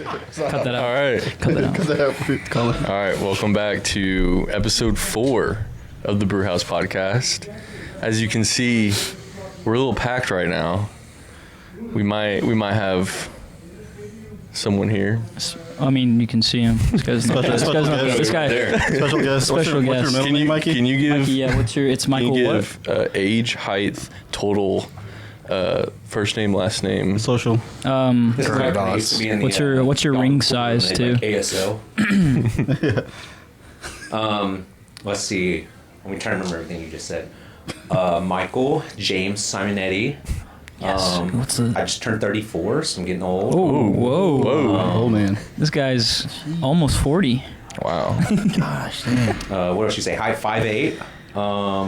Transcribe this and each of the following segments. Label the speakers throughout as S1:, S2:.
S1: Cut that out.
S2: All right.
S1: Cut that out.
S2: All right. Welcome back to episode 4 of the Brewhouse podcast. As you can see, we're a little packed right now. We might have someone here.
S1: I mean, you can see him. This guy's not. This guy.
S3: Special guest.
S1: Special guest.
S3: What's your middle name, Mikey?
S2: Can you give?
S1: Mikey, yeah. It's Michael.
S2: Can you
S1: What?
S2: give age, height, total, first name, last name?
S3: Social.
S4: Current dots.
S1: What's your ring size too?
S4: Like ASL. Let's see. Let me try to remember everything you just said. Michael James Simonetti.
S1: What's
S4: I just turned 34, so I'm getting old.
S1: Oh, whoa.
S3: Oh man.
S1: This guy's almost 40.
S2: Wow.
S3: Gosh, damn.
S4: What else you say? Height 5'8".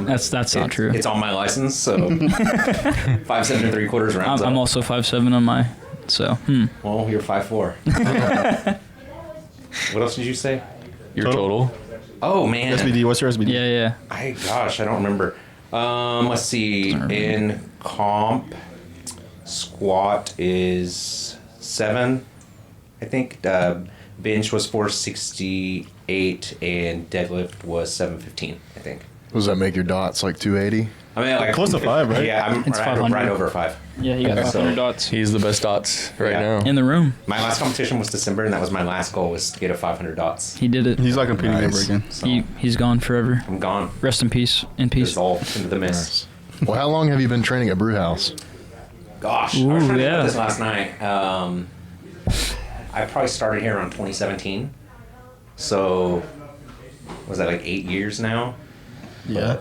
S1: That's not true.
S4: It's on my license, so 5'7" and 3/4 rounds.
S1: I'm also 5'7" on my. So.
S4: Well, you're 5'4". What else did you say?
S2: Your total?
S4: Oh man.
S3: SBD. What's your SBD?
S1: Yeah.
S4: I don't remember. Let's see. In comp, squat is 7, I think. Bench was 468 and deadlift was 715, I think.
S5: Does that make your dots like 280?
S4: I mean, like
S3: Close to 5, right?
S4: Yeah, I'm
S1: It's 500.
S4: right over 5.
S1: Yeah, he got 500 dots
S2: He's the best dots right
S4: Yeah.
S2: now.
S1: in the room.
S4: My last competition was December, and that was my last goal, was to get a 500 dots.
S1: He did it.
S3: He's not competing
S5: Nice.
S3: ever again.
S4: So
S1: He's gone forever.
S4: I'm gone.
S1: Rest in peace. In peace.
S4: Dissolved into the mist.
S5: Well, how long have you been training at Brewhouse?
S4: Gosh, I was trying to
S1: yeah.
S4: do this last night. I probably started here around 2017. So, was that like 8 years now?
S3: Yeah.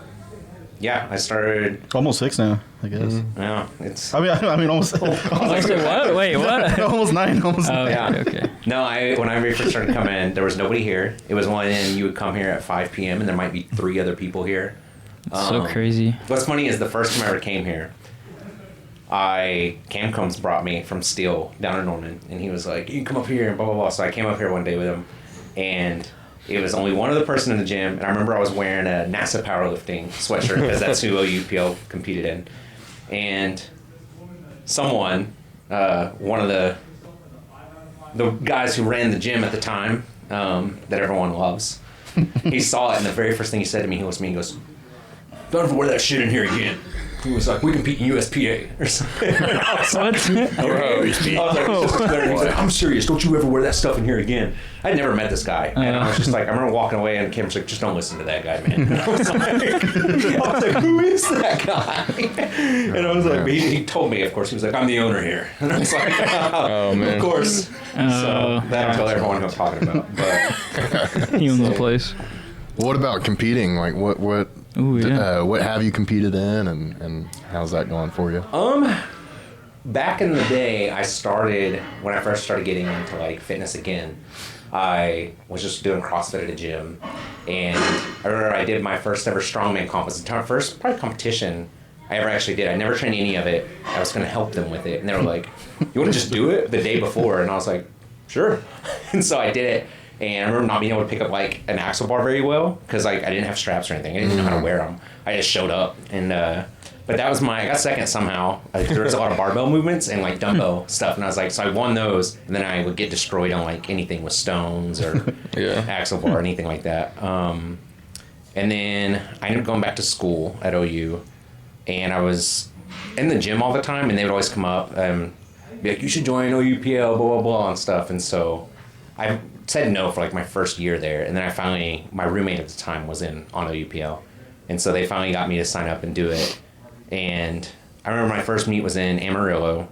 S4: Yeah, I started.
S3: Almost 6 now, I guess.
S4: Yeah, it's.
S3: I mean, almost.
S1: I said, what? Wait, what?
S3: almost 9. Almost.
S1: Oh,
S3: 9.
S1: okay.
S4: No, when I very first started coming in, there was nobody here. It was when you would come here at 5 p.m. and there might be 3 other people here.
S1: So crazy.
S4: What's funny is the first time I ever came here, Cam Combs brought me from Steel down in Norman, and he was like, "You can come up here," and blah blah blah. So I came up here one day with him, and it was only one other person in the gym, and I remember I was wearing a NASA powerlifting sweatshirt because that's who OUPL competed in, and someone, one of the guys who ran the gym at the time, that everyone loves, he saw it, and the very first thing he said to me, he looks at me and goes, "Don't ever wear that shit in here again." He was like, "We compete in USPA or something." I was like, he's like, "I'm serious. Don't you ever wear that stuff in here again." I'd never met this guy, and I was just like, I remember walking away, and Kim was like, "Just don't listen to that guy, man." And I was like, "Who is that guy?" And I was like, he told me, of course, he was like, "I'm the owner here," and I was like, "Oh man, of course." So that'll tell everyone who I'm talking about. But
S1: He owns the place.
S5: What about competing? Like, what
S1: Ooh, yeah.
S5: what have you competed in, and how's that going for you?
S4: Back in the day, when I first started getting into like fitness again, I was just doing CrossFit at a gym, and I remember I did my first ever strongman comp. It was the first probably competition I ever actually did. I never trained any of it. I was going to help them with it, and they were like, "You want to just do it?" The day before, and I was like, "Sure." And so I did it. And I remember not being able to pick up like an axle bar very well because like I didn't have straps or anything. I didn't know how to wear them. I just showed up, and but that was I got second somehow. There was a lot of barbell movements and like dumbbell stuff, and I was like, so I won those, and then I would get destroyed on like anything with stones or axle bar or anything like that. And then I ended up going back to school at OU, and I was in the gym all the time, and they would always come up and be like, "You should join OUPL, blah blah blah," and stuff, and so I said no for like my first year there, and then my roommate at the time was on OUPL, and so they finally got me to sign up and do it. And I remember my first meet was in Amarillo.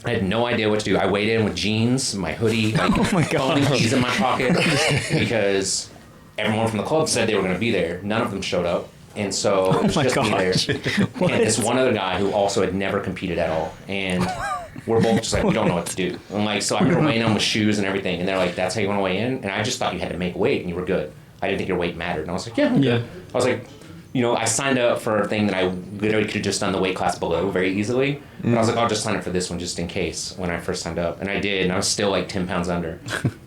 S4: I had no idea what to do. I weighed in with jeans, my hoodie, like phone keys in my pocket, because everyone from the club said they were going to be there. None of them showed up, and so it was just me there. And this one other guy who also had never competed at all, and we're both just like, we don't know what to do. And like, so I remember weighing in with shoes and everything, and they're like, "That's how you want to weigh in?" And I just thought you had to make weight and you were good. I didn't think your weight mattered. And I was like, "Yeah, I'm good." I was like, I signed up for a thing that I literally could have just done the weight class below very easily. But I was like, I'll just sign up for this one just in case when I first signed up. And I did, and I was still like 10 pounds under.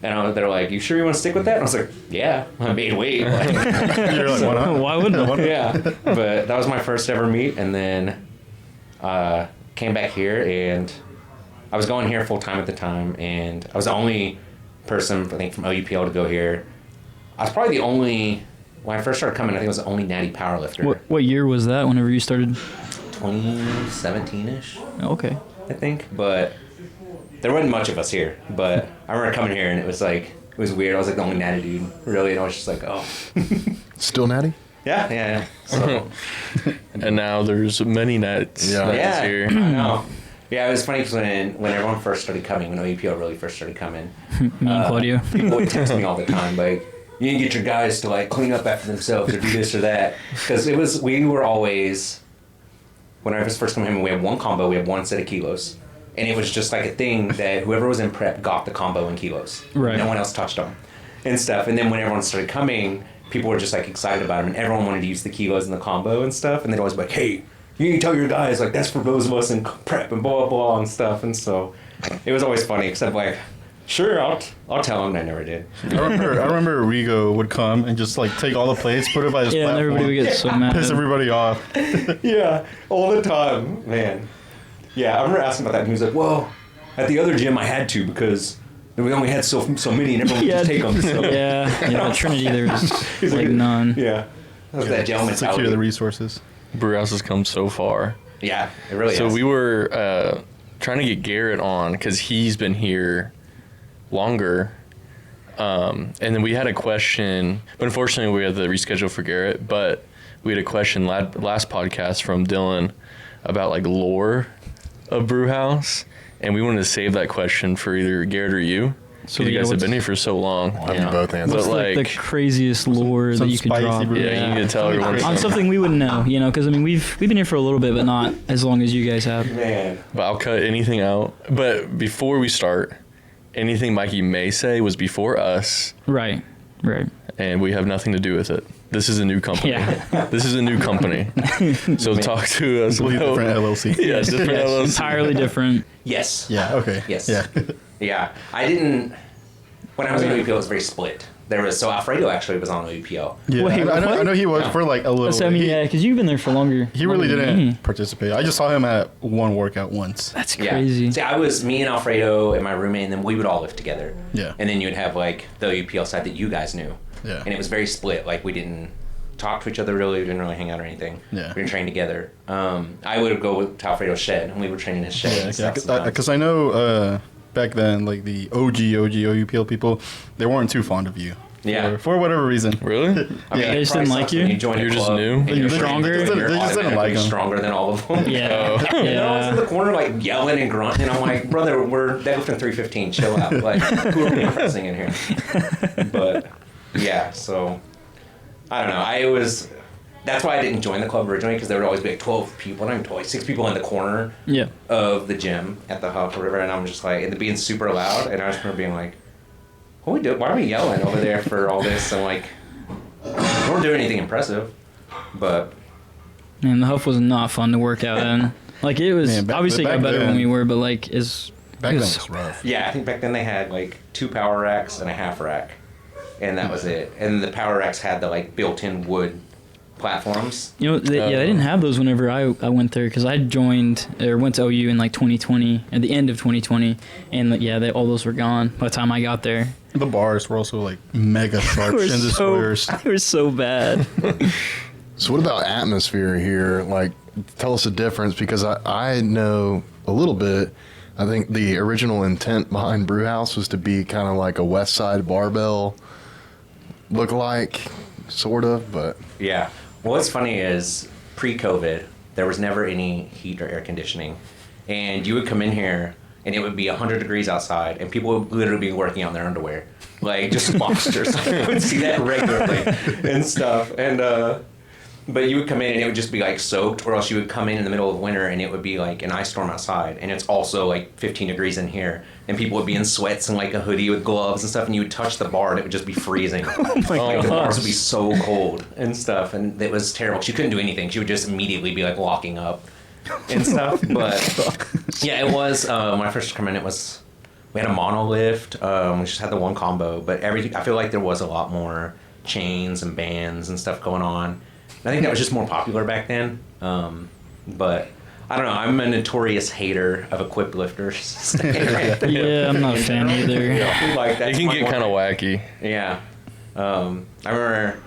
S4: And they're like, "You sure you want to stick with that?" And I was like, "Yeah, I made weight." Like,
S3: You're like, why not?
S1: Why wouldn't I?
S4: Yeah, but that was my first ever meet, and then came back here, and I was going here full time at the time, and I was the only person, I think, from OUPL to go here. I was probably the only, when I first started coming, I think I was the only natty powerlifter.
S1: What year was that? Whenever you started?
S4: 2017-ish,
S1: Okay.
S4: I think. But there wasn't much of us here. But I remember coming here and it was like, it was weird. I was like the only natty dude, really. And I was just like, oh.
S5: Still natty?
S4: Yeah. So,
S2: And now there's many nets
S4: yeah,
S2: here.
S4: I know. Yeah, it was funny because when everyone first started coming, when OUPL really first started coming,
S1: Me and Claudio.
S4: people would text me all the time, like, you need to get your guys to like clean up after themselves or do this or that. Because we were always, when I was first coming in, we had one combo, we had one set of kilos. And it was just like a thing that whoever was in prep got the combo in kilos.
S1: Right.
S4: No one else touched them and stuff. And then when everyone started coming, people were just like excited about them, and everyone wanted to use the kilos in the combo and stuff. And they'd always be like, hey, you need to tell your guys, like, that's for those of us in prep and blah, blah, and stuff. And so it was always funny, except like, sure, I'll tell them. I never did.
S3: I remember Rigo would come and just like take all the plates, put it by his
S1: Yeah, and
S3: platform,
S1: everybody would get so mad.
S3: piss everybody off.
S4: Yeah, all the time, man. Yeah, I remember asking about that, and he was like, well, at the other gym I had to because we only had so many and everyone would just take them. So.
S1: Yeah, Trinity, there was like none.
S4: Yeah. That was that gentleman's
S3: Secure the resources.
S2: Brewhouse has come so far.
S4: Yeah, it really
S2: So
S4: has.
S2: we were trying to get Garrett on because he's been here longer. And then we had a question, but unfortunately we had to reschedule for Garrett. But we had a question last podcast from Dylan about like lore of Brewhouse, and we wanted to save that question for either Garrett or you. So you guys have been here for so long.
S5: I'll have you both answer.
S1: What's
S2: But,
S1: like the
S2: like,
S1: craziest lore that
S3: some
S1: you could
S3: spicy
S1: drop?
S3: brew.
S2: Yeah, you need to tell everyone.
S1: On something we wouldn't know, because I mean we've been here for a little bit, but not as long as you guys have.
S4: Man.
S2: But I'll cut anything out. But before we start, anything Mikey may say was before us,
S1: Right.
S2: and we have nothing to do with it. This is a new company.
S1: Yeah.
S2: This is a new company. So talk to us
S3: Completely
S2: about
S3: different LLC.
S2: yeah, different
S1: Yes,
S2: LLC.
S1: entirely different.
S4: Yes.
S3: Yeah. Okay.
S4: Yes.
S3: Yeah.
S4: Yeah. I didn't. When I was in OUPL, it was very split. There was Alfredo actually was on OUPL.
S3: Yeah.
S1: Wait,
S3: I
S1: what?
S3: know he was
S4: Yeah.
S3: for like a little.
S1: So I mean,
S3: bit.
S1: because you've been there for longer.
S3: He really
S1: longer than
S3: didn't
S1: me.
S3: participate. I just saw him at one workout once.
S1: That's
S4: Yeah.
S1: crazy.
S4: See, I was me and Alfredo and my roommate, and then we would all live together.
S3: Yeah.
S4: And then you would have like the OUPL side that you guys knew.
S3: Yeah.
S4: And it was very split. Like we didn't talk to each other really. We didn't really hang out or anything.
S3: Yeah.
S4: We didn't train together. I would go to Alfredo's shed, and we would train in his shed. and stuff sometimes.
S3: Because I know back then, like the OG OUPL people, they weren't too fond of you.
S4: Yeah.
S3: For whatever reason.
S2: Really?
S4: I
S3: Yeah.
S4: mean,
S1: They
S4: it
S1: just
S4: probably
S1: didn't like
S4: sucks when
S1: you?
S4: join a
S2: You're just
S4: club
S2: new?
S4: and
S2: They
S4: you're
S3: just
S4: you're
S3: didn't like
S4: automatically
S3: 'em.
S4: stronger than all of them.
S1: Yeah.
S4: And I was in
S1: Yeah.
S4: the corner like yelling and grunting, and I'm like, brother, we're deadlifting 315. Chill out. Like, who are we impressing in here? But yeah, so I don't know. That's why I didn't join the club originally, because there would always be like 12 people, not even 12, 6 people in the corner
S1: Yeah.
S4: of the gym at the hub or whatever, and I'm just like, and being super loud, and I just remember being like, what are we doing? Why are we yelling over there for all this? And like, we weren't doing anything impressive, but
S1: Man, the Huff was not fun to work out in. Like it was
S3: Man,
S1: obviously
S3: back
S1: got better
S3: then-
S1: when we were, but like
S3: Back then
S1: was
S3: was rough.
S4: yeah, I think back then they had like 2 power racks and a half rack, and that was it. And the power racks had the like built-in wood platforms.
S1: they didn't have those whenever I went there, because I went to OU in like 2020 at the end of 2020, and like, all those were gone by the time I got there.
S3: The bars were also like mega sharp
S1: They were
S3: shins and squares.
S1: they were so bad.
S5: So what about atmosphere here? Like, tell us the difference, because I know a little bit. I think the original intent behind Brewhouse was to be kind of like a West Side Barbell look-alike, sort of, but...
S4: Yeah. Well, what's funny is pre-COVID, there was never any heat or air conditioning. And you would come in here, and it would be 100 degrees outside, and people would literally be working out in their underwear. Like, just boxers. I would see that regularly and stuff. And, but you would come in, and it would just be, like, soaked, or else you would come in the middle of winter, and it would be, like, an ice storm outside. And it's also, like, 15 degrees in here. And people would be in sweats and, like, a hoodie with gloves and stuff, and you would touch the bar, and it would just be freezing.
S1: Oh my
S4: Like, the bars would
S1: gosh.
S4: be so cold and stuff, and it was terrible. She couldn't do anything. She would just immediately be like locking up and stuff. But yeah, it was when I first came in. We had a monolift. We just had the one combo, but I feel like there was a lot more chains and bands and stuff going on. And I think that was just more popular back then. But I don't know. I'm a notorious hater of equip lifters.
S1: Yeah, I'm not a fan either.
S4: Like
S2: It can get kind of wacky.
S4: Yeah. I remember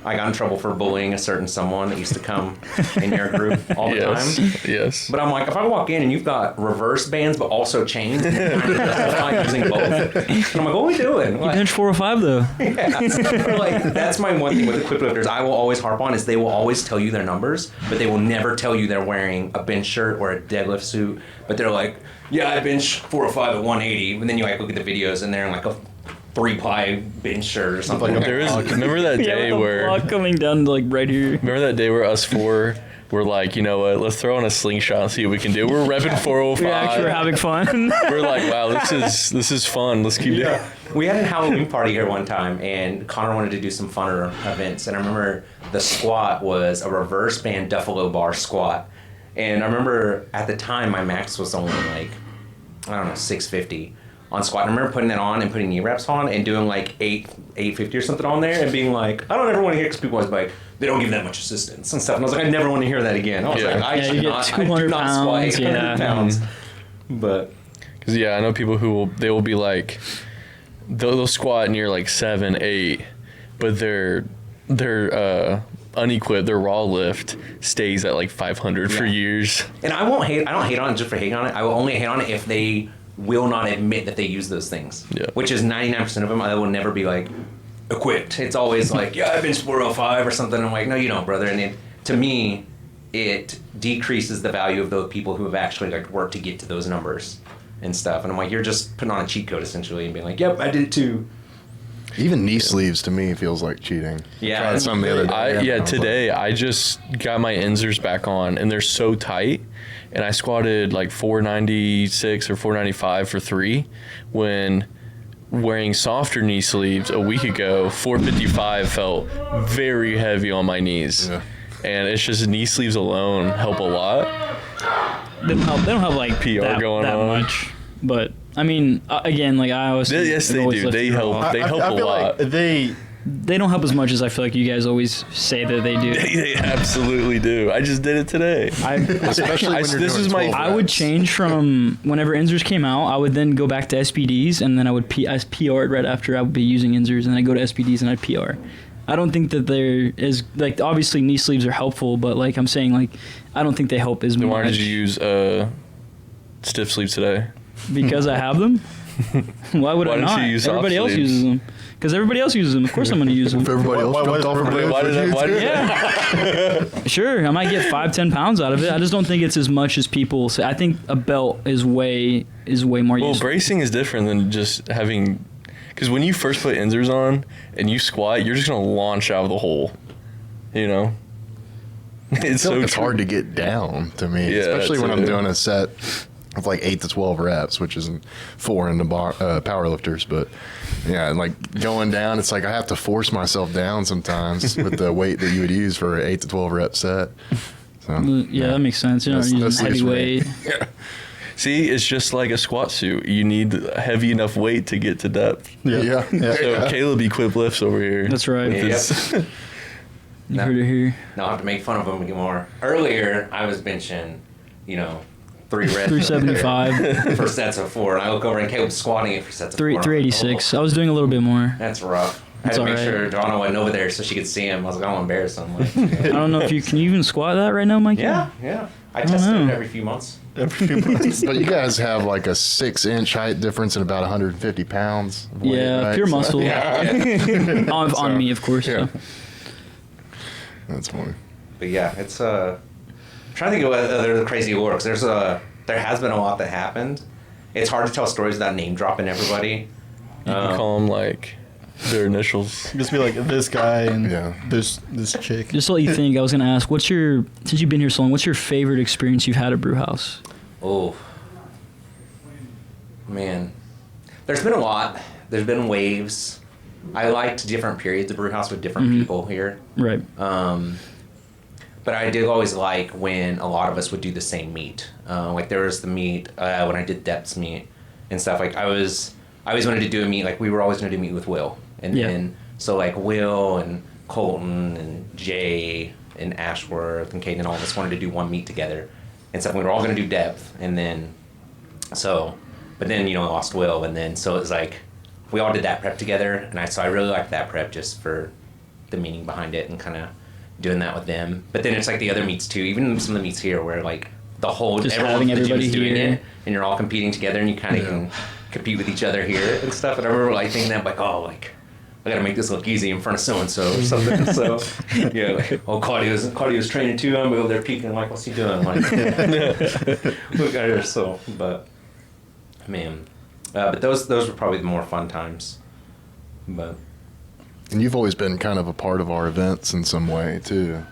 S4: I got in trouble for bullying a certain someone that used to come in your group all the time.
S2: Yes.
S4: But I'm like, if I walk in and you've got reverse bands but also chains, I'm using both. And I'm like, what are we doing?
S1: You
S4: Like,
S1: bench 405 though.
S4: yeah. Or like, that's my one thing with equip lifters I will always harp on is they will always tell you their numbers, but they will never tell you they're wearing a bench shirt or a deadlift suit. But they're like, yeah, I bench 405 at 180. And then you like look at the videos and they're in like a 3-ply bench shirt or something.
S3: Like a
S2: There is. Remember that
S1: Yeah,
S2: day
S1: with the
S2: where?
S1: block coming down like right here.
S2: Remember that day where us four were like, you know what? Let's throw on a slingshot and see what we can do. We're repping 405.
S1: We actually were having fun.
S2: We're like, wow, this is fun. Let's keep doing.
S4: We had a Halloween party here one time, and Connor wanted to do some funner events. And I remember the squat was a reverse band Duffalo bar squat. And I remember at the time my max was only like, I don't know, 650 on squat. And I remember putting that on and putting knee reps on and doing like 850 or something on there and being like, I don't ever want to hear, because people always be like, they don't give that much assistance and stuff. And I was like, I never want to hear that again. I was
S2: Yeah.
S4: like, I
S1: Yeah,
S4: should
S1: you get
S4: not, I do
S1: 200
S4: not squat
S1: pounds,
S4: 800
S1: yeah.
S4: pounds. But
S2: Because I know people who will be like, they'll squat near like 7, 8, but they're unequipped. Their raw lift stays at like 500 for
S4: Yeah.
S2: years.
S4: And I don't hate on it just for hating on it. I will only hate on it if they will not admit that they use those things.
S2: Yeah.
S4: Which is 99% of them. I will never be like, equipped. It's always like, yeah, I've been 405 or something. I'm like, no, you don't, brother. And to me, it decreases the value of those people who have actually like worked to get to those numbers and stuff. And I'm like, you're just putting on a cheat code essentially and being like, yep, I did it too.
S5: Even knee sleeves to me feels like cheating.
S4: Yeah.
S5: I tried some the other day. and I was
S2: Today I just got my Enzers back on and they're so tight, and I squatted like 496 or 495 for 3 when wearing softer knee sleeves a week ago. 455 felt very heavy on my knees.
S5: Yeah.
S2: And it's just knee sleeves alone help a lot.
S1: They don't have like
S2: PR
S1: that,
S2: going
S1: that
S2: on.
S1: much. But I mean, again, like I always
S2: Yes, they
S1: always
S2: do.
S1: lift
S2: They
S1: raw.
S2: help. They help
S3: I
S2: a
S3: feel
S2: lot.
S3: like they
S1: They don't help as much as I feel like you guys always say that they do.
S2: They absolutely do. I just did it today.
S5: Especially when you're
S2: this
S5: doing
S2: is my-
S5: 12
S1: I would
S5: reps.
S1: change from whenever Enzers came out, I would then go back to SPDs, and then I would PR right after I would be using Enzers, and I'd go to SPDs and I'd PR. I don't think that there is, like, obviously knee sleeves are helpful, but like I'm saying, like, I don't think they help as
S2: Then
S1: much.
S2: why did you use stiff sleeves today?
S1: Because I have them? Why would
S2: Why
S1: I
S2: didn't
S1: not?
S2: you use soft
S1: Everybody else
S2: sleeves?
S1: uses them. Because everybody else uses them. Of course I'm going to use them.
S5: If everybody else
S3: Why-
S5: jumped
S3: why-
S5: off of
S3: why-
S5: bridge,
S2: Why
S5: would
S2: did
S5: you
S2: I?
S5: too?
S1: Yeah. Sure, I might get 5-10 pounds out of it. I just don't think it's as much as people say. I think a belt is way more
S2: Well,
S1: useful.
S2: bracing is different than just having, because when you first put Enzers on and you squat, you're just gonna launch out of the hole. You know.
S5: I
S2: It's
S5: feel
S2: so
S5: like it's
S2: true.
S5: hard to get down to me,
S2: Yeah,
S5: especially when
S2: that's
S5: I'm
S2: it.
S5: doing a set of like 8 to 12 reps, which isn't foreign to power lifters. But yeah, and like going down, it's like I have to force myself down sometimes with the weight that you would use for an 8 to 12 rep set. So,
S1: Yeah, that makes sense. You're not
S5: That's-
S1: using
S5: that's
S1: heavy
S5: loose for me.
S1: weight.
S2: See, it's just like a squat suit. You need heavy enough weight to get to depth.
S5: Yeah.
S2: So Caleb equip lifts over here.
S1: That's right.
S2: with his-
S1: You heard it here.
S4: Now I have to make fun of him anymore. Earlier, I was benching, 3 reps
S1: 375,
S4: for sets of 4, and I look over and Caleb's squatting it for sets of 4.
S1: 386. I was doing a little bit more.
S4: That's rough. I had
S1: It's
S4: to make
S1: alright.
S4: sure Donna wasn't over there so she could see him. I was like, I don't want to embarrass him. Like,
S1: I don't know if can you even squat that right now, Mike?
S4: yeah. I test
S1: know.
S4: it every few months.
S3: every few months.
S5: But you guys have like a 6-inch height difference and about 150 pounds. of weight,
S1: Yeah,
S5: right?
S1: pure
S5: So-
S1: muscle. on me, of course.
S5: Yeah.
S1: So.
S5: That's funny.
S4: But yeah, it's I'm trying to think of what other crazy lore, 'cause there has been a lot that happened. It's hard to tell stories without name dropping everybody.
S2: You can call them like their initials.
S3: Just be like this guy and
S5: Yeah.
S3: this chick.
S1: Just to let you think, I was gonna ask, since you've been here so long, what's your favorite experience you've had at Brewhouse?
S4: Oh, man. There's been a lot. There's been waves. I liked different periods of Brewhouse with different people here.
S1: Right.
S4: But I did always like when a lot of us would do the same meet. Like there was the meet when I did depths meet and stuff. Like I always wanted to do a meet. Like we were always going to do a meet with Will. And
S1: Yeah.
S4: then so like Will and Colton and Jay and Ashworth and Caden and all of us wanted to do one meet together. and stuff. We were all going to do depth, and then but then we lost Will, and then so it was like we all did that prep together, and I really liked that prep just for the meaning behind it and kind of doing that with them. But then it's like the other meets too, even some of the meets here where like the whole
S1: Just
S4: everyone
S1: having
S4: from the gym is
S1: everybody
S4: doing
S1: here.
S4: it, and you're all competing together, and you kind of can compete with each other here and stuff. And I remember like thinking that like, oh, like I gotta make this look easy in front of so and so or something. So like, oh, Claudio's training too. I'm over there peeking like, what's he doing? Like, look at her. So, but man, but those were probably the more fun times. But
S5: And you've always been kind of a part of our events in some way too.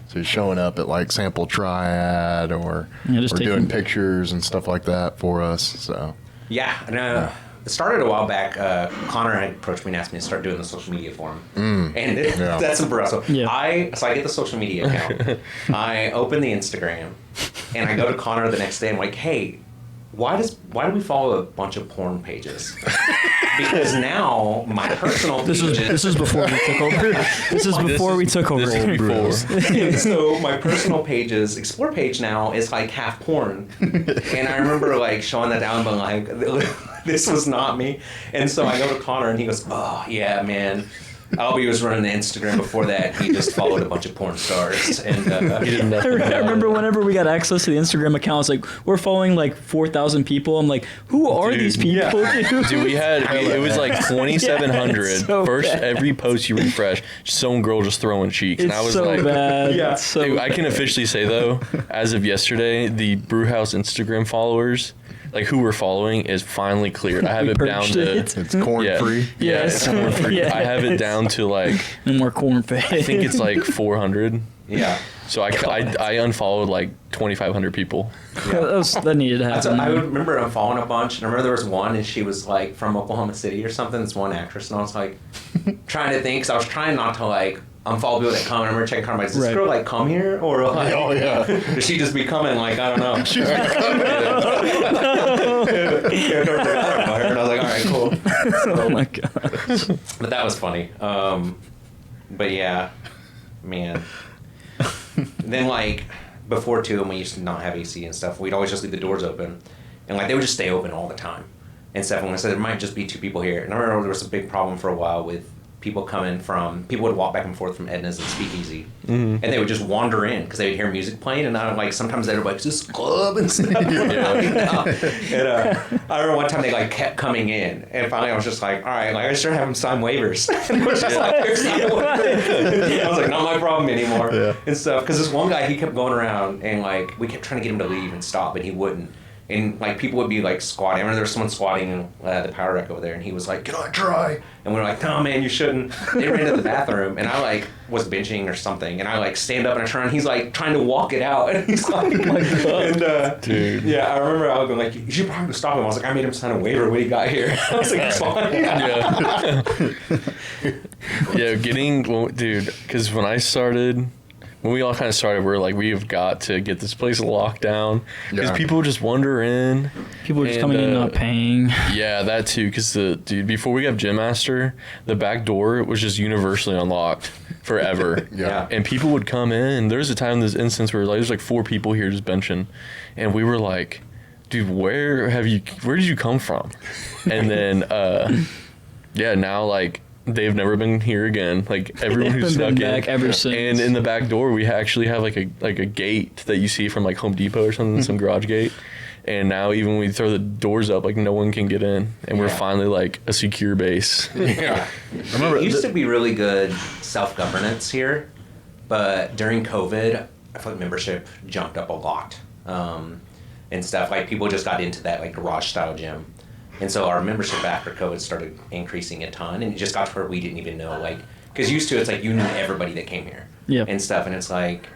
S5: So you're showing up at like Sample Triad or
S1: just
S5: doing pictures and stuff like that for us. So
S4: yeah, and it started a while back. Connor had approached me and asked me to start doing the social media for him, and that's super awesome.
S1: Yeah.
S4: I get the social media account. I open the Instagram, and I go to Connor the next day. I'm like, hey, why do we follow a bunch of porn pages? Because now my personal
S1: This
S4: pages.
S1: is before we took over. This is before we took over.
S2: This is before.
S4: So my personal page's explore page now is like half porn, and I remember like showing that down, but like this was not me. And so I go to Connor, and he goes, "Oh yeah, man." Albie was running the Instagram before that. He just followed a bunch of porn stars, and he didn't.
S1: I remember whenever we got access to the Instagram accounts, like we're following like 4,000 people. I'm like, who are
S2: Dude,
S1: these people?
S2: Dude, it was like 2,700.
S1: Yeah, it's so
S2: First,
S1: bad.
S2: every post you refresh, some girl just throwing cheeks.
S1: It's
S2: And I was
S1: so
S2: like,
S1: bad.
S4: Yeah.
S1: It's so
S2: dude, I can officially say though, as of yesterday, the Brewhouse Instagram followers, like who we're following, is finally cleared. I have
S1: We
S2: it down
S1: purged
S2: to
S1: it.
S5: it's corn
S2: yeah,
S5: free.
S2: Yeah,
S1: Yes.
S2: it's corn free.
S1: Yes.
S2: I have it down to like
S1: no more corn fed.
S2: I think it's like 400.
S4: Yeah.
S2: So I unfollowed like 2,500 people.
S1: that needed to happen.
S4: I would remember I'm following a bunch, and I remember there was one, and she was like from Oklahoma City or something. This one actress, and I was like trying to think, because I was trying not to like unfollow people that come. And I remember checking her, like, does this
S1: Right.
S4: girl like come here, or like,
S5: Oh yeah.
S4: does she just be coming? Like, I don't know. And I was like, all right, cool.
S1: Oh my god.
S4: But that was funny. But yeah, man. Then like before too, when we used to not have AC and stuff, we'd always just leave the doors open, and like they would just stay open all the time and stuff. And I said there might just be 2 people here, and I remember there was a big problem for a while with people would walk back and forth from Edna's and Speakeasy, and they would just wander in because they would hear music playing, and I like sometimes they were like, "Is this a club?" and stuff. And I remember one time they like kept coming in, and finally I was just like, "All right," like I just started having them sign waivers. And it was just like, I was like, "Not my problem anymore," and stuff. Because this one guy, he kept going around, and like we kept trying to get him to leave and stop, and he wouldn't. And like people would be like squatting. I remember there was someone squatting in the power rack over there, and he was like, "Can I try?" And we were like, "No, man, you shouldn't." They ran to the bathroom, and I like was benching or something, and I like stand up and I turn, and he's like trying to walk it out, and he's like, "Oh my god, and,
S2: Dude.
S4: yeah." I remember I was like, "You should probably stop him." I was like, "I made him sign a waiver when he got here." I was like, "It's fine."
S2: Yeah, dude, because when we all kind of started, we were like, we've got to get this place locked down because
S5: Yeah.
S2: people just wander in.
S1: People were just
S2: And,
S1: coming in not paying.
S2: Yeah, that too. Because before we got Gym Master, the back door was just universally unlocked forever.
S4: Yeah.
S2: And people would come in. There was a time in this instance where like there's like 4 people here just benching, and we were like, dude, where did you come from? And then yeah, now like they've never been here again. Like everyone who
S1: Haven't
S2: snuck
S1: been
S2: in.
S1: back ever since.
S2: And in the back door, we actually have like a gate that you see from like Home Depot or something, some garage gate. And now even when we throw the doors up, like no one can get in, and we're finally like a secure base.
S5: Yeah.
S4: Remember, it used to be really good self-governance here, but during COVID, I feel like membership jumped up a lot and stuff. Like people just got into that like garage style gym, and so our membership after COVID started increasing a ton, and it just got to where we didn't even know, like, because used to it's like you knew everybody that came here, and stuff, and it's like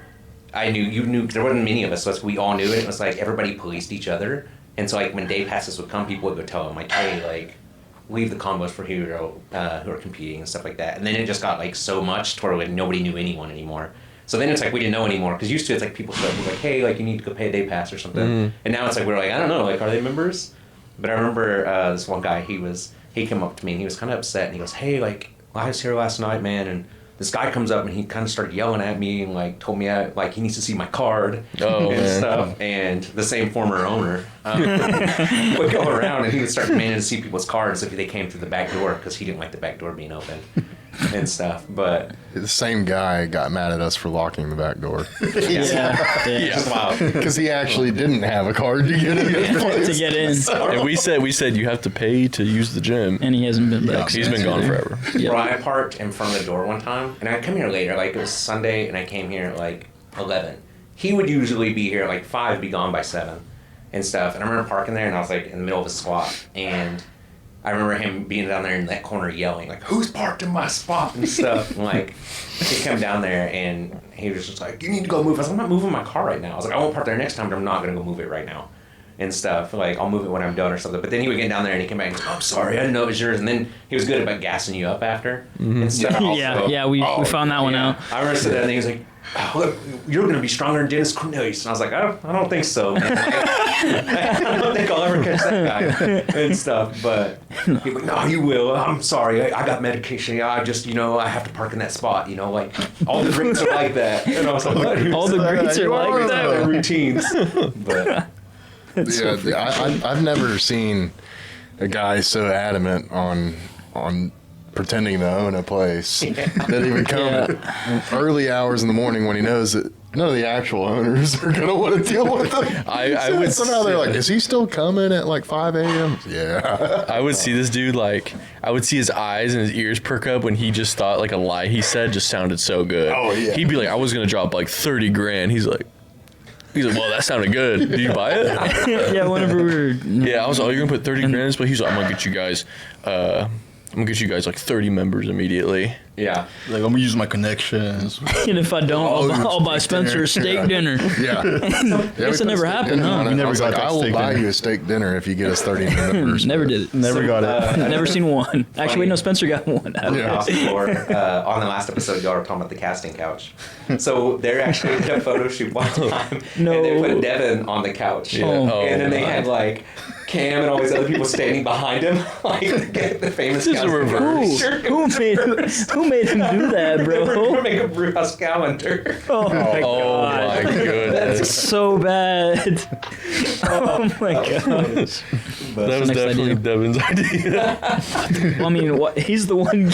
S4: you knew there wasn't many of us, so we all knew it. It was like everybody policed each other, and so like when day passes would come, people would go tell them like, hey, like, leave the combos for who are competing and stuff like that. And then it just got like so much to where like, nobody knew anyone anymore. So then it's like we didn't know anymore, because used to it's like people started like, hey, like you need to go pay a day pass or something. And now it's like we're like, I don't know, like are they members? But I remember this one guy, he came up to me and he was kind of upset, and he goes, hey, like I was here last night, man, and this guy comes up and he kind of started yelling at me and like told me like he needs to see my card and
S2: man.
S4: stuff. And the same former owner would go around and he would start demanding to see people's cards if they came through the back door because he didn't like the back door being open and stuff. But
S5: The same guy got mad at us for locking the back door
S4: just wow.
S5: because he actually didn't have a card to get in.
S1: to get in,
S2: And we said you have to pay to use the gym.
S1: and he hasn't been back.
S2: He's
S1: since.
S2: been gone forever.
S4: Bro, I parked in front of the door one time, and I come here later. Like, it was Sunday, and I came here at, like, 11. He would usually be here at, like, 5, be gone by 7, and stuff. And I remember parking there, and I was, like, in the middle of a squat. And I remember him being down there in that corner yelling, like, who's parked in my spot and stuff. And, like, he come down there, and he was just like, you need to go move. I was like, I'm not moving my car right now. I was like, I won't park there next time, but I'm not going to go move it right now. And stuff, like, I'll move it when I'm done or something. But then he would get down there and he came back and he's like, oh, I'm sorry, I didn't know it was yours. And then he was good about gassing you up after and stuff.
S1: Yeah, we found that one out.
S4: I remember sitting there and he was like, oh, look, you're going to be stronger than Dennis Cornelius. And I was like, I don't think so, man. I don't think I'll ever catch that guy and stuff. But he was like, no, you will. I'm sorry, I got medication. Yeah, I just, I have to park in that spot. Like, all the greats are like that. And I was like, what?
S1: All the greats are like that.
S4: Routines. But...
S5: I've never seen a guy so adamant on pretending to own a place that he would come early hours in the morning when he knows that none of the actual owners are gonna want to deal with him.
S2: I would
S5: somehow they're like, is he still coming at like 5 a.m.? Yeah.
S2: I would see this dude, like, I would see his eyes and his ears perk up when he just thought, like, a lie he said just sounded so good.
S5: Oh, yeah.
S2: He'd be like, I was going to drop, like, 30 grand. He's like, well, that sounded good. Did you buy it?
S1: Yeah, whenever we were.
S2: Yeah, I was like, you're going to put 30 grand in this? But he's like, I'm going to get you guys, like, 30 members immediately.
S4: Yeah.
S3: Like, I'm gonna use my connections.
S1: And if I don't, I'll buy Spencer a steak dinner.
S5: Yeah.
S1: Guess it never happened, huh?
S5: We never
S3: got
S5: got
S3: that
S5: I will
S3: steak
S5: buy
S3: dinner.
S5: you a steak dinner if you get us 30 members.
S1: Never did it.
S3: Never got it.
S1: Never seen one. Actually, wait, no, Spencer got one.
S4: On the last episode, y'all were talking about the casting couch. So they actually did a photo shoot one time,
S1: No.
S4: and they put Devin on the couch.
S2: Yeah.
S1: Oh.
S4: And then they
S2: God.
S4: had like Cam and all these other people standing behind him, like the famous
S2: This is a
S4: casting
S2: reverse.
S4: couch.
S1: Who made him do that,
S4: They were
S1: bro?
S4: gonna make a Brewhouse calendar.
S1: Oh my
S2: Oh,
S1: god.
S2: my goodness.
S1: That's so bad. Oh my gosh.
S2: That was
S1: next
S2: definitely
S1: idea.
S2: Devin's idea.
S1: Well, I mean, he's the one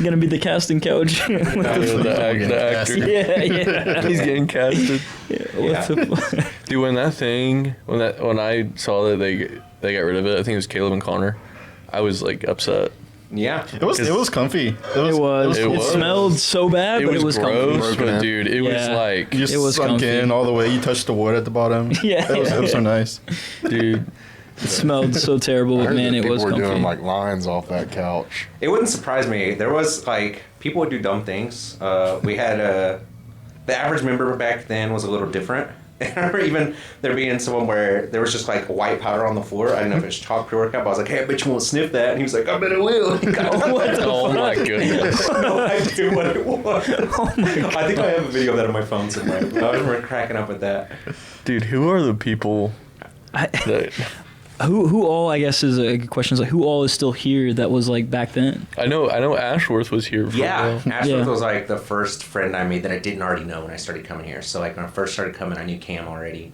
S1: gonna be the casting couch. What the
S2: The actor.
S1: yeah.
S2: He's getting casted.
S1: What the
S2: Dude, when I saw that they got rid of it, I think it was Caleb and Connor, I was, like, upset.
S4: Yeah.
S3: It was comfy.
S1: It was.
S2: It
S1: It
S2: was.
S1: smelled so bad, but it was
S2: gross,
S1: comfy.
S2: but dude, it was
S1: Yeah.
S2: like,
S3: You just
S1: It was
S3: sunk
S1: comfy.
S3: in all the way. You touched the wood at the bottom.
S1: Yeah,
S3: It was so nice.
S2: dude,
S1: It smelled so terrible,
S5: I
S1: but
S5: heard
S1: man,
S5: that
S1: it
S5: people
S1: was
S5: were
S1: comfy.
S5: doing like lines off that couch.
S4: It wouldn't surprise me. There was like people would do dumb things. We had the average member back then was a little different. I remember even there being someone where there was just like white powder on the floor. I didn't know if it was chalk pre-workout, but I was like, hey, I bet you won't sniff that. And he was like, I bet it will. He got
S2: oh my goodness.
S4: no idea what it was. I think I have a video of that on my phone somewhere. I remember cracking up with that.
S2: Dude, who are the people that,
S1: Who all, I guess, is a good question. Is like, who all is still here that was like back then?
S2: I know Ashworth was here for a
S4: Yeah,
S2: while.
S4: Ashworth
S1: Yeah.
S4: was like the first friend I made that I didn't already know when I started coming here. So like when I first started coming, I knew Cam already.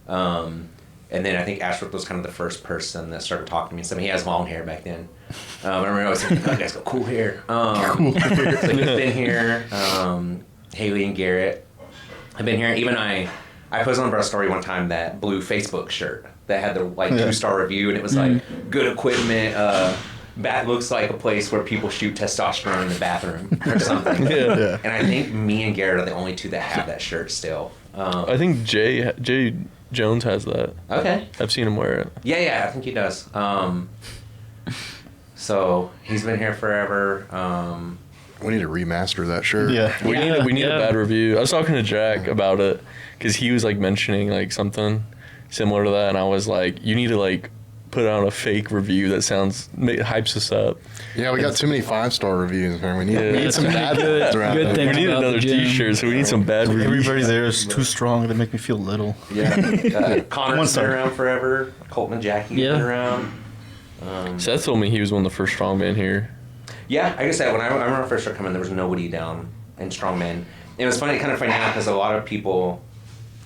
S4: And then I think Ashworth was kind of the first person that started talking to me. So he has long hair back then. I remember I was like, oh, you guys got cool hair. So he's been here. Haley and Garrett have been here. Even I posted on our story one time that blue Facebook shirt that had the like 2-star review, and it was like good equipment. That looks like a place where people shoot testosterone in the bathroom or something.
S2: Yeah.
S4: And I think me and Garrett are the only two that have that shirt still.
S2: I think Jay Jones has that.
S4: Okay.
S2: I've seen him wear it.
S4: Yeah, I think he does. So he's been here forever.
S5: We need to remaster that shirt.
S3: Yeah.
S2: We need
S1: Yeah.
S2: a bad review. I was talking to Jack about it because he was like mentioning like something similar to that, and I was like, you need to like put out a fake review that hypes us up.
S5: Yeah, we got too many 5-star reviews, man. We need
S2: Yeah.
S5: some bad
S1: Good-
S5: ones around
S1: good
S5: there.
S1: thing.
S2: We need
S1: about
S2: another
S1: the gym.
S2: T-shirt, so we need some bad reviews.
S3: Everybody there is too strong. They make me feel little.
S4: Yeah.
S3: One
S4: Connor's been
S3: star.
S4: around forever. Colton and Jackie have been around.
S2: Seth told me he was one of the first strongmen here.
S4: Yeah, like I said, when I remember first started coming, there was nobody down in strongman. It was funny, kind of funny now, because a lot of people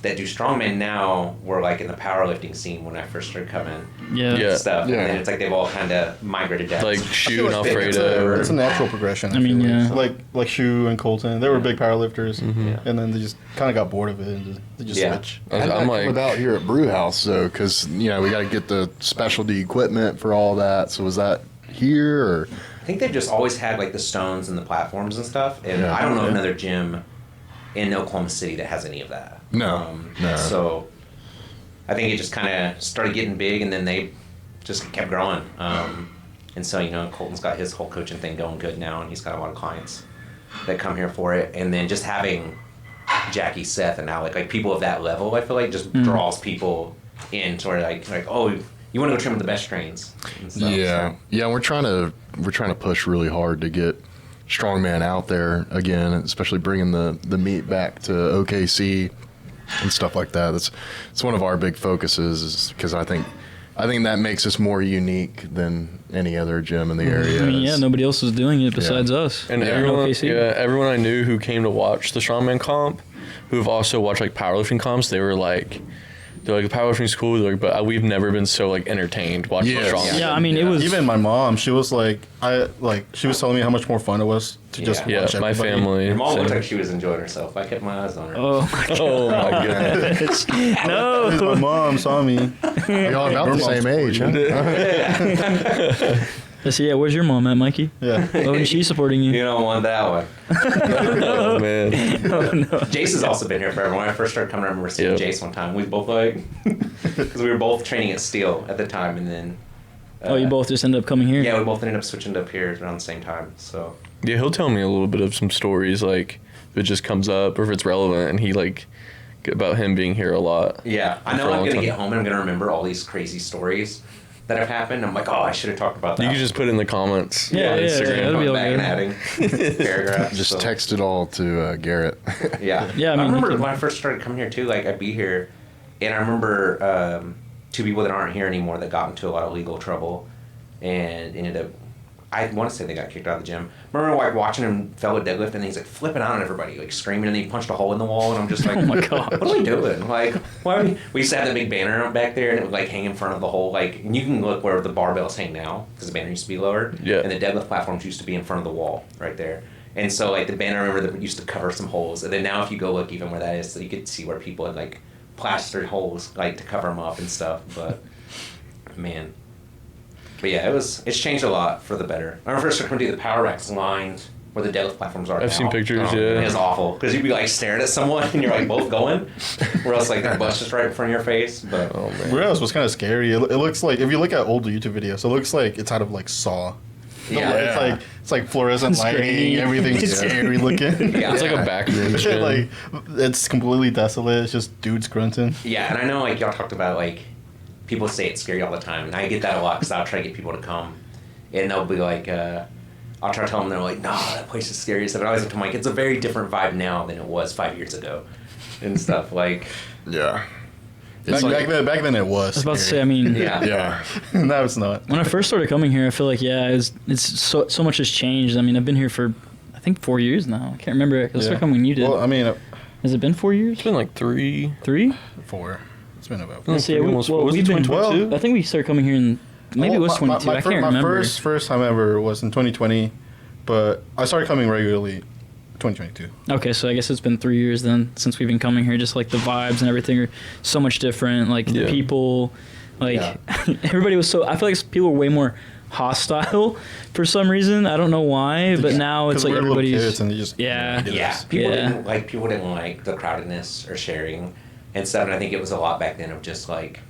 S4: that do strongman now were like in the powerlifting scene when I first started coming.
S1: Yeah.
S2: Yeah.
S4: Stuff.
S5: Yeah.
S4: And then it's like they've all kind of migrated down.
S2: Like
S3: I
S2: Shu
S3: feel
S2: and
S3: like
S2: Alfredo.
S3: It's a natural progression.
S1: I mean,
S3: feel
S1: yeah.
S3: Like Shu and Colton, they were big powerlifters,
S4: Yeah.
S3: and then they just kind of got bored of it and they just
S4: Yeah.
S3: switch.
S5: How'd that
S2: I'm
S5: come
S2: like,
S5: about here at Brewhouse though, because we got to get the specialty equipment for all that. So was that here or?
S4: I think they've just always had like the stones and the platforms and stuff. And
S5: Yeah.
S4: I don't know
S1: Okay.
S4: another gym in Oklahoma City that has any of that.
S5: No, no.
S4: So I think it just kind of started getting big, and then they just kept growing. And so, Colton's got his whole coaching thing going good now, and he's got a lot of clients that come here for it. And then just having Jackie, Seth, and Alec, like people of that level, I feel like just draws people in to where like, oh, you want to go train with the best trains. And stuff,
S5: Yeah,
S4: so.
S5: yeah. We're trying to push really hard to get strongman out there again, especially bringing the meet back to OKC and stuff like that. It's one of our big focuses, because I think that makes us more unique than any other gym in the area.
S1: I mean, yeah, nobody else was doing it besides us.
S2: And
S1: Yeah.
S2: everyone,
S1: OKC.
S2: everyone I knew who came to watch the strongman comp, who've also watched like powerlifting comps, they're like, powerlifting's cool, but we've never been so like entertained watching
S5: Yes.
S2: strongman.
S1: Yeah, I mean, it was
S3: Even my mom, she was like, she was telling me how much more fun it was to just
S4: Yeah.
S3: watch
S2: Yeah, my
S3: everybody.
S2: family.
S4: Your mom
S2: same.
S4: looked like she was enjoying herself. I kept my eyes on her.
S1: Oh my
S2: Oh my goodness.
S3: Because my
S1: no!
S3: mom saw me.
S5: Y'all about the same age, huh?
S1: So yeah, where's your mom at, Mikey?
S3: Yeah.
S1: Oh, and she's supporting
S4: You
S1: you.
S4: don't want that one.
S2: Oh man.
S1: Oh no!
S4: Jace has also been here forever. When I first started coming, I remember seeing
S2: Yep.
S4: Jace one time. We both like, because we were both training at Steel at the time, and then.
S1: Oh, you both just ended up coming here.
S4: Yeah, we both ended up switching up here around the same time. So.
S2: Yeah, he'll tell me a little bit of some stories, like if it just comes up or if it's relevant, and he like about him being here a lot.
S4: Yeah, I
S2: For
S4: know
S2: a
S4: I'm
S2: long
S4: gonna
S2: time.
S4: get home and I'm gonna remember all these crazy stories that have happened. I'm like, oh, I should have talked about that.
S2: You can just put it in the comments.
S1: Yeah,
S2: on
S1: yeah,
S2: Instagram.
S1: that'd be all
S4: back and
S1: good.
S4: adding paragraphs.
S5: Just
S4: so.
S5: text it all to Garrett.
S4: Yeah.
S1: Yeah, I mean,
S4: I remember
S1: you can-
S4: when I first started coming here too. Like I'd be here, and I remember two people that aren't here anymore that got into a lot of legal trouble, and ended up. I want to say they got kicked out of the gym. I remember like watching him fellow deadlift, and he's like flipping out on everybody, like screaming, and then he punched a hole in the wall, and I'm just like,
S1: Oh my God.
S4: what are we doing? Like, why? Are we used to have that big banner back there, and it would like hang in front of the hole, like, and you can look where the barbells hang now because the banner used to be lower,
S2: Yeah.
S4: and the deadlift platforms used to be in front of the wall right there. And so like the banner, I remember that used to cover some holes, and then now if you go look even where that is, so you could see where people had like plastered holes like to cover them up and stuff. But man. But yeah, it's changed a lot for the better. I remember first coming to the power racks lined where the deadlift platforms are now.
S2: I've seen pictures,
S4: Oh,
S2: yeah.
S4: It's awful because you'd be like staring at someone and you're like both going, or else like their butt's just right in front of your face. But
S2: Oh man.
S3: Brewhouse was kind of scary. It looks like, if you look at old YouTube videos, it looks like it's out of like Saw.
S4: yeah,
S3: It's like fluorescent lighting,
S1: grainy.
S3: everything's scary looking.
S4: yeah,
S2: It's like a back room gym.
S3: Like it's completely desolate. It's just dudes grunting.
S4: yeah. And I know like y'all talked about like people say it's scary all the time, and I get that a lot because I'll try to get people to come, and they'll be like, I'll try to tell them, they're like, no, that place is scary. So I always tell them like it's a very different vibe now than it was 5 years ago, and stuff like.
S5: Yeah.
S3: Back then it was.
S1: I was about to say,
S3: scary.
S1: I mean,
S4: Yeah.
S5: Yeah.
S3: Now it's not.
S1: when I first started coming here, I feel like it's so much has changed. I mean, I've been here for I think 4 years now. I can't remember. I started coming when you did.
S3: Well, I mean,
S1: Has it been 4 years?
S2: It's been like 3.
S1: 3?
S3: 4. It's been about.
S1: Let's see,
S2: almost.
S1: well,
S2: Was it
S1: we've been-
S2: 2022?
S1: I think we started coming here in maybe it was 22. I can't remember.
S3: My first time ever was in 2020, but I started coming regularly 2022.
S1: Okay, so I guess it's been 3 years then since we've been coming here. Just like the vibes and everything are so much different. Like the
S2: Yeah.
S1: people, like
S3: Yeah.
S1: everybody was so. I feel like people were way more hostile for some reason. I don't know why, but now it's
S3: 'Cause
S1: like
S3: we're little
S1: everybody's.
S3: kids and they just
S1: Yeah.
S3: do
S4: Yeah,
S3: this.
S4: people
S1: Yeah.
S4: didn't like the crowdedness or sharing and stuff. And I think it was a lot back then of just like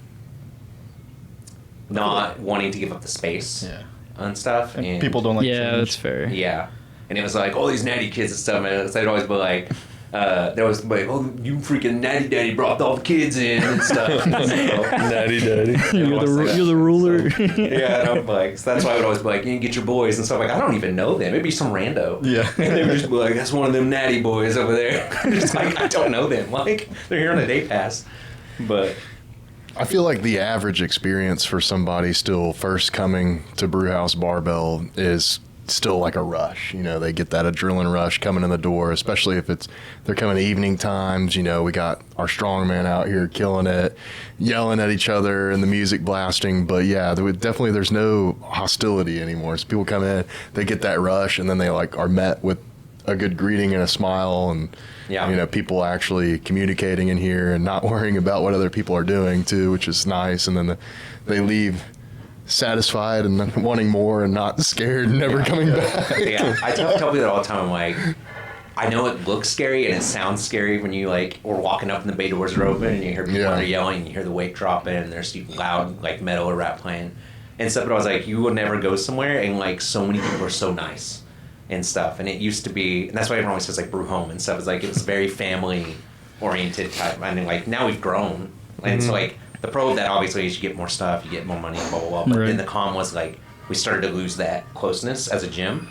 S4: not wanting to give up the space
S3: Yeah.
S4: and stuff.
S3: And people don't like
S1: Yeah,
S3: change.
S1: that's fair.
S4: Yeah, and it was like all these natty kids and stuff. And they'd always be like, there was like, oh, you freaking natty daddy brought all the kids in and stuff. So,
S2: Natty daddy.
S1: You're the ruler.
S4: yeah, and I'm like, so that's why I would always be like, you get your boys and stuff. Like, I don't even know them. Maybe some rando.
S3: Yeah.
S4: And they would just be like, that's one of them natty boys over there. It's like, I don't know them. Like, they're here on a day pass. But,
S5: I feel like the average experience for somebody still first coming to Brewhouse Barbell is still like a rush. You know, they get that adrenaline rush coming in the door, especially if they're coming evening times. You know, we got our strongman out here killing it, yelling at each other and the music blasting. But yeah, there's no hostility anymore. So people come in, they get that rush, and then they like are met with a good greeting and a smile, and
S4: Yeah.
S5: you know, people actually communicating in here and not worrying about what other people are doing too, which is nice. And then they leave satisfied and wanting more and not scared and never coming back.
S4: Yeah, I tell people that all the time. I'm like, I know it looks scary and it sounds scary when you like, we're walking up and the bay doors are open and you hear people that are yelling and you hear the weight dropping and there's loud like metal or rap playing and stuff. But I was like, you will never go somewhere and like so many people are so nice and stuff. And it used to be, and that's why everyone always says like brew home and stuff. It's like, it was very family oriented type. I mean, like now we've grown. And so like, the pro of that obviously is you get more stuff, you get more money, blah, blah, blah. But then the con was like, we started to lose that closeness as a gym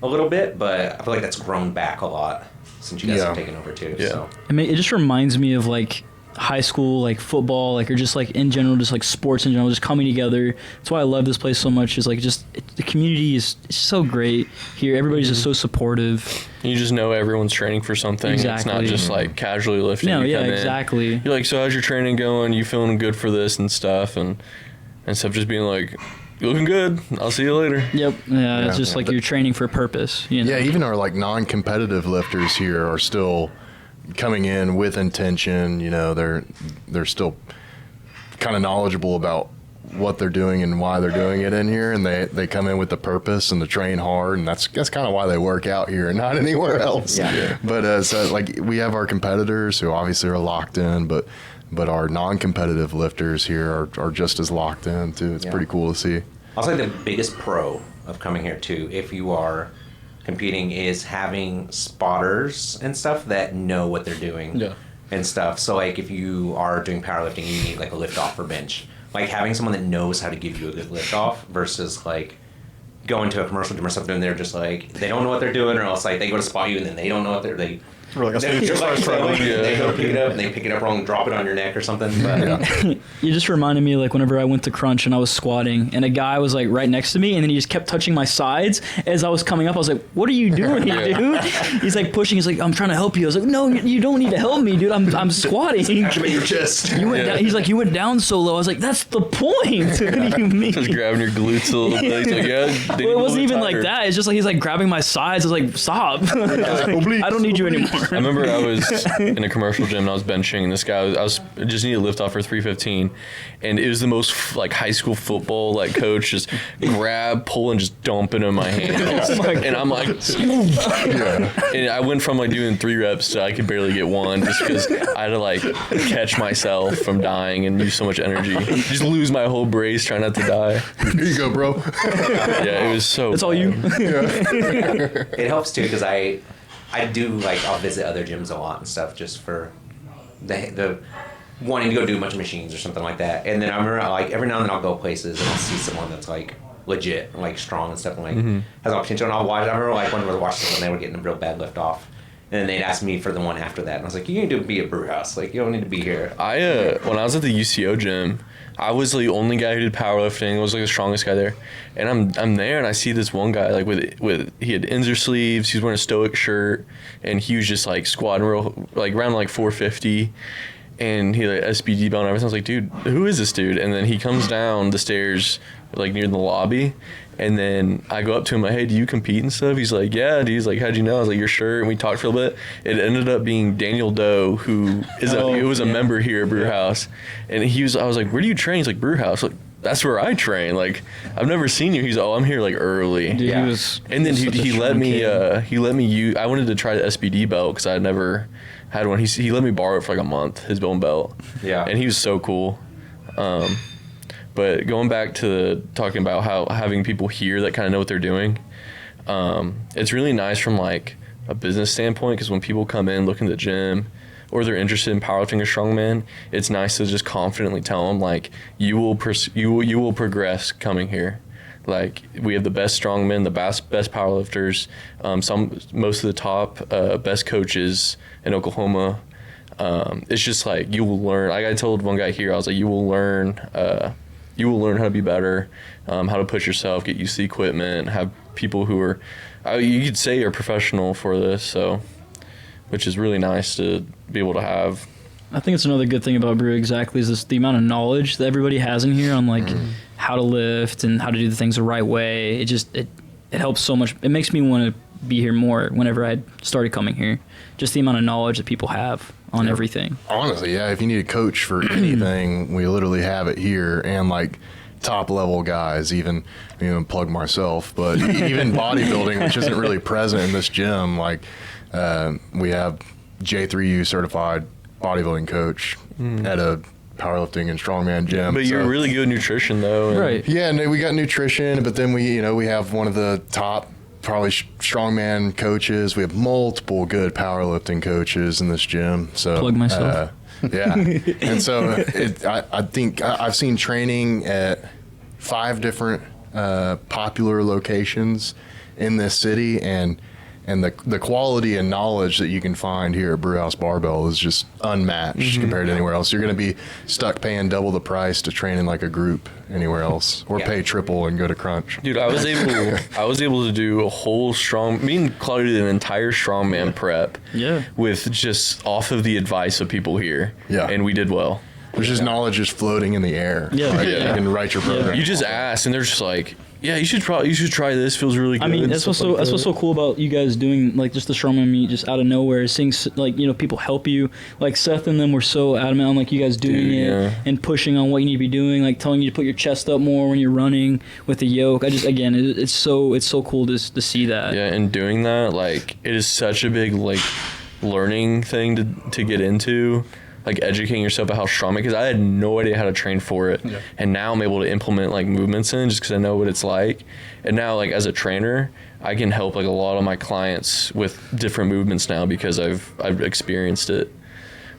S4: a little bit, but I feel like that's grown back a lot since you guys have taken over too.
S2: Yeah.
S4: So
S1: I mean, it just reminds me of like high school, like football, like or just like in general, just like sports in general, just coming together. That's why I love this place so much. Is like the community is so great here. Everybody's just so supportive.
S2: You just know everyone's training for something.
S1: Exactly.
S2: It's not just like casually lifting.
S1: No,
S2: You
S1: yeah,
S2: come in,
S1: exactly.
S2: You're like, so how's your training going? You feeling good for this and stuff, and stuff. Just being like, you looking good. I'll see you later.
S1: Yep. Yeah, it's
S5: Yeah.
S1: just like you're training for a purpose. You know?
S5: Yeah, even our like non-competitive lifters here are still coming in with intention. You know, they're still kind of knowledgeable about what they're doing and why they're doing it in here, and they come in with the purpose and to train hard, and that's kind of why they work out here and not anywhere else.
S4: Yeah.
S5: But so like we have our competitors who obviously are locked in, but our non-competitive lifters here are just as locked in too. It's pretty cool to see.
S4: I'll say the biggest pro of coming here too, if you are competing, is having spotters and stuff that know what they're doing and stuff. So like if you are doing powerlifting, you need like a lift off or bench. Like having someone that knows how to give you a good lift off versus like going to a commercial gym or something and they're just like, they don't know what they're doing, or else like they go to spot you and then they don't know what they
S3: Or like a
S4: they're just like
S3: struggling.
S4: they go pick it up and they pick it up wrong and drop it on your neck or something. But
S1: You just reminded me like whenever I went to crunch and I was squatting and a guy was like right next to me and then he just kept touching my sides as I was coming up. I was like, what are you doing, dude? He's like pushing. He's like, I'm trying to help you. I was like, no, you don't need to help me, dude. I'm squatting.
S5: Give me your chest.
S1: You went down, he's like, you went down so low. I was like, that's the point. What do you mean?
S2: Just grabbing your glutes a little bit. He's like, yeah.
S1: Well, it wasn't even like that. It's just like he's like grabbing my sides. I was like, stop. I don't need you anymore.
S2: I remember I was in a commercial gym and I was benching, and this guy I just needed to lift off for 315, and it was the most like high school football like coach just grab, pull, and just dump it in my hand, and I'm like, and I went from like doing 3 reps to I could barely get 1 just because I had to like catch myself from dying and use so much energy, just lose my whole brace trying not to die.
S5: Here you go, bro.
S2: Yeah, it was so.
S1: That's all you.
S4: it helps too because I do like I'll visit other gyms a lot and stuff just for the wanting to go do a bunch of machines or something like that. And then I remember like every now and then I'll go places and I'll see someone that's like legit and like strong and stuff and like has an opportunity. And I'll watch. I remember like when we were watching someone, they were getting a real bad lift off. And then they'd ask me for the one after that. And I was like, you need to be at Brewhouse. Like, you don't need to be here.
S2: When I was at the UCO gym, I was the only guy who did powerlifting. I was like the strongest guy there. And I'm there and I see this one guy like with he had Inzer sleeves, he was wearing a stoic shirt, and he was just like squatting real like around like 450. And he like SBD belt and everything. I was like, dude, who is this dude? And then he comes down the stairs like near the lobby. And then I go up to him like, hey, do you compete and stuff? He's like, yeah, dude. He's like, how'd you know? I was like, your shirt. And we talked for a little bit. It ended up being Daniel Doe, who is a member here at Brewhouse. And I was like, where do you train? He's like, Brewhouse. Like, that's where I train. Like, I've never seen you. He's I'm here like early.
S1: Dude,
S4: Yeah.
S2: And then he let me use. I wanted to try the SBD belt because I had never had one. He let me borrow it for like a month, his own belt.
S4: Yeah.
S2: And he was so cool. But going back to talking about how having people here that kind of know what they're doing, it's really nice from like a business standpoint, because when people come in looking at the gym or they're interested in powerlifting or strongman, it's nice to just confidently tell them like you will progress coming here. Like, we have the best strongmen, the best powerlifters, most of the top best coaches in Oklahoma. It's just like you will learn. Like I told one guy here, I was like, you will learn how to be better, how to push yourself, get used to the equipment, have people who are, you could say, are professional for this. So, which is really nice to be able to have.
S1: I think it's another good thing about Brew exactly is this, the amount of knowledge that everybody has in here on like how to lift and how to do the things the right way. It helps so much. It makes me want to be here more whenever I started coming here. Just the amount of knowledge that people have on everything.
S5: Honestly, yeah. If you need a coach for anything, we literally have it here, and like top level guys, even plug myself, but even bodybuilding, which isn't really present in this gym. Like we have J3U certified bodybuilding coach at a powerlifting and strongman gym.
S2: But you're really good at nutrition, though. And
S1: Right.
S5: Yeah, and we got nutrition, but then we have one of the top probably strongman coaches. We have multiple good powerlifting coaches in this gym. So
S1: Plug myself.
S5: Yeah, and so I think I've seen training at 5 different popular locations in this city, and the quality and knowledge that you can find here at Brewhouse Barbell is just unmatched compared to anywhere else. You're going to be stuck paying double the price to train in like a group anywhere else, or pay triple and go to Crunch.
S2: Dude, I was able to do a whole me and Claudia did an entire strongman prep.
S1: Yeah.
S2: With just off of the advice of people here.
S5: Yeah.
S2: And we did well.
S5: There's just knowledge just floating in the air.
S1: Yeah.
S5: Like,
S2: Yeah.
S5: You can write your program.
S2: You just ask, and they're just like, yeah, you should try this. Feels really good.
S1: I mean, that's what's so cool about you guys doing like just the strongman meet just out of nowhere. Seeing like people help you. Like Seth and them were so adamant on like you guys doing it and pushing on what you need to be doing. Like telling you to put your chest up more when you're running with the yoke. It's so cool to see that.
S2: Yeah, and doing that, like, it is such a big like learning thing to get into. Like educating yourself about how strong, because I had no idea how to train for it, and now I'm able to implement like movements in just because I know what it's like. And now, like as a trainer, I can help like a lot of my clients with different movements now because I've experienced it.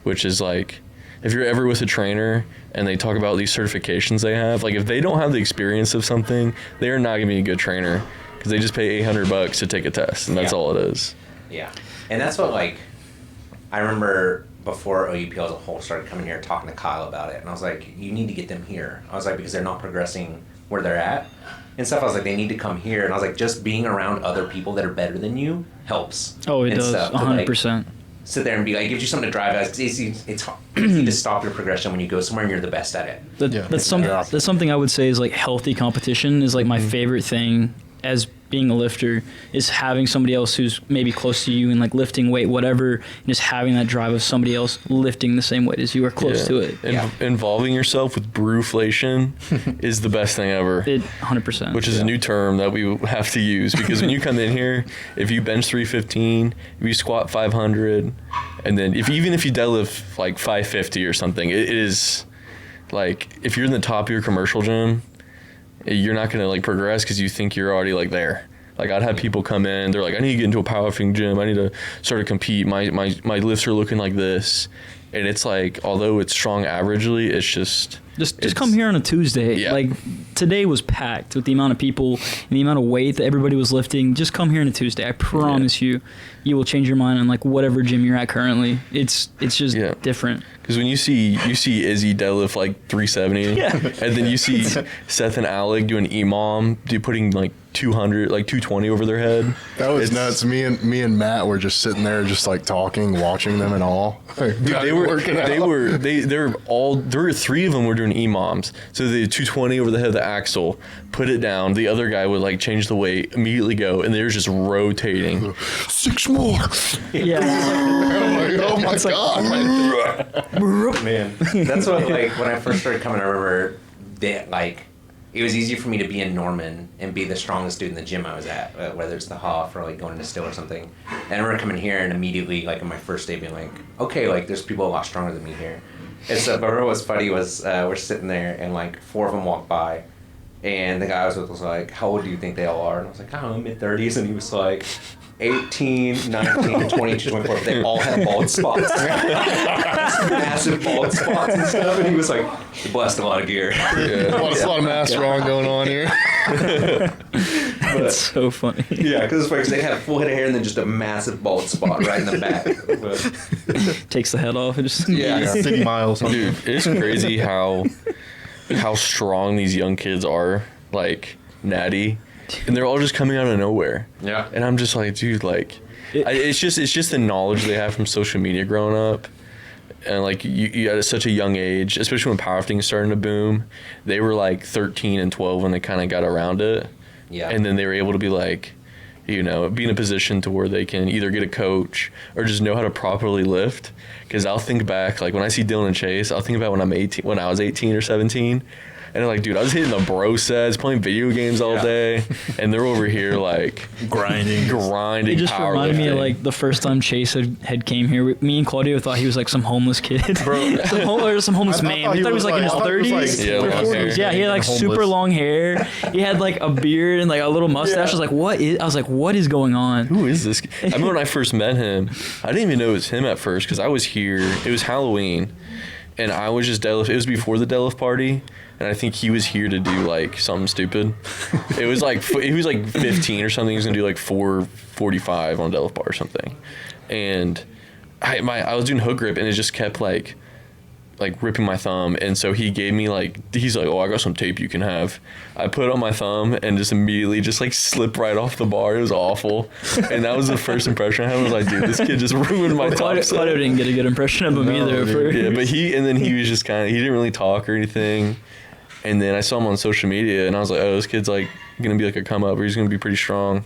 S2: Which is like, if you're ever with a trainer and they talk about these certifications they have, like if they don't have the experience of something, they are not gonna be a good trainer because they just pay $800 to take a test, and that's all it is.
S4: Yeah, and that's what like I remember. Before OUPL as a whole started coming here talking to Kyle about it, and I was like, you need to get them here. I was like, because they're not progressing where they're at and stuff. I was like, they need to come here, and I was like, just being around other people that are better than you helps.
S1: Oh, it
S4: and
S1: does,
S4: stuff, to,
S1: 100%.
S4: Like, sit there and be like, gives you something to drive at. It's hard to stop your progression when you go somewhere and you're the best at it.
S1: That's something I would say is like healthy competition is like my favorite thing as being a lifter, is having somebody else who's maybe close to you and like lifting weight, whatever, and just having that drive of somebody else lifting the same weight as you or close to it.
S2: Involving yourself with brewflation is the best thing ever.
S1: 100%.
S2: Which is a new term that we have to use, because when you come in here, if you bench 315, if you squat 500, and then even if you deadlift like 550 or something, it is like, if you're in the top of your commercial gym, you're not going to like progress because you think you're already like there. Like I'd have people come in, they're like, I need to get into a powerlifting gym. I need to sort of compete. My lifts are looking like this. And it's like, although it's strong averagely, it's just
S1: come here on a Tuesday.
S2: Yeah.
S1: Like today was packed with the amount of people and the amount of weight that everybody was lifting. Just come here on a Tuesday. I promise you will change your mind on like whatever gym you're at currently. It's just different.
S2: Because when you see Izzy deadlift like 370, and then you see Seth and Alec doing EMOM, putting like 200, like 220 over their head.
S5: That was nuts. Me and Matt were just sitting there, just like talking, watching them and all.
S2: Dude, there were 3 of them were doing EMOMs. So the 220 over the head of the axle, put it down. The other guy would like change the weight, immediately go, and they were just rotating.
S5: 6 more.
S1: Yeah.
S5: Oh my God.
S4: Man, that's what like when I first started coming, I remember that like it was easy for me to be in Norman and be the strongest dude in the gym I was at, whether it's the Huff or like going to Still or something. And I remember coming here and immediately like on my first day being like, okay, like there's people a lot stronger than me here. And so, but what was funny was we're sitting there and like 4 of them walked by, and the guy I was with was like, how old do you think they all are? And I was like, I don't know, mid-30s, and he was like 18, 19, 22, 24, but they all had bald spots. Massive bald spots and stuff. And he was like, he blessed a lot of gear.
S5: A lot of mass wrong going on here.
S1: That's so funny.
S4: Yeah, because they had a full head of hair and then just a massive bald spot right in the back. But,
S1: Takes the head off and just
S3: City miles.
S2: Dude, it's crazy how strong these young kids are. Like Natty, and they're all just coming out of nowhere.
S4: Yeah.
S2: And I'm just like, dude, like, it's just the knowledge they have from social media growing up. And like you at such a young age, especially when powerlifting is starting to boom, they were like 13 and 12 when they kind of got around it.
S4: Yeah.
S2: And then they were able to be like, you know, be in a position to where they can either get a coach or just know how to properly lift. Because I'll think back, like when I see Dylan and Chase, I'll think about when I was 18 or 17. And they're like, dude, I was hitting the bro sets, playing video games all day, and they're over here like
S3: grinding.
S1: It just reminded me of like the first time Chase had came here. Me and Claudio thought he was like some homeless kid,
S3: Bro.
S1: some homeless man. We thought he was like in his 30s
S2: Yeah,
S1: or
S2: long hair.
S1: 40s. Yeah, he had like
S3: Homeless.
S1: super long hair. He had like a beard and like a little mustache. I was like, what is going on?
S2: Who is this? I remember when I first met him, I didn't even know it was him at first because I was here. It was Halloween, and I was just deadlift. It was before the deadlift party, and I think he was here to do like something stupid. It was like he was like 15 or something. He was gonna do like 445 on a deadlift bar or something, and I was doing hook grip, and it just kept like ripping my thumb, and so he gave me he's like, oh, I got some tape you can have. I put it on my thumb and just immediately just like slipped right off the bar. It was awful, and that was the first impression I had. I was like, dude, this kid just ruined my top
S1: Claudio
S2: set.
S1: didn't get a good impression of him either. at first.
S2: Yeah, but he was just kind of, he didn't really talk or anything. And then I saw him on social media, and I was like, oh, this kid's like gonna be like a come up, or he's gonna be pretty strong.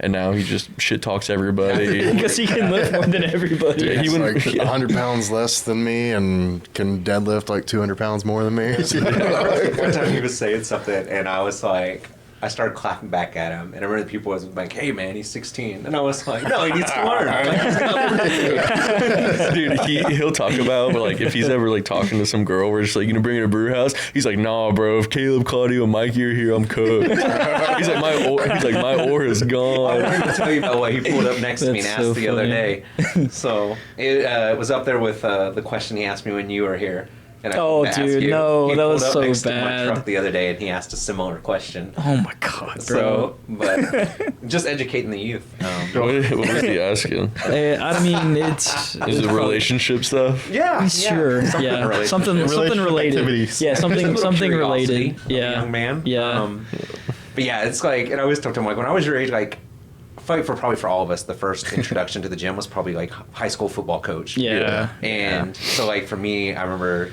S2: And now he just shit talks everybody.
S1: Because he can lift more than everybody.
S2: Yeah, he
S5: He's
S2: went
S5: like 100 pounds less than me and can deadlift like 200 pounds more than me.
S4: One time he was saying something, and I was like, I started clapping back at him, and I remember the people was like, "Hey man, he's 16," and I was like, "No, he needs to learn." Like, he's got
S2: Dude, he'll talk about like if he's ever like talking to some girl, we're just like, you gonna bring her to Brewhouse? He's like, nah, bro. If Caleb, Claudio, and Mikey are here, I'm cooked. He's like, my aura's
S4: I
S2: gone.
S4: wanted to tell you about what he pulled up next to me and
S1: That's
S4: asked
S1: so
S4: the other
S1: funny.
S4: day. So it was up there with the question he asked me when you were here. And I
S1: Oh,
S4: forgot to ask
S1: dude,
S4: you.
S1: no,
S4: He
S1: that
S4: pulled
S1: was
S4: up
S1: so
S4: next to my
S1: bad.
S4: truck the other day, and he asked a similar question.
S1: Oh my god, bro.
S4: So, but just educating the youth.
S2: What was he asking?
S1: I mean, it's
S2: Is it relationship stuff?
S4: Yeah,
S1: sure. Yeah, something
S3: Relationship
S1: related.
S3: activities.
S1: Yeah, something
S4: Just a little
S1: related.
S4: curiosity of a
S1: Yeah,
S4: young man.
S1: Yeah.
S4: But yeah, it's like, and I always talk to him like when I was your age, like, probably for all of us, the first introduction to the gym was probably like high school football coach.
S1: Yeah.
S4: And so like for me, I remember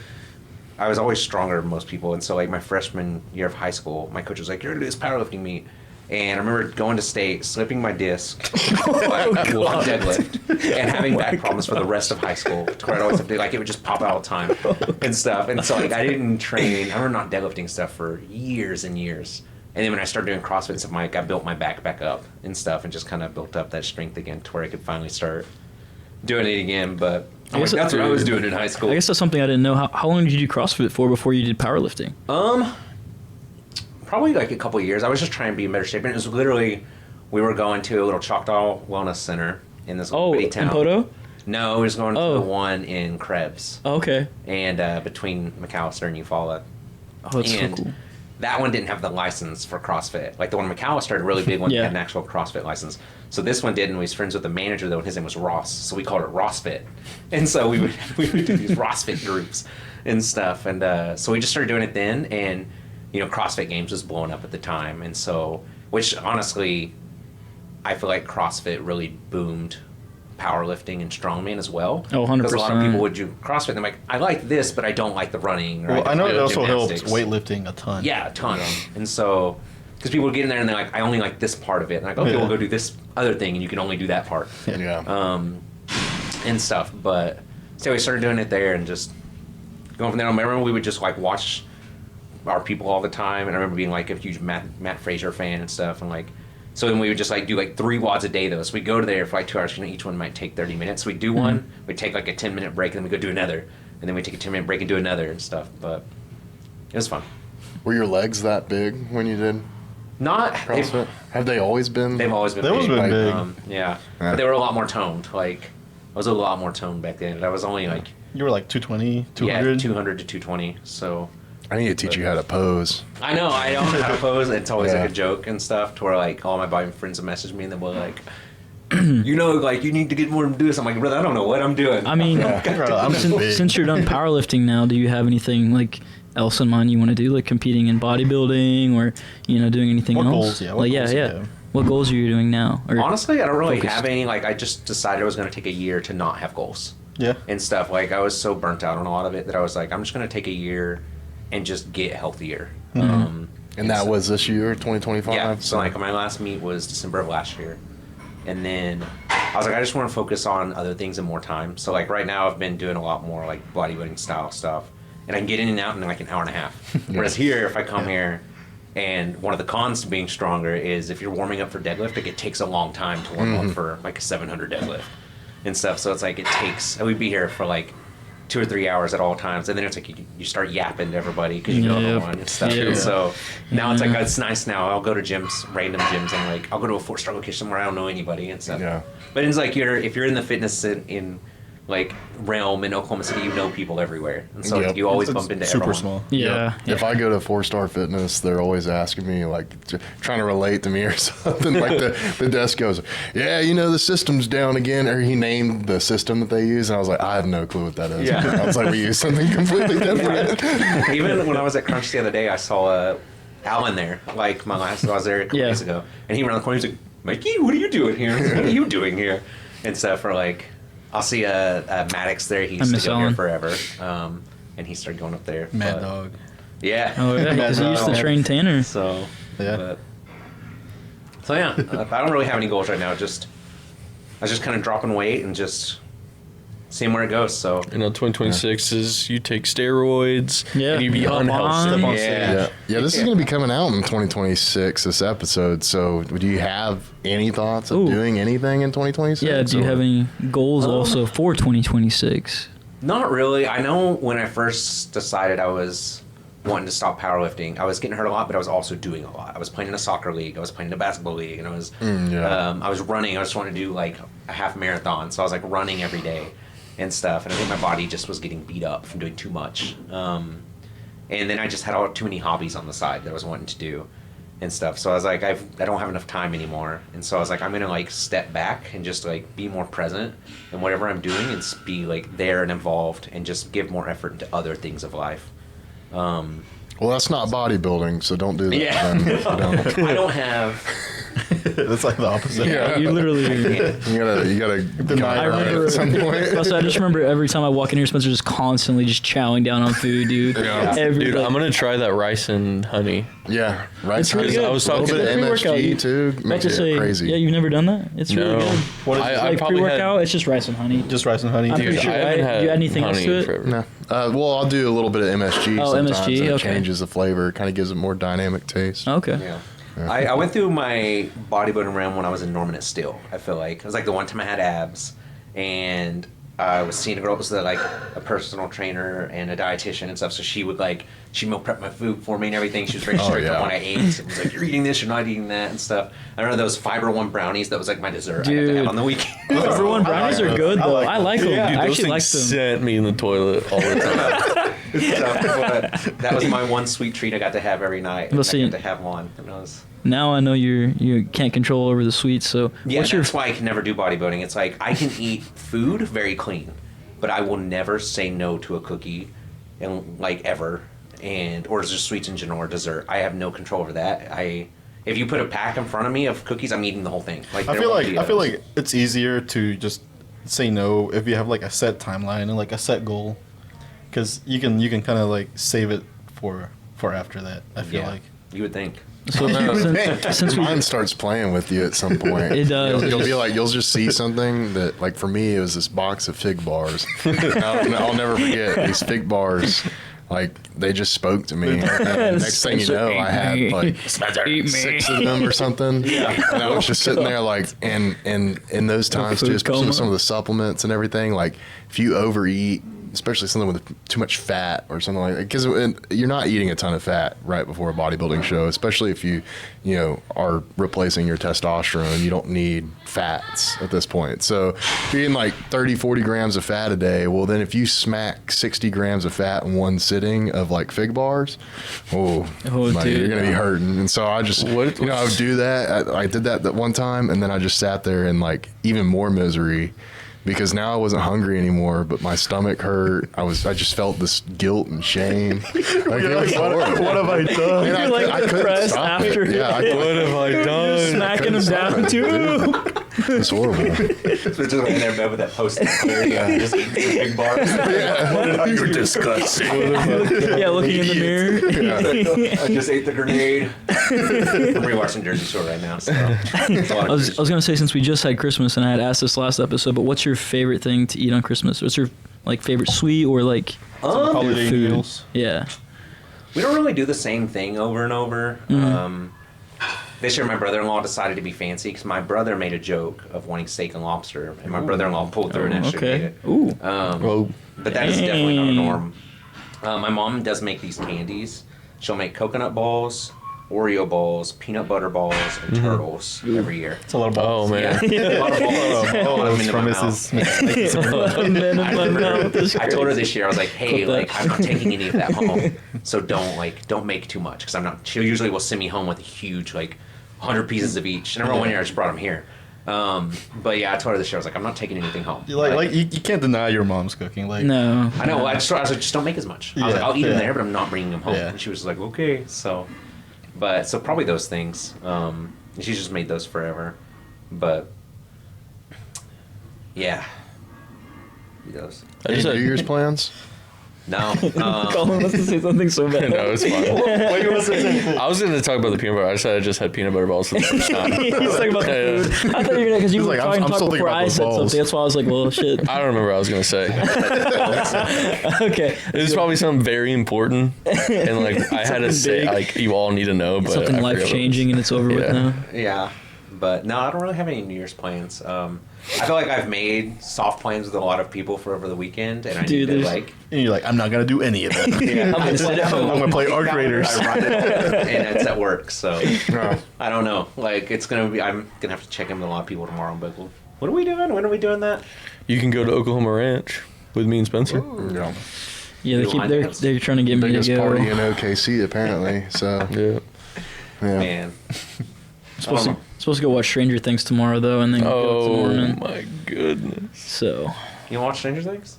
S4: I was always stronger than most people, and so like my freshman year of high school, my coach was like, "You're gonna do this powerlifting meet." And I remember going to state, slipping my disc on deadlift, and having back problems for the rest of high school. To where I'd always have to, like, it would just pop out all the time and stuff. And so, like, I didn't train. I remember not deadlifting stuff for years and years. And then when I started doing CrossFit and stuff, like, I built my back up and stuff, and just kind of built up that strength again to where I could finally start doing it again. But I'm like, that's what I was doing in high school.
S1: I guess that's something I didn't know. How long did you do CrossFit for before you did powerlifting?
S4: Probably like a couple of years. I was just trying to be in better shape, and it was literally we were going to a little Choctaw Wellness Center in this little bitty town.
S1: in Poto?
S4: No, we was going to
S1: Oh.
S4: the one in Krebs
S1: Oh, okay.
S4: and between McAllister and Eufaula.
S1: Oh, that's
S4: And
S1: so cool.
S4: that one didn't have the license for CrossFit. Like the one in McAllister, a really big one,
S1: Yeah.
S4: had an actual CrossFit license. So this one didn't. We was friends with the manager though, and his name was Ross. So we called it Rossfit. And so we would do these Rossfit groups and stuff. And so we just started doing it then. And you know, CrossFit Games was blowing up at the time, and so which honestly, I feel like CrossFit really boomed powerlifting and strongman as well.
S1: Oh, 100%.
S4: Because a lot of people would do CrossFit and they're like, I like this, but I don't like the running. Or
S3: Well, I know
S4: don't
S3: it
S4: like the
S3: also helps
S4: gymnastics.
S3: weightlifting a ton.
S4: Yeah, a ton. And so, because people would get in there and they're like, I only like this part of it. And like, okay,
S3: Yeah.
S4: we'll go do this other thing, and you can only do that part.
S5: Yeah.
S4: And stuff. But so we started doing it there and just going from there. I remember we would just like watch our people all the time, and I remember being like a huge Matt Fraser fan and stuff, and like so then we would just like do like 3 WODs a day though. So we go to there for like 2 hours. You know, each one might take 30 minutes. So we do one, we take like a 10-minute break, and then we go do another, and then we take a 10-minute break and do another and stuff. But it was fun.
S5: Were your legs that big when you did
S4: Not
S5: CrossFit? Have they always been?
S4: they've always been
S3: They've always
S4: big.
S3: been big.
S4: Yeah,
S5: Yeah.
S4: but they were a lot more toned. Like I was a lot more toned back then. I was only like
S3: You were like 220, 200.
S4: yeah 200 to 220. So.
S5: I need to teach you how to pose.
S4: I know, I don't know how to pose. It's always
S5: Yeah.
S4: like a joke and stuff to where like all my body friends will message me and then we'll like, you know, like you need to get more to do this. I'm like, brother, I don't know what I'm doing.
S1: I mean,
S3: Bro, I'm just big.
S1: since you're done powerlifting now, do you have anything like else in mind you want to do, like competing in bodybuilding or doing anything
S3: What
S1: else?
S3: goals? Yeah, what
S1: like
S3: goals do you
S1: yeah.
S3: have?
S1: What goals are you doing now? Or
S4: Honestly, I don't really
S1: focused?
S4: have any. Like, I just decided I was going to take a year to not have goals
S3: Yeah.
S4: and stuff. Like, I was so burnt out on a lot of it that I was like, I'm just going to take a year and just get healthier.
S5: And that was this year, 2025.
S4: Yeah. So like my last meet was December of last year, and then I was like, I just want to focus on other things and more time. So like right now, I've been doing a lot more like bodybuilding style stuff, and I can get in and out in like an hour and a half. Whereas here, if I come here, and one of the cons to being stronger is if you're warming up for deadlift, like it takes a long time to warm up for like a 700 deadlift and stuff. So it's like it takes. We'd be here for like 2 or 3 hours at all times, and then it's like you start yapping to everybody because you know the one and stuff.
S1: Yeah.
S4: And so now it's like it's nice now. I'll go to gyms, random gyms, and like I'll go to a 4-star location where I don't know anybody and stuff.
S5: Yeah.
S4: But it's like if you're in the fitness in like realm in Oklahoma City, you know people everywhere, and so
S5: Yep.
S4: you always
S3: It's
S4: bump into
S3: super
S4: everyone.
S3: small.
S1: Yeah.
S5: If I go to 4-Star Fitness, they're always asking me, like, trying to relate to me or something. Like, the desk goes, yeah, the system's down again. Or he named the system that they use. And I was like, I have no clue what that is.
S4: Yeah.
S5: I was like, we use something completely different.
S4: Even when I was at Crunch the other day, I saw Alan there. Like I was there a couple days ago, and he ran the corner. He's like, "Mikey, what are you doing here? What are you doing here?" And stuff for like, I'll see Maddox there. He used
S1: miss
S4: to go here
S1: Alan.
S4: forever, and he started going up there.
S3: Mad
S4: but-
S3: Dog.
S4: Yeah.
S1: Oh yeah, because he used to train Tanner.
S4: So
S3: Yeah.
S4: So yeah, I don't really have any goals right now. I was just kind of dropping weight and just seeing where it goes. So
S2: 2026 is you take steroids.
S1: Yeah.
S2: And you be
S1: Come
S2: unhealthy.
S1: on.
S5: Yeah. This is going to be coming out in 2026, this episode. So, do you have any thoughts of
S1: Ooh.
S5: doing anything in 2026?
S1: Yeah. Do you have any goals also for 2026?
S4: Not really. I know when I first decided I was wanting to stop powerlifting, I was getting hurt a lot, but I was also doing a lot. I was playing in a soccer league, I was playing in a basketball league, and I was I was running. I was trying to do like a half marathon, so I was like running every day and stuff. And I think my body just was getting beat up from doing too much. And then I just had too many hobbies on the side that I was wanting to do and stuff. So I was like, I don't have enough time anymore. And so I was like, I'm gonna like step back and just like be more present in whatever I'm doing and be like there and involved and just give more effort into other things of life.
S5: Well, that's not bodybuilding, so don't do that.
S4: Yeah.
S5: then. Don't.
S4: I don't have.
S3: That's like the opposite.
S5: Yeah.
S1: You literally.
S5: You gotta
S3: Deny
S5: guide
S3: it.
S5: it at some point.
S1: Also, I just remember every time I walk in here, Spencer's just constantly just chowing down on food, dude.
S5: Yeah.
S1: Every,
S2: Dude,
S1: like-
S2: I'm gonna try that rice and honey.
S5: Yeah, right.
S1: It's really
S2: Because
S1: good.
S2: I was
S5: a little
S2: talking
S5: bit
S2: to
S5: of
S1: pre-workout,
S5: MSG too
S1: About
S5: makes
S1: to
S5: it
S1: say,
S5: crazy.
S1: yeah, you've never done that? It's really
S2: No.
S1: good.
S3: What is
S2: I
S3: it?
S2: I
S1: Like
S2: probably
S1: pre-workout,
S2: had.
S1: it's just rice and honey.
S3: Just rice and honey.
S1: I'm pretty
S2: Dude,
S1: sure.
S2: I haven't
S1: Do
S2: had
S1: you add anything else
S2: honey
S1: to it?
S2: forever.
S5: No. Well, I'll do a little bit of MSG
S1: Oh,
S5: sometimes.
S1: MSG,
S5: and it
S1: okay.
S5: changes the flavor. Kind of gives it more dynamic taste.
S1: Okay.
S4: Yeah. I went through my bodybuilding realm when I was in Norman at Steel. I feel like it was like the one time I had abs, and I was seeing a girl that was like a personal trainer and a dietitian and stuff. So she would like meal prep my food for me and everything. She was very strict
S5: yeah.
S4: on what I ate. It was like, you're eating this, you're not eating that and stuff. I remember those Fiber One brownies. That was like my dessert I had to
S1: Dude.
S4: have on the weekend.
S1: Fiber One brownies are good though. I like them.
S2: Dude,
S1: I
S2: those
S1: actually like
S2: things
S1: them.
S2: sent me in the toilet all the time.
S4: But that was my one sweet treat I got to have every night.
S1: Well,
S4: I
S1: see-
S4: got to have one. And I was,
S1: Now I know you can't control over the sweets. So
S4: yeah,
S1: what's your
S4: that's why I can never do bodybuilding. It's like I can eat food very clean, but I will never say no to a cookie, and like ever, or just sweets in general or dessert. I have no control over that. If you put a pack in front of me of cookies, I'm eating the whole thing. Like
S3: I
S4: there
S3: feel
S4: won't
S3: like
S4: be
S3: I feel
S4: others.
S3: like it's easier to just say no if you have like a set timeline and like a set goal, because you can kind of like save it for after that. I feel
S4: yeah,
S3: like.
S4: you would think.
S1: so since we
S5: Mine starts playing with you at some point.
S1: It does.
S5: You'll be like, you'll just see something that, like for me, it was this box of fig bars. I'll never forget these fig bars. Like they just spoke to me. And next thing you know, I had like 6 of them or something. Yeah. And I was just sitting there like, and in those times
S1: food
S5: too, especially
S1: coma.
S5: with some of the supplements and everything, like if you overeat especially something with too much fat or something like that, because you're not eating a ton of fat right before a bodybuilding show, especially if you are replacing your testosterone. You don't need fats at this point. So if you're eating like 30, 40 grams of fat a day, well, then if you smack 60 grams of fat in one sitting of like fig bars, you're going to be hurting. And so I just, I would do that. I did that one time, and then I just sat there in like even more misery, because now I wasn't hungry anymore, but my stomach hurt. I just felt this guilt and shame. Like,
S3: what have I done?
S1: You're like depressed after.
S5: Yeah,
S2: What have I done?
S1: Smacking him down too.
S5: It's horrible.
S4: So just laying there in bed with that post-it just eating some big bars.
S2: You're disgusting.
S1: Yeah, looking in the mirror.
S4: I just ate the grenade. I'm rewatching Jersey Shore right now. So
S1: I was gonna say, since we just had Christmas and I had asked this last episode, but what's your favorite thing to eat on Christmas? What's your like favorite sweet or like
S3: Holiday
S1: food?
S3: meals.
S1: Yeah.
S4: we don't really do the same thing over and over. This year, my brother-in-law decided to be fancy because my brother made a joke of wanting steak and lobster, and my brother-in-law pulled through and actually made it.
S1: Ooh.
S4: But that is definitely not a norm. My mom does make these candies. She'll make coconut balls, Oreo balls, peanut butter balls, and turtles every year.
S3: It's a lot of balls.
S2: Oh man.
S4: Yeah, a lot of balls. A lot of them into
S3: From
S4: my
S3: Mrs.
S4: I told her this year, I was like, hey, like, I'm not taking any of that home, so don't make too much, because I'm not. She usually will send me home with a huge, like, 100 pieces of each. And I remember one year I just brought them here. But yeah, I told her this year, I was like, I'm not taking anything home.
S3: You can't deny your mom's cooking. Like,
S1: No.
S4: I know. I was like, just don't make as much. I was like, I'll eat them there, but I'm not bringing them home.
S3: Yeah.
S4: And she was like, okay. So probably those things. And she's just made those forever. But yeah, those.
S5: Any New Year's plans?
S4: No.
S1: Colin wants to say something so bad.
S2: No, it's fine.
S3: What you want to say?
S2: I was going to talk about the peanut butter. I said I just had peanut butter balls for the first time.
S1: He's talking about the food. I thought you were gonna, because you
S3: He's
S1: were
S3: like,
S1: trying
S3: I'm
S1: to talk
S3: still thinking
S1: before
S3: about
S1: I
S3: those
S1: said
S3: balls.
S1: something. That's why I was like, well, shit.
S2: I don't remember what I was going to say.
S1: Okay.
S2: It was probably something very important, and like I had to say,
S1: big.
S2: like, you all need to know, but
S1: Something
S2: I forgot
S1: life changing and it's over with
S2: Yeah.
S1: now.
S4: Yeah. But no, I don't really have any New Year's plans. I feel like I've made soft plans with a lot of people for over the weekend, and I
S1: Dude,
S4: need to
S1: there's-
S4: like.
S3: And you're like, I'm not gonna do any of that.
S4: Yeah,
S1: I'm gonna sit at home.
S3: I'm gonna play Arc Raiders.
S4: I write it all, and it's at work, so I don't know. Like, it's gonna be. I'm gonna have to check in with a lot of people tomorrow. But what are we doing? When are we doing that?
S2: You can go to Oklahoma Ranch with me and Spencer.
S5: Yeah.
S1: Yeah,
S4: You line dance?
S1: they're trying to get me to
S5: Biggest
S1: go.
S5: party in OKC, apparently. So,
S2: Yeah.
S5: yeah.
S4: Man,
S1: Supposed to go watch Stranger Things tomorrow though, and then go to
S2: Oh
S1: Norman.
S2: my goodness.
S1: So
S4: you watch Stranger Things?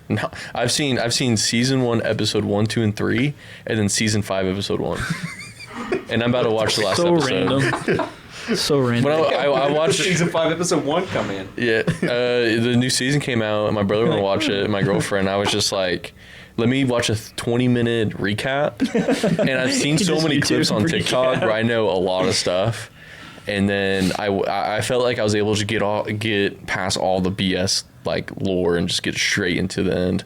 S2: No, I've seen season 1, episode 1, 2, and 3, and then season 5, episode 1. And I'm about to watch the last
S1: so
S2: episode.
S1: random. So random.
S2: When I watched.
S4: season 5, episode 1 come in.
S2: Yeah, the new season came out, and my brother wanted to watch it, and my girlfriend. I was just like, let me watch a 20-minute recap. And I've seen so
S1: Just
S2: many
S1: YouTube
S2: clips on
S1: recap.
S2: TikTok where I know a lot of stuff. And then I felt like I was able to get past all the BS like lore and just get straight into the end.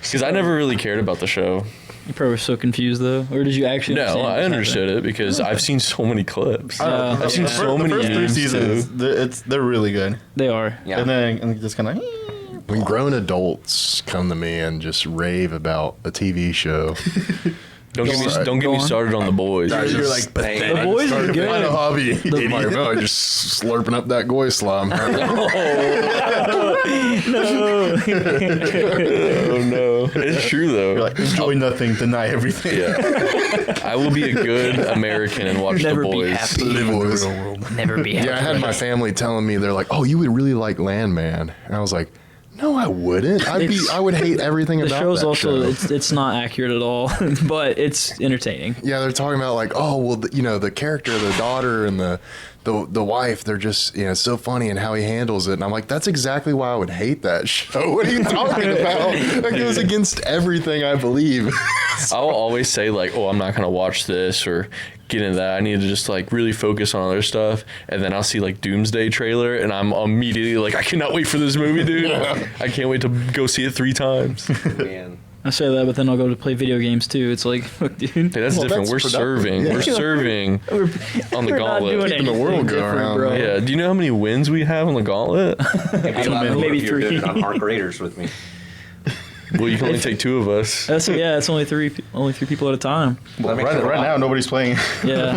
S2: Because I never really cared about the show.
S1: You probably were so confused though, or did you actually?
S2: No,
S1: understand
S2: I
S1: what's
S2: understood it because I've seen so many clips. I've seen so
S3: the
S2: many
S3: first 3
S2: memes,
S3: seasons,
S2: too.
S3: they're really good.
S1: happening? They are.
S4: Yeah.
S3: And then just kind of.
S5: When grown adults come to me and just rave about a TV show,
S2: Don't get
S5: Go
S2: me
S1: on.
S2: started on the boys.
S5: you're like,
S4: Hey,
S1: The boys are
S5: find a
S1: good.
S5: hobby. Like, no, just slurping up that goy slime.
S2: Oh no, it's true though.
S3: You're like, enjoy nothing, deny everything.
S2: Yeah. I will be a good American and watch
S1: Never
S2: the
S1: be
S2: boys.
S1: happy.
S5: Live in the
S3: Boys.
S5: real world.
S1: Never be happy.
S5: Yeah, I had my family telling me, they're like, "Oh, you would really like Landman," and I was like, "No, I wouldn't. I would hate everything
S1: The
S5: about
S1: show's
S5: that
S1: also
S5: show."
S1: it's not accurate at all, but it's entertaining.
S5: Yeah, they're talking about like, oh, well, the character, the daughter, and the wife, they're just, so funny and how he handles it. And I'm like, that's exactly why I would hate that show. What are you talking about? That goes against everything I believe.
S2: I'll always say like, oh, I'm not gonna watch this or get into that. I need to just like really focus on other stuff. And then I'll see like Doomsday trailer, and I'm immediately like, I cannot wait for this movie, dude. I can't wait to go see it 3 times.
S4: man.
S1: I say that, but then I'll go to play video games too. It's like, look, dude.
S2: Hey, that's
S5: Well,
S2: different.
S5: that's
S2: We're
S5: productive.
S2: serving.
S5: Yeah.
S2: We're serving on the
S1: We're not doing
S2: gauntlet.
S5: Keeping the world
S1: anything
S5: go
S1: different,
S5: around,
S1: bro.
S5: man.
S2: Yeah. Do you know how many wins we have on the gauntlet?
S4: It'd be a lot
S1: Maybe
S4: cooler if you were
S1: 3.
S4: doing it on Arc Raiders with me.
S2: Well, you can only take 2 of us.
S1: It's only three people at a time.
S4: That makes
S3: Right,
S4: it a
S3: right
S4: lot.
S3: now, nobody's playing.
S1: Yeah.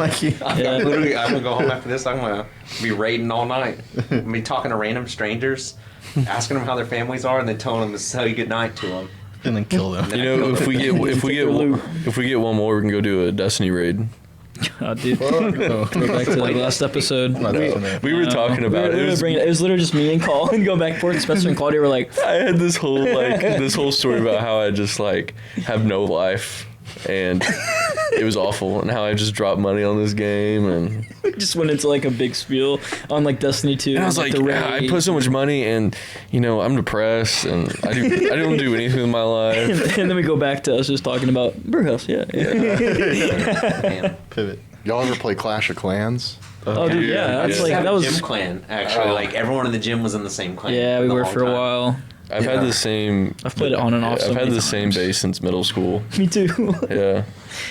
S4: I'm gonna go home after this. I'm gonna be raiding all night. I'm gonna be talking to random strangers, asking them how their families are, and then telling them to say goodnight to them.
S3: And then kill them.
S2: You know, if we get one more, we can go do a Destiny raid.
S1: Oh, dude. Go back to the last episode.
S2: We were talking about it.
S1: It was literally just me and Colin going back and forth. Spencer and Claudia were like,
S2: I had this whole story about how I just like have no life, and it was awful, and how I just dropped money on this game, and
S1: we just went into like a big spiel on like Destiny 2.
S2: and I was like, I put so much money, and I'm depressed, and I don't do anything with my life.
S1: and then we go back to us just talking about Brewhouse. Yeah.
S3: Pivot.
S5: Y'all ever play Clash of Clans?
S1: Oh, dude, yeah. That's like that was.
S4: gym clan actually. Like everyone in the gym was in the same clan.
S1: Yeah, we
S4: the
S1: were
S4: whole
S1: for a
S4: time.
S1: while.
S2: I've had the same.
S1: I've played it on and off.
S2: I've
S1: so
S2: had
S1: many
S2: the same
S1: times.
S2: base since middle school.
S1: Me too.
S2: Yeah,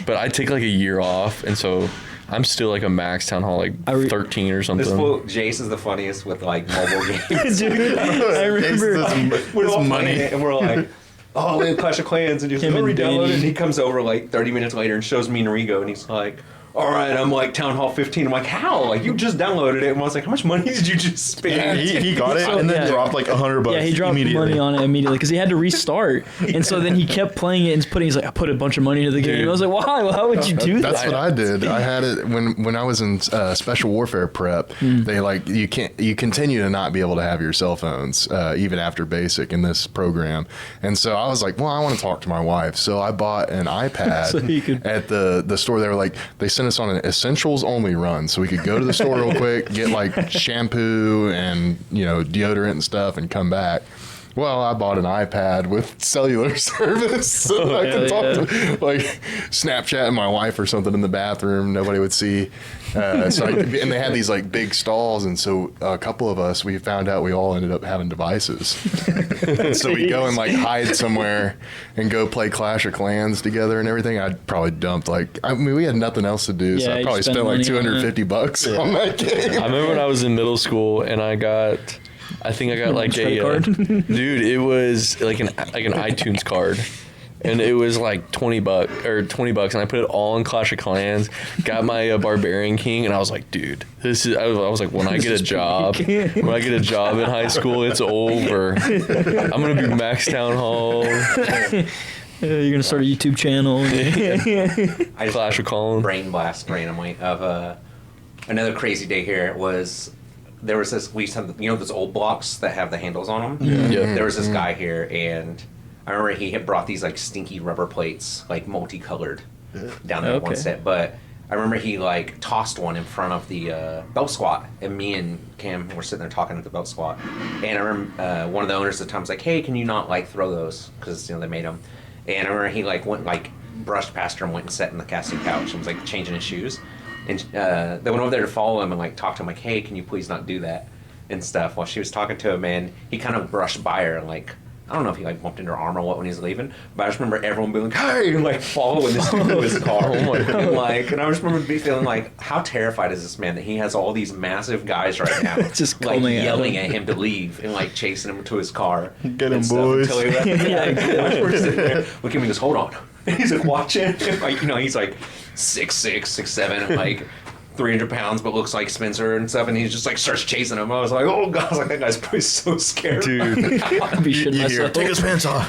S2: but I take like a year off, and so I'm still like a max town hall, like 13 or something.
S4: This fool, Jace is the funniest with like mobile games.
S1: Dude, I remember.
S4: We're all
S3: money.
S4: playing it, and we're like, oh, we have Clash of Clans, and he's like,
S1: Him
S4: oh,
S1: and
S4: re-download it,
S1: Danny.
S4: and he comes over like 30 minutes later and shows me and Rigo, and he's like, all right, I'm like Town Hall 15. I'm like, how? Like, you just downloaded it. And I was like, how much money did you just spend?
S3: He got it and then
S1: Yeah.
S3: dropped like $100.
S1: Yeah, he dropped
S3: immediately.
S1: money on it immediately because he had to restart, and so then he kept playing it and he's like, I put a bunch of money into the game.
S2: Dude.
S1: I was like, why? Why would you do that?
S5: That's what I did. I had it when I was in special warfare prep. They like you continue to not be able to have your cell phones even after basic in this program. And so I was like, well, I want to talk to my wife. So I bought an iPad
S1: So you could-
S5: at the store. They were like, they sent us on an essentials only run, so we could go to the store real quick, get like shampoo and deodorant and stuff, and come back. Well, I bought an iPad with cellular service, so I could talk to like Snapchat my wife or something in the bathroom. Nobody would see. And they had these like big stalls, and so a couple of us, we found out we all ended up having devices. So we go and like hide somewhere and go play Clash of Clans together and everything. I'd probably dumped we had nothing else to do, so
S1: Yeah,
S5: I
S1: you
S5: probably
S1: spend
S5: spent like
S1: money on it.
S5: $250 on that game.
S2: I remember when I was in middle school, and I think I got like
S1: Credit
S2: a
S1: card?
S2: dude. It was like an iTunes card, and it was like $20, and I put it all in Clash of Clans. Got my Barbarian King, and I was like, dude, this is. I was like, when I get a job in high school, it's over. I'm gonna be Max Town Hall.
S1: You're gonna start a YouTube channel.
S4: I just
S2: Clash of Clans.
S4: brain blast randomly of another crazy day here was there was this, we used to have, those old blocks that have the handles on them?
S2: Yeah.
S4: There was this guy here, and I remember he had brought these like stinky rubber plates, like multicolored, down there one
S1: Okay.
S4: set. But I remember he like tossed one in front of the belt squat, and me and Cam were sitting there talking at the belt squat. And I remember one of the owners at the time was like, "Hey, can you not like throw those?" Because they made them. And I remember he like went like brushed past her and went and sat in the casting couch and was like changing his shoes. And they went over there to follow him and like talk to him like, "Hey, can you please not do that?" and stuff. While she was talking to him, and he kind of brushed by her and like, I don't know if he like bumped into her arm or what when he was leaving, but I just remember everyone being like, "Hey!" and like following this dude to his car. And I just remember feeling like, how terrified is this man that he has all these massive guys right now
S1: Just
S4: like
S1: coming at
S4: yelling
S1: him.
S4: at him to leave and like chasing him to his car.
S3: Get him,
S4: and stuff
S3: boys.
S4: Until he left.
S1: Yeah, exactly.
S4: We're sitting there looking at me, goes, "Hold on." And he's like watching, and like he's like 6'6", 6'7", and like 300 pounds, but looks like Spencer and stuff, and he just like starts chasing him. I was like, oh god, I was like, that guy's probably so scared.
S2: Dude.
S1: I'd be shitting myself.
S3: Take his pants off.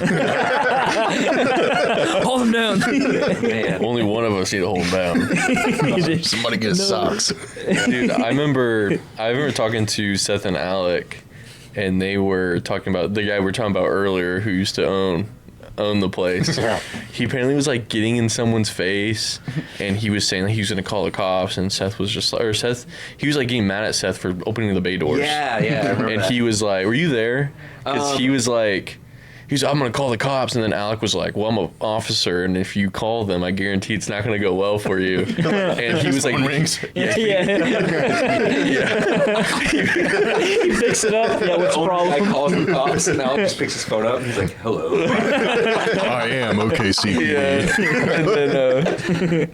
S1: Hold him down.
S4: Man.
S2: Only one of us need to hold him down.
S5: Somebody get his socks.
S2: Dude, I remember talking to Seth and Alec, and they were talking about the guy we were talking about earlier who used to own the place. He apparently was like getting in someone's face, and he was saying that he was going to call the cops, and Seth was just like, he was like getting mad at Seth for opening the bay doors.
S4: Yeah, I remember
S2: And
S4: that.
S2: he was like, "Were you there?" Because he was like, "I'm going to call the cops," and then Alec was like, "Well, I'm an officer, and if you call them, I guarantee it's not going to go well for you." And he was like,
S3: Phone rings.
S1: Yeah. He picks it up. Yeah, what's the
S4: I
S1: problem?
S4: calls the cops, and Alex just picks his phone up, and he's like, "Hello."
S5: I am OKCPD.
S2: Yeah.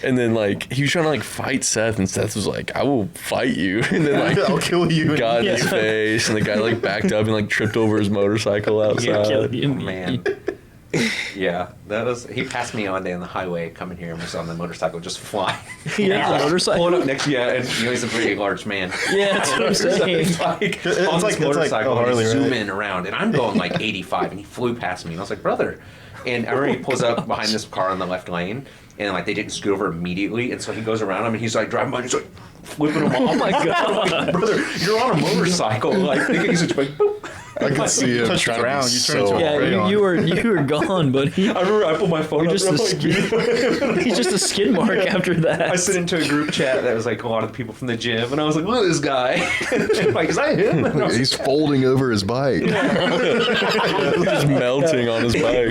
S2: And then like he was trying to like fight Seth, and Seth was like, "I will fight you." And then like
S3: I'll kill you.
S2: got in his
S1: Yeah.
S2: face, and the guy like backed up and like tripped over his motorcycle outside.
S1: Kill you.
S4: Man. Yeah, that was. He passed me on down the highway coming here and was on the motorcycle just flying.
S1: Yeah, the motorcycle.
S4: Pulling up next, and he's a pretty large man.
S1: Yeah, that's what I'm saying.
S4: It's like
S3: It's
S4: on
S3: like-
S4: this
S3: it's like
S4: motorcycle,
S3: a Harley,
S4: he's
S3: right?
S4: zooming around, and I'm going like 85, and he flew past me, and I was like, brother. And I remember he pulls up behind this car on the left lane, and like they didn't scoot over immediately, and so he goes around him, and he's like driving by, and he's like flipping him off. Oh my god, like, brother, you're on a motorcycle, like he's just like. Boop.
S5: I can see him
S3: touch the
S5: trying to
S3: ground,
S5: be
S3: you turn into
S5: so
S3: a
S1: Yeah,
S3: Right
S1: you were gone, buddy.
S4: I remember I pulled my phone
S1: You're
S4: up.
S1: just
S4: and
S1: a
S4: I'm like,
S1: skid. He's just a skid mark after that.
S4: I sent into a group chat that was like a lot of the people from the gym, and I was like, "Look at this guy!" And like, is that him? And I was
S5: He's folding over his bike.
S2: Just melting on his bike.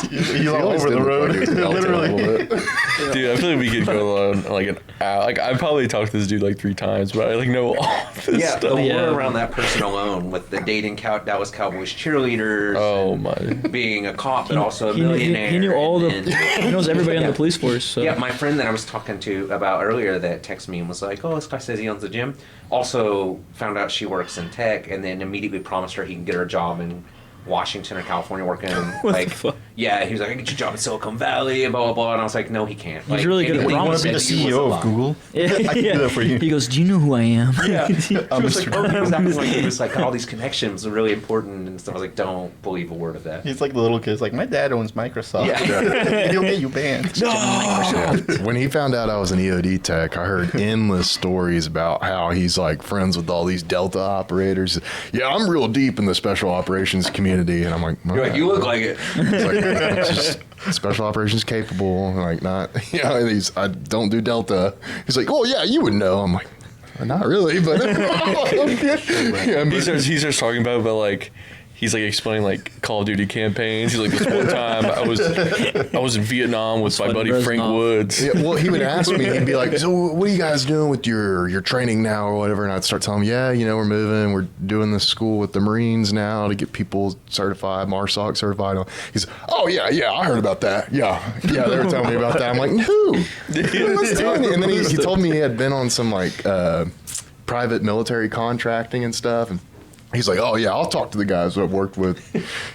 S3: He's all over the road, literally.
S2: Dude, I feel like we could go on like an hour. Like I probably talked to this dude like 3 times, but I like know all this
S4: yeah, the
S2: stuff.
S4: lore around that person alone, with the dating Dallas Cowboys cheerleaders,
S2: Oh my.
S4: being a cop, but also a
S1: He knew,
S4: millionaire.
S1: he knew all the.
S4: and then-
S1: He knows everybody on
S4: Yeah.
S1: the police force. So.
S4: Yeah, my friend that I was talking to about earlier that texted me and was like, "Oh, this guy says he owns a gym." Also found out she works in tech, and then immediately promised her he can get her a job in Washington or California working.
S1: What
S4: like,
S1: the fuck?
S4: yeah, he was like, "I can get you a job in Silicon Valley," and blah blah blah. And I was like, "No, he can't." Like,
S1: really good at
S4: anything he
S1: promising.
S3: You want to be the
S4: said he was a
S3: CEO
S4: lie.
S3: of Google?
S1: Yeah,
S3: I can do that for you.
S1: He goes, "Do you know who I am?"
S4: Yeah, he
S3: I'm
S4: was
S3: Mr.
S4: like, he was acting like he was like all these connections are really important and stuff. I was like, "Don't believe a word of that."
S3: He's like the little kid's like, my dad owns Microsoft.
S4: Yeah.
S3: He'll get you banned.
S5: When he found out I was an EOD tech, I heard endless stories about how he's like friends with all these Delta operators. Yeah, I'm real deep in the special operations community, and I'm like,
S4: You're like, "You look like it."
S5: It's like, it's just special operations capable, like not, you know, I don't do Delta. He's like, oh yeah, you would know. I'm like, not really, but yeah,
S2: He starts talking about it, but like he's like explaining like Call of Duty campaigns. He's like, this one time I was in Vietnam with my buddy Frank
S1: Reznov.
S2: Woods.
S5: Yeah, well, he would ask me, he'd be like, so what are you guys doing with your training now or whatever? And I'd start telling him, yeah, you know, we're doing this school with the Marines now to get people certified, MARSOC certified. He's, oh, yeah, I heard about that. Yeah, they were telling me about that. I'm like, who was telling me? And then he told me he had been on some like private military contracting and stuff. And he's like, oh, yeah, I'll talk to the guys that I've worked with,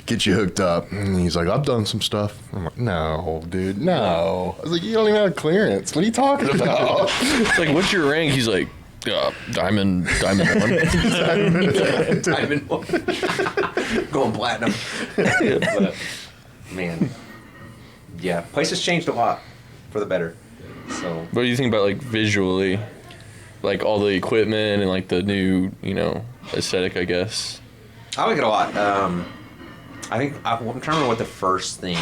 S5: get you hooked up. And he's like, I've done some stuff. I'm like, no, dude, no. I was like, you don't even have clearance. What are you talking about?
S2: It's like, what's your rank? He's like, diamond one.
S4: Diamond one. Going platinum. But, man, yeah, place has changed a lot for the better. So
S2: What do you think about like visually, like all the equipment and like the new, you know, aesthetic, I guess?
S4: I like it a lot. I think I'm trying to remember what the first thing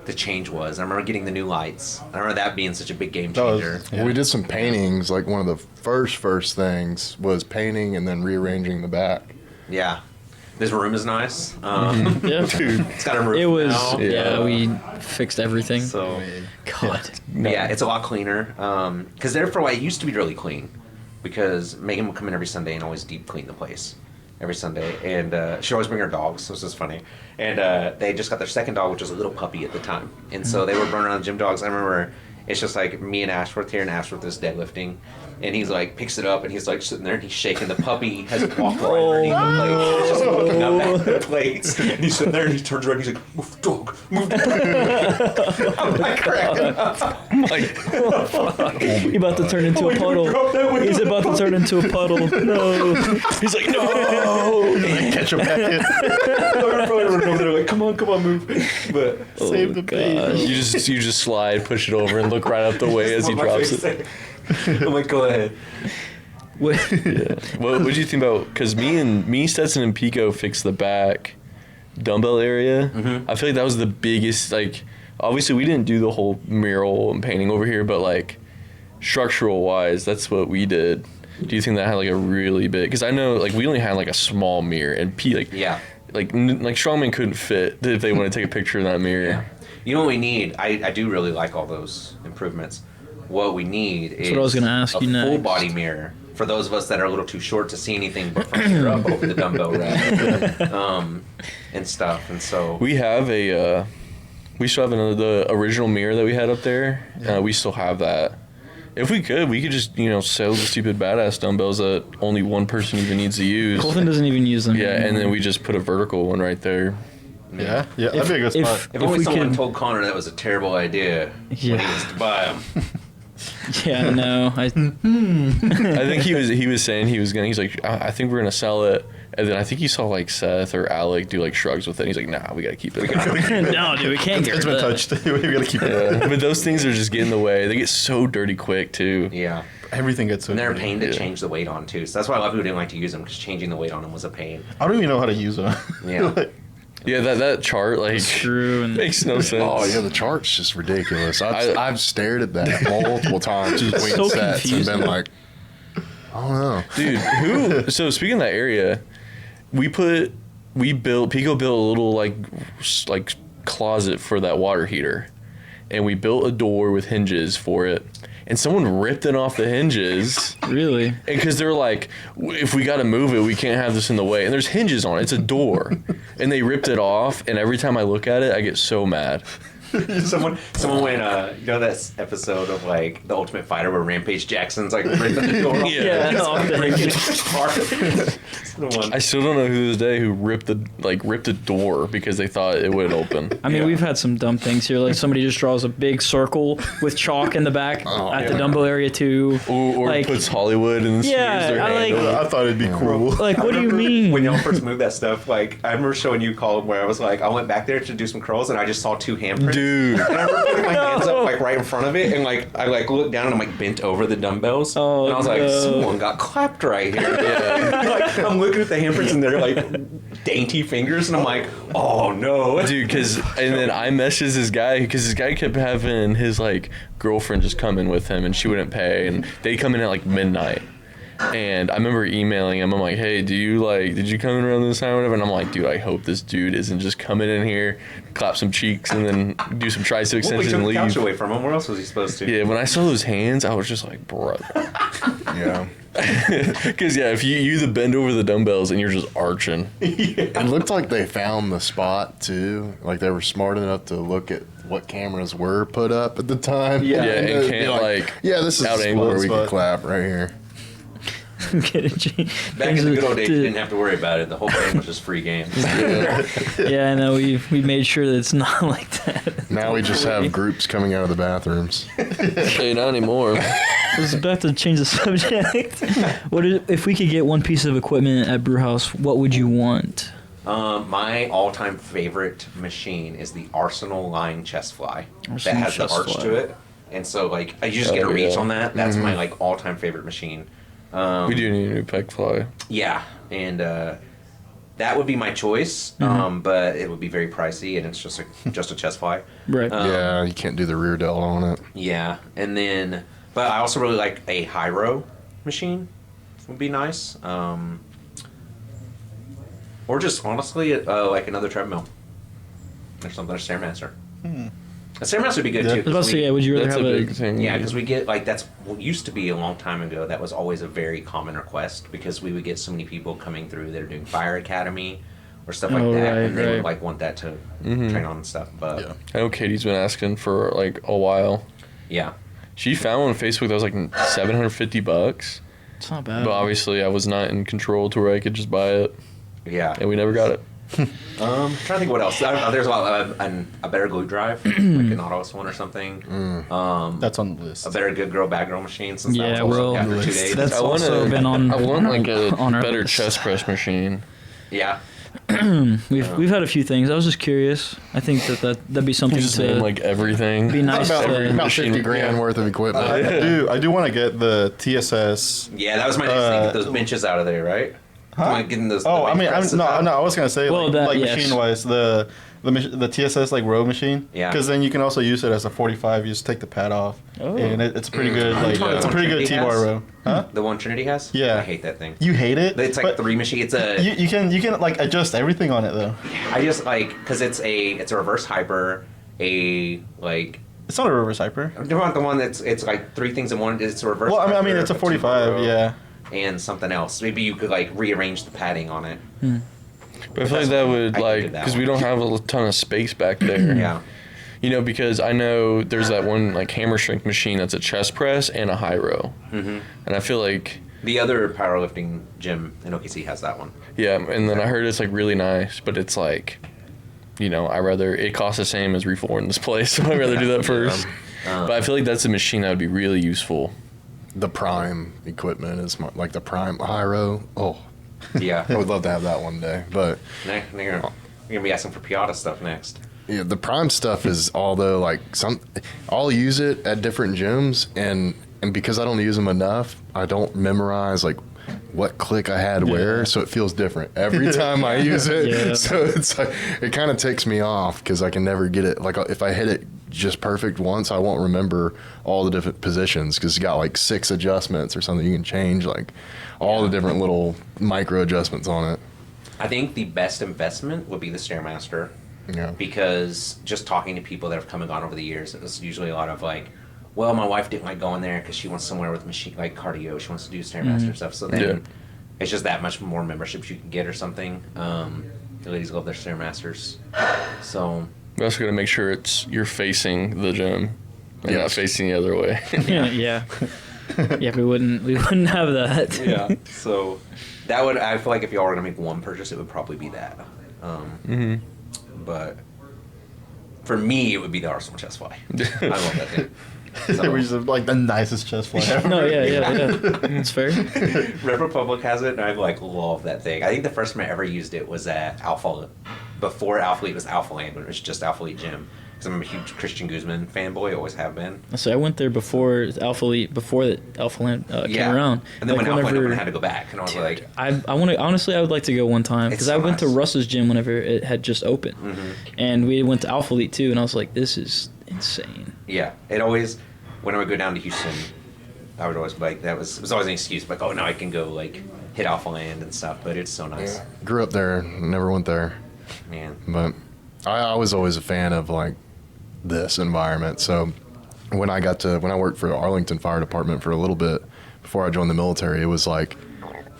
S4: the change was. I remember getting the new lights. I remember that being such a big game
S3: That was-
S4: changer.
S5: Well, we did some paintings. Like one of the first things was painting and then rearranging the back.
S4: Yeah. This room is nice.
S1: Yeah.
S4: It's got a roof
S1: It was.
S4: now.
S1: Yeah, we fixed everything.
S4: So
S1: God.
S4: yeah, it's a lot cleaner. Because there for a while, it used to be really clean. Because Megan would come in every Sunday and always deep clean the place every Sunday, and she always bring her dogs, so it's just funny. And they just got their second dog, which was a little puppy at the time, and so they were running around the gym dogs. I remember it's just like me and Ashworth here, and Ashworth is deadlifting, and he's like picks it up, and he's like sitting there, and he's shaking. The puppy has walked right underneath the plate, he's just looking up at the plates, and he's sitting there, and he turns around, and he's like, "Move, dog, move." Dog." I'm like cracking up.
S1: He's about to turn into a puddle. He's about to turn into a puddle. No.
S2: He's like, no.
S3: Catch a packet.
S4: They're probably running over there like, come on, move. But
S3: Save the baby.
S2: You just slide, push it over, and look right up the way as he
S4: What my
S2: drops
S4: face
S2: it.
S4: said. I'm like, go ahead.
S1: Wait.
S2: What would you think about? Because me, Stetson, and Pico fixed the back dumbbell area.
S4: Mm-hmm.
S2: I feel like that was the biggest. Like, obviously, we didn't do the whole mural and painting over here, but like, structural wise, that's what we did. Do you think that had like a really big? Because I know like we only had like a small mirror, and
S4: Yeah.
S2: like strongman couldn't fit if they want to take a picture in that mirror.
S4: You know what we need? I do really like all those improvements. What we need is
S1: what I was gonna ask
S4: a
S1: you
S4: full
S1: next.
S4: body mirror for those of us that are a little too short to see anything but from here up over the dumbbell rack, and stuff. And so
S2: We have we still have the original mirror that we had up there. We still have that. If we could just, sell the stupid badass dumbbells that only one person even needs to use.
S1: Colton doesn't even use them.
S2: Yeah, and then we just put a vertical one right there.
S3: Yeah, that'd be a good spot.
S4: If only
S1: we
S4: someone
S1: could-
S4: told Connor that was a terrible idea when he
S1: Yeah.
S4: was to buy them.
S1: Yeah, no.
S2: I think he was saying he's like, I think we're gonna sell it, and then I think he saw like Seth or Alec do like shrugs with it. And he's like, nah, we gotta keep it.
S1: No, dude, we can't get
S3: It's
S1: rid
S3: been
S1: of that.
S3: touched. We gotta keep it.
S2: Yeah. But those things are just getting in the way. They get so dirty quick too.
S4: Yeah.
S3: Everything gets so
S4: And they're a
S3: dirty.
S4: pain to
S2: Yeah.
S4: change the weight on too. So that's why a lot of people didn't like to use them because changing the weight on them was a pain.
S3: I don't even know how to use them.
S4: Yeah.
S3: Like,
S2: Yeah, that chart like
S1: Screw and
S2: makes no sense.
S5: Oh yeah, the chart's just ridiculous.
S2: I-
S5: I've stared at that multiple times between
S1: so
S5: sets
S1: confusing.
S5: and been like, I don't know.
S2: Dude, so speaking of that area, Pico built a little like closet for that water heater, and we built a door with hinges for it, and someone ripped it off the hinges,
S1: really.
S2: and because they're like, if we got to move it, we can't have this in the way, and there's hinges on it, it's a door, and they ripped it off, and every time I look at it, I get so mad.
S4: Someone went, you know that episode of like The Ultimate Fighter where Rampage Jackson's like ripping the door off?
S2: Yeah.
S1: Yeah, off the
S4: Breaking
S1: hinges.
S4: it apart. It's the one.
S2: I still don't know who this day who ripped a door because they thought it would open.
S1: I mean,
S4: Yeah.
S1: we've had some dumb things here. Like somebody just draws a big circle with chalk in the back at the dumbbell area too.
S2: Or
S1: like,
S2: puts Hollywood and
S1: Yeah,
S2: smears their
S1: I like-
S2: handle.
S3: I thought it'd be cool.
S1: like what do you
S4: Remember
S1: mean?
S4: When y'all first moved that stuff, like I remember showing you Colin where I was like, I went back there to do some curls and I just saw two handprints.
S2: Dude.
S4: And I remember putting my hands
S1: No.
S4: up like right in front of it and like I like looked down and I'm like bent over the dumbbells.
S1: Oh,
S4: and I was like,
S1: no.
S4: someone got clapped right here. Like I'm looking at the handprints and they're like dainty fingers and I'm like, oh no.
S2: Dude, and then I messaged this guy because this guy kept having his like girlfriend just come in with him and she wouldn't pay, and they come in at like midnight. And I remember emailing him. I'm like, hey, did you come in around this time or whatever? And I'm like, dude, I hope this dude isn't just coming in here, clap some cheeks, and then do some tricep
S4: Well, we
S2: extensions
S4: took
S2: and
S4: the couch
S2: leave.
S4: away from him. Where else was he supposed to?
S2: Yeah, when I saw those hands, I was just like, brother.
S5: Yeah.
S2: Because, yeah, if you the bend over the dumbbells and you're just arching.
S5: It looked like they found the spot too. Like they were smart enough to look at what cameras were put up at the time.
S1: Yeah.
S2: Yeah, and
S5: be
S2: can't, like,
S5: yeah, this is the
S2: out-angle
S5: spot where
S2: the
S5: we
S3: spot.
S5: could clap right here.
S1: Get it?
S4: Back in the good old days, you didn't have to worry about it. The whole thing was just free game.
S1: Yeah, I know. We made sure that it's not like that.
S5: Now we just have groups coming out of the bathrooms.
S2: Hey, not anymore.
S1: I was about to change the subject. If we could get one piece of equipment at Brewhouse, what would you want?
S4: My all-time favorite machine is the Arsenal line chest fly that
S1: Arsenal
S4: has the
S1: chest
S4: arch
S1: fly.
S4: to it, and so like you just get a
S2: Oh,
S4: reach
S2: yeah.
S4: on that. That's my like all-time favorite machine.
S2: We do need a new pec fly.
S4: Yeah, and that would be my choice, but it would be very pricey, and it's just a chest fly.
S1: Right.
S5: Yeah, you can't do the rear delt on it.
S4: Yeah, and then, but I also really like a high row machine. Would be nice. Or just honestly, like another treadmill or something, a stairmaster. A stairmaster would be good
S3: Yeah.
S4: too.
S1: I was about to say, yeah, would you rather
S2: That's
S1: have
S2: a
S1: a
S2: big thing.
S4: Yeah, because we get like that's what used to be a long time ago. That was always a very common request because we would get so many people coming through that are doing Fire Academy or stuff like
S1: Oh,
S4: that,
S1: right,
S4: and they
S1: right.
S4: would like want that to train on and stuff. But
S3: Yeah.
S2: I know Katie's been asking for like a while.
S4: yeah,
S2: She found one on Facebook that was like $750,
S1: It's not bad.
S2: but obviously I was not in control to where I could just buy it,
S4: yeah.
S2: and we never got it.
S4: Trying to think what else. There's a lot of a better glute drive, like an Autos one or something.
S3: That's on the list.
S4: A better good girl bad girl machine since
S1: Yeah,
S4: that was also
S1: well,
S4: after 2
S3: list.
S4: days.
S1: That's
S2: I want
S1: also been on.
S2: I want like a
S1: on our
S2: better
S1: list.
S2: chest press machine.
S4: yeah.
S1: We've had a few things. I was just curious. I think that'd be something
S2: Just
S1: to
S2: name like everything.
S1: be nice.
S3: About-
S1: to,
S5: About
S2: machine-
S5: 50 grand worth of equipment.
S3: I do want to get the TSS.
S4: Yeah, that was my next thing. Get those benches out of there, right? Like getting those.
S3: Oh,
S4: the
S3: I mean,
S4: bench presses out.
S3: I was gonna say
S1: Well,
S3: like,
S1: that- yes.
S3: machine wise, the TSS like row machine.
S4: Yeah.
S3: Because then you can also use it as a 45. You just take the pad off,
S1: Oh.
S3: and it's pretty good. Like
S4: Yeah.
S3: it's a pretty good
S4: Trinity
S3: T-bar
S4: has?
S3: row. Huh?
S4: The one Trinity has.
S3: Yeah.
S4: I hate that thing.
S3: You hate it?
S4: It's like
S3: But
S4: 3 machine. It's a.
S3: You can like adjust everything on it though.
S4: I just like because it's a reverse hyper. Like
S3: It's not a reverse hyper.
S4: do you want the one that's it's like 3 things in one? It's a reverse.
S3: Well, I
S4: hyper,
S3: mean, it's a 45.
S4: two-row,
S3: Yeah.
S4: And something else. Maybe you could like rearrange the padding on it.
S2: But I feel like that would
S4: I could
S2: like
S4: do that
S2: because we
S4: one.
S2: don't have a ton of space back there.
S4: Yeah.
S2: You know, because I know there's that one like hammer strength machine that's a chest press and a high row, and I feel like
S4: The other powerlifting gym in OKC has that one.
S2: yeah, and then I heard it's like really nice, but it's like I rather it costs the same as reflooring this place, so I'd rather do that first. But I feel like that's a machine that would be really useful.
S5: The Prime equipment is like the Prime Hyro. Oh,
S4: Yeah.
S5: I would love to have that one day. But
S4: You're gonna be asking for Piata stuff next.
S5: yeah, the Prime stuff is although like I'll use it at different gyms, and because I don't use them enough, I don't memorize like what click I had where, so it feels different every time I use it.
S1: Yeah.
S5: So it's like it kind of takes me off because I can never get it. Like if I hit it just perfect once, I won't remember all the different positions because it's got like 6 adjustments or something. You can change like all the different little micro adjustments on it.
S4: I think the best investment would be the Stairmaster.
S5: Yeah.
S4: Because just talking to people that have come and gone over the years, it was usually a lot of like, well, my wife didn't like going there because she wants somewhere with machine like cardio. She wants to do Stairmaster stuff. So then it's just that much more memberships you can get or something. The ladies love their Stairmasters. So
S2: We also got to make sure you're facing the gym and not facing the other way.
S1: Yeah. Yeah, we wouldn't have that.
S4: yeah. So that would, I feel like if y'all were gonna make one purchase, it would probably be that. But for me, it would be the Arsenal chest fly. I love that thing.
S3: We're just like the nicest chest fly ever.
S1: No, yeah. It's fair.
S4: Red Republic has it, and I like love that thing. I think the first time I ever used it was at Alpha, before Alpha Elite was Alpha Land, when it was just Alpha Elite Gym. Because I'm a huge Christian Guzman fanboy, always have been.
S1: So I went there before Alpha Elite, before the Alpha Land came around.
S4: And then
S1: like
S4: when Alpha Land opened, I had to go back, and I was like,
S1: I want to honestly, I would like to go one time because
S4: It's so
S1: I went to
S4: nice.
S1: Russ's gym whenever it had just opened, and we went to Alpha Elite too, and I was like, this is insane.
S4: yeah. It always, when I would go down to Houston, I would always be like, it was always an excuse, like, oh, now I can go like hit Alpha Land and stuff. But it's so nice,
S5: Grew up there, never went there,
S4: man.
S5: but I was always a fan of like this environment. So when I worked for the Arlington Fire Department for a little bit before I joined the military, it was like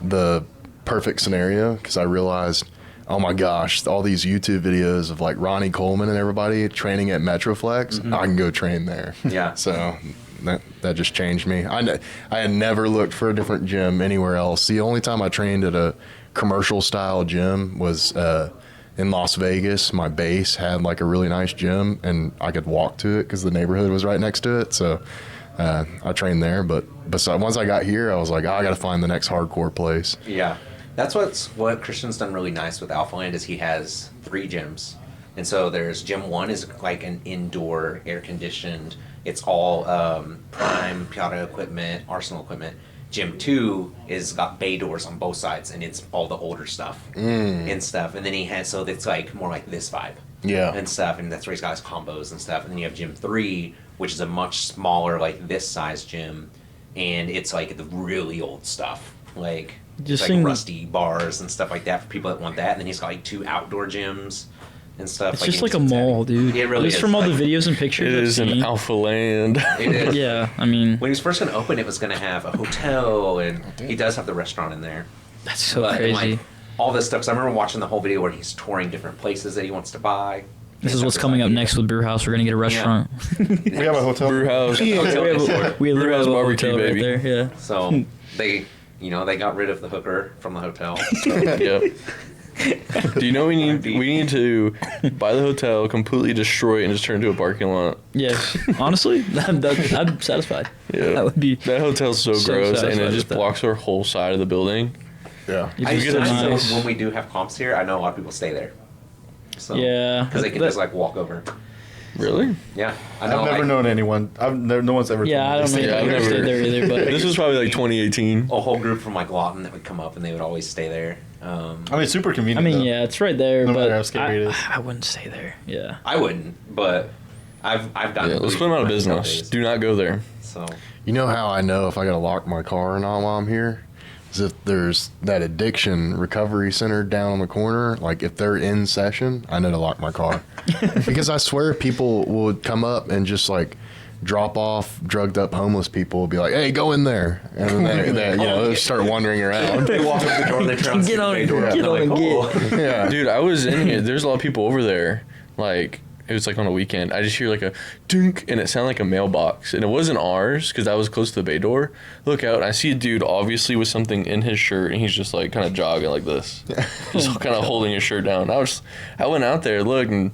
S5: the perfect scenario because I realized, oh my gosh, all these YouTube videos of like Ronnie Coleman and everybody training at Metroflex, I can go train there.
S4: Yeah.
S5: So that just changed me. I had never looked for a different gym anywhere else. The only time I trained at a commercial style gym was in Las Vegas. My base had like a really nice gym and I could walk to it because the neighborhood was right next to it. So I trained there. But once I got here, I was like, I got to find the next hardcore place.
S4: Yeah, that's what Christian's done really nice with Alpha Land is he has 3 gyms, and so there's gym 1 is like an indoor air conditioned. It's all Prime Piata equipment, Arsenal equipment. Gym 2 is got bay doors on both sides, and it's all the older stuff and stuff. And then he has, so it's like more like this vibe, and stuff. And that's where he's got his combos and stuff. And then you have Gym 3, which is a much smaller, like this size gym, and it's like the really old stuff, like
S1: Just
S4: like
S1: seeing-
S4: rusty bars and stuff like that for people that want that. And then he's got like 2 outdoor gyms and stuff.
S1: It's just
S4: in
S1: like a
S4: Cincinnati.
S1: mall, dude.
S4: It really
S1: Just
S4: is.
S1: from all
S4: Like,
S1: the videos and pictures
S2: It
S1: I've
S2: is an
S1: seen.
S2: alpha land.
S4: It is.
S1: Yeah, I mean,
S4: When he was first going to open, it was going to have a hotel, and he does have the restaurant in there.
S1: that's so
S4: But,
S1: crazy.
S4: like, all this stuff. Because I remember watching the whole video where he's touring different places that he wants to buy.
S1: This is what's coming up next with Brewhouse. We're gonna get a restaurant.
S3: We have a hotel.
S2: Brewhouse.
S1: we literally
S2: Brewhouse
S1: have a
S2: barbecue,
S1: hotel right
S2: baby.
S1: there. Yeah.
S4: So they got rid of the hooker from the hotel. So,
S2: Yep. Do you know we need to buy the hotel, completely destroy it, and just turn it into a parking lot?
S1: Yes. Honestly, I'm satisfied.
S2: Yeah.
S1: That would be.
S2: That hotel's so
S1: So
S2: gross, and
S1: satisfied
S2: it
S1: with
S2: just
S1: that.
S2: blocks our whole side of the building.
S5: Yeah.
S1: It'd
S4: I
S1: be so
S4: know
S1: nice.
S4: when we do have comps here, I know a lot of people stay there. So,
S1: Yeah.
S4: because they can
S1: That-
S4: just like walk over.
S2: Really?
S4: Yeah, I know.
S3: I've never known anyone. No one's ever.
S1: Yeah, I don't know.
S2: Yeah,
S1: I've
S2: I've
S1: never stayed
S2: never-
S1: there either, but
S2: This was probably like 2018.
S4: a whole group from like Lawton that would come up and they would always stay there.
S3: I mean, super convenient.
S1: I mean,
S3: though.
S1: yeah, it's right there,
S3: No
S1: but
S3: matter how scary it is.
S1: I wouldn't stay there. Yeah.
S4: I wouldn't, but I've done.
S2: Yeah, let's put them out of business. Do not go there.
S4: So
S5: You know how I know if I got to lock my car or not while I'm here? Is if there's that addiction recovery center down on the corner, like if they're in session, I know to lock my car. Because I swear people would come up and just like drop off drugged up homeless people would be like, hey, go in there. And then they start wandering around.
S4: they walk up the door, they turn on
S1: Get
S4: the
S1: on
S4: bay
S1: it,
S4: door,
S1: get
S4: and they're
S1: on
S4: like,
S1: it,
S4: "Oh."
S5: Yeah.
S2: Dude, I was in here. There's a lot of people over there, like it was like on a weekend. I just hear like a dink, and it sounded like a mailbox, and it wasn't ours because that was close to the bay door. Look out, and I see a dude obviously with something in his shirt, and he's just like kind of jogging like this, just kind of holding his shirt down. I went out there, looked, and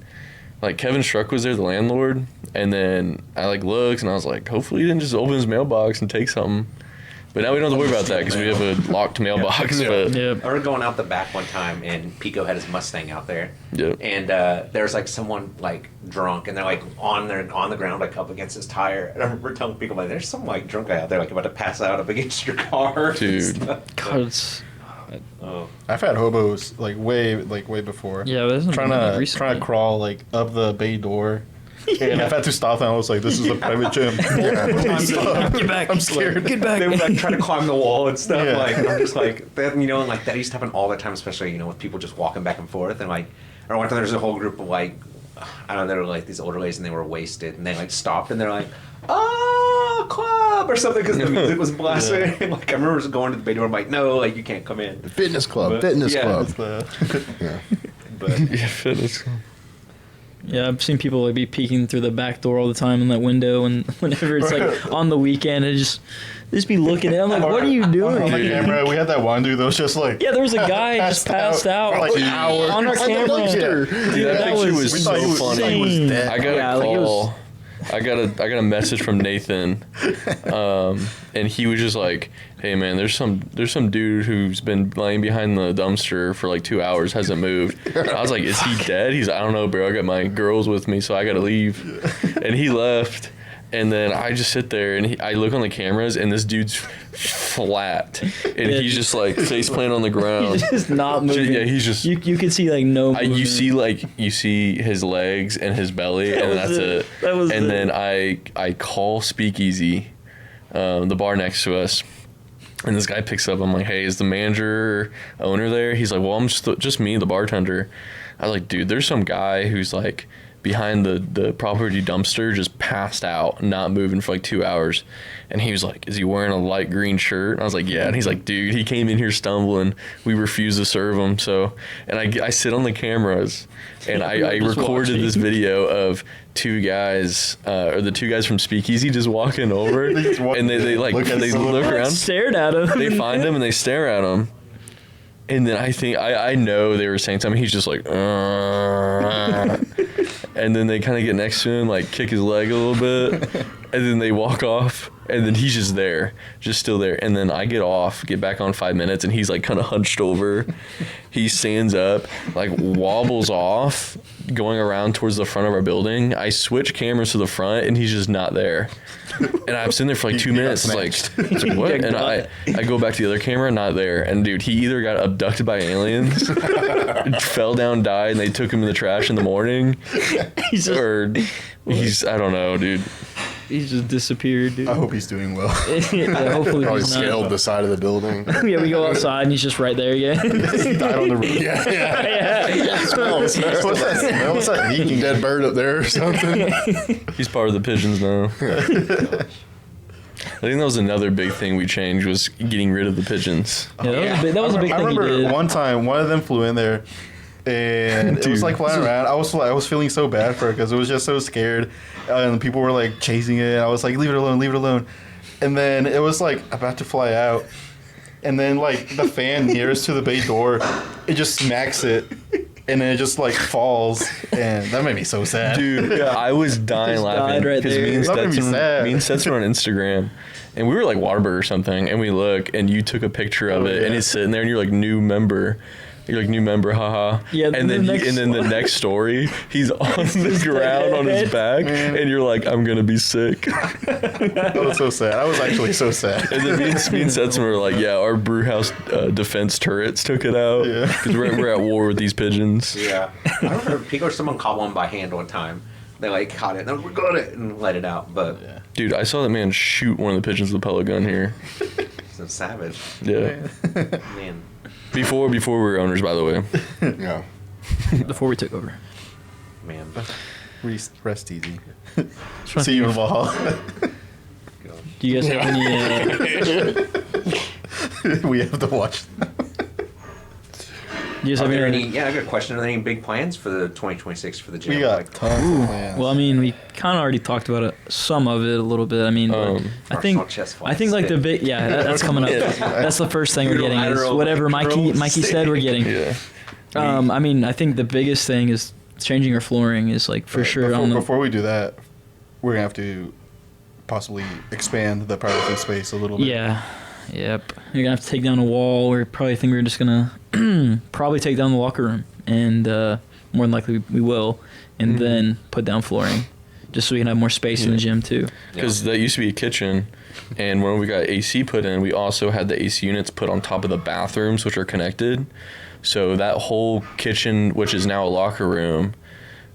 S2: like Kevin Struck was there, the landlord, and then I like looked, and I was like, hopefully he didn't just open his mailbox and take something. But now we don't have to worry about that because we have a locked mailbox. But
S1: Yeah.
S4: I remember going out the back one time, and Pico had his Mustang out there.
S2: Yep.
S4: And there was like someone like drunk, and they're like on the ground, like up against his tire. And I remember telling Pico, like, there's some like drunk guy out there, like about to pass out up against your car.
S2: Dude.
S1: God, it's,
S4: Oh.
S3: I've had hobos way before.
S1: yeah, but it's
S3: Trying to crawl like up the bay door. And I've had to stop them. I was like, this is a private gym.
S1: Get back.
S3: I'm scared.
S1: Get back.
S4: They were like trying to climb the wall and stuff.
S3: Yeah.
S4: Like, and I'm just like, that, you know, and like that used to happen all the time, especially, you know, with people just walking back and forth. And like, or one time there was a whole group of like, I don't know, they were like these older ladies, and they were wasted, and they like stopped, and they're like, oh, club or something, because the music was blasting.
S3: Yeah.
S4: And, like, I remember just going to the bay door, I'm like, no, like, you can't come in.
S5: Fitness club,
S4: But-
S5: fitness
S4: yeah,
S5: club.
S3: It's the-
S5: Yeah.
S4: But
S2: yeah, fitness.
S1: Yeah, I've seen people like be peeking through the back door all the time in that window, and whenever it's like on the weekend, it just be looking at. I'm like, what are you
S3: On the
S1: doing?
S3: camera, we had that one dude that was just like,
S1: Yeah, there was a guy just passed out
S3: for like an hour.
S1: on our camera.
S2: Dude, that
S1: that
S2: picture
S1: was
S2: was so
S3: we thought
S2: funny.
S3: he was dead.
S2: I got
S1: Yeah,
S2: a
S1: like, it was-
S2: call. I got a message from Nathan, and he was just like, "Hey man, there's some dude who's been laying behind the dumpster for like 2 hours, hasn't moved." And I was like, "Is he dead?" He's like, "I don't know, bro. I got my girls with me, so I gotta leave." And he left. And then I just sit there, and I look on the cameras, and this dude's flat, and
S1: Yeah.
S2: he's just like face planted on the ground.
S1: He's just not moving.
S2: Yeah, he's just.
S1: You could see like no.
S2: You
S1: movement.
S2: see his legs and his belly,
S1: That
S2: and
S1: was
S2: that's
S1: it.
S2: it.
S1: That was
S2: and
S1: it.
S2: then I call Speakeasy, the bar next to us, and this guy picks up. I'm like, "Hey, is the manager owner there?" He's like, "Well, I'm just me, the bartender." I was like, "Dude, there's some guy who's like behind the property dumpster, just passed out, not moving for like 2 hours." And he was like, "Is he wearing a light green shirt?" And I was like, "Yeah." And he's like, "Dude, he came in here stumbling. We refused to serve him." So, and I sit on the cameras, and I
S1: Just
S2: recorded
S1: watching.
S2: this video of two guys, or the two guys from Speakeasy just walking over,
S3: They just walk-
S2: and they like
S3: look at
S2: they
S3: someone.
S2: look around,
S1: stared at him.
S2: they find him, and they stare at him. And then I think I know they were saying something. He's just like, and then they kind of get next to him, like kick his leg a little bit, and then they walk off, and then he's just there, just still there. And then I get off, get back on 5 minutes, and he's like kind of hunched over. He stands up, like wobbles off, going around towards the front of our building. I switch cameras to the front, and he's just not there. And I'm sitting there for like 2 minutes. It's like what? And I go back to the other camera, not there. And dude, he either got abducted by aliens, fell down, died, and they took him in the trash in the morning,
S1: he's just,
S2: or I don't know, dude.
S1: he's just disappeared, dude.
S3: I hope he's doing well.
S1: Yeah, hopefully
S5: Probably
S1: he's
S5: scaled
S1: not.
S5: the side of the building.
S1: Yeah, we go outside and he's just right there again.
S3: He died on the roof.
S1: Yeah.
S3: What's that smell? What's that leaking?
S5: Dead bird up there or something.
S2: He's part of the pigeons now. I think that was another big thing we changed, was getting rid of the pigeons.
S1: Yeah, that was a big
S3: I
S1: thing he
S3: remember
S1: did.
S3: one time one of them flew in there, and it was like flying around. I was feeling so bad for it because it was just so scared, and people were like chasing it. I was like, leave it alone, leave it alone. And then it was like about to fly out, and then like the fan nearest to the bay door, it just smacks it, and then it just like falls, and that made me so sad.
S2: Dude, I was dying
S1: Just
S2: laughing
S1: died right
S2: because
S1: there.
S3: That made me sad.
S2: me and Stetson were on Instagram, and we were like Waterburg or something, and we look, and you took a picture of
S3: Oh,
S2: it, and
S3: yeah.
S2: it's sitting there, and you're like, new member. You're like, new member, haha.
S1: Yeah,
S2: and then
S1: the
S2: the next story, he's on the ground on his back, and you're like, I'm gonna be sick.
S3: That was so sad. I was actually so sad.
S2: And then me and Stetson were like, yeah, our Brewhouse defense turrets took it out
S3: Yeah.
S2: because we're at war with these pigeons.
S4: yeah. I remember Pico or someone caught one by hand one time. They like caught it, and we got it, and let it out. But
S3: Yeah.
S2: Dude, I saw that man shoot one of the pigeons with a pellet gun here.
S4: it's a savage,
S2: Yeah.
S4: man.
S2: Before we were owners, by the way.
S5: Yeah.
S1: Before we took over.
S4: Man.
S3: Rest easy.
S1: Trying
S3: See you in Valhalla.
S1: Do you guys have any?
S3: We have to watch.
S1: You guys
S4: Are
S1: have
S4: there
S1: any?
S4: any? Yeah, I got a question. Are there any big plans for the 2026 for the gym?
S3: We got
S4: Like,
S3: tons of plans.
S1: Well, I mean, we kind of already talked about it, some of it a little bit. I mean, but I think
S4: Arsenal chest
S1: I think like the big that's coming up. That's the first thing we're getting is
S4: Unilateral
S1: whatever Mikey
S4: curls.
S1: said we're getting.
S2: Yeah.
S1: I mean, I think the biggest thing is changing our flooring is like for sure.
S3: Before we do that, we're gonna have to possibly expand the powerlifting space a little bit.
S1: Yeah. Yep. You're gonna have to take down a wall. We probably think we're just gonna probably take down the locker room, and more than likely we will, and then put down flooring, just so we can have more space in the gym too.
S2: Because that used to be a kitchen, and when we got AC put in, we also had the AC units put on top of the bathrooms, which are connected. So that whole kitchen, which is now a locker room,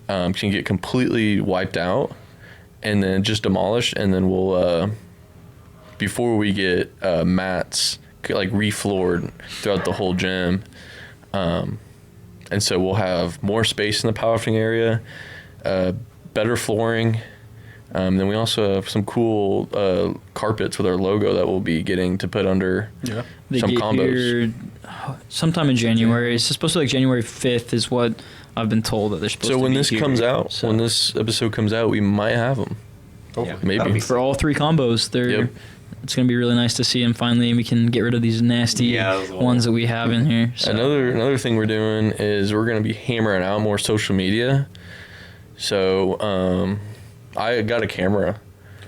S2: can get completely wiped out, and then just demolished, and then we'll before we get mats like refloored throughout the whole gym, and so we'll have more space in the powerlifting area, better flooring. Then we also have some cool carpets with our logo that we'll be getting to put under
S1: They
S2: some
S1: get
S2: combos.
S1: here sometime in January. It's supposed to be like January 5th is what I've been told that they're supposed to
S2: So when
S1: be
S2: this
S1: here.
S2: comes out,
S1: So
S2: when this episode comes out, we might have them.
S4: Yeah.
S2: Maybe.
S4: That'll be
S1: for all three combos,
S2: Yep.
S1: it's gonna be really nice to see them finally, and we can get rid of these nasty
S4: those little-
S1: ones that we have in here. So.
S2: Another thing we're doing is we're going to be hammering out more social media. So I got a camera,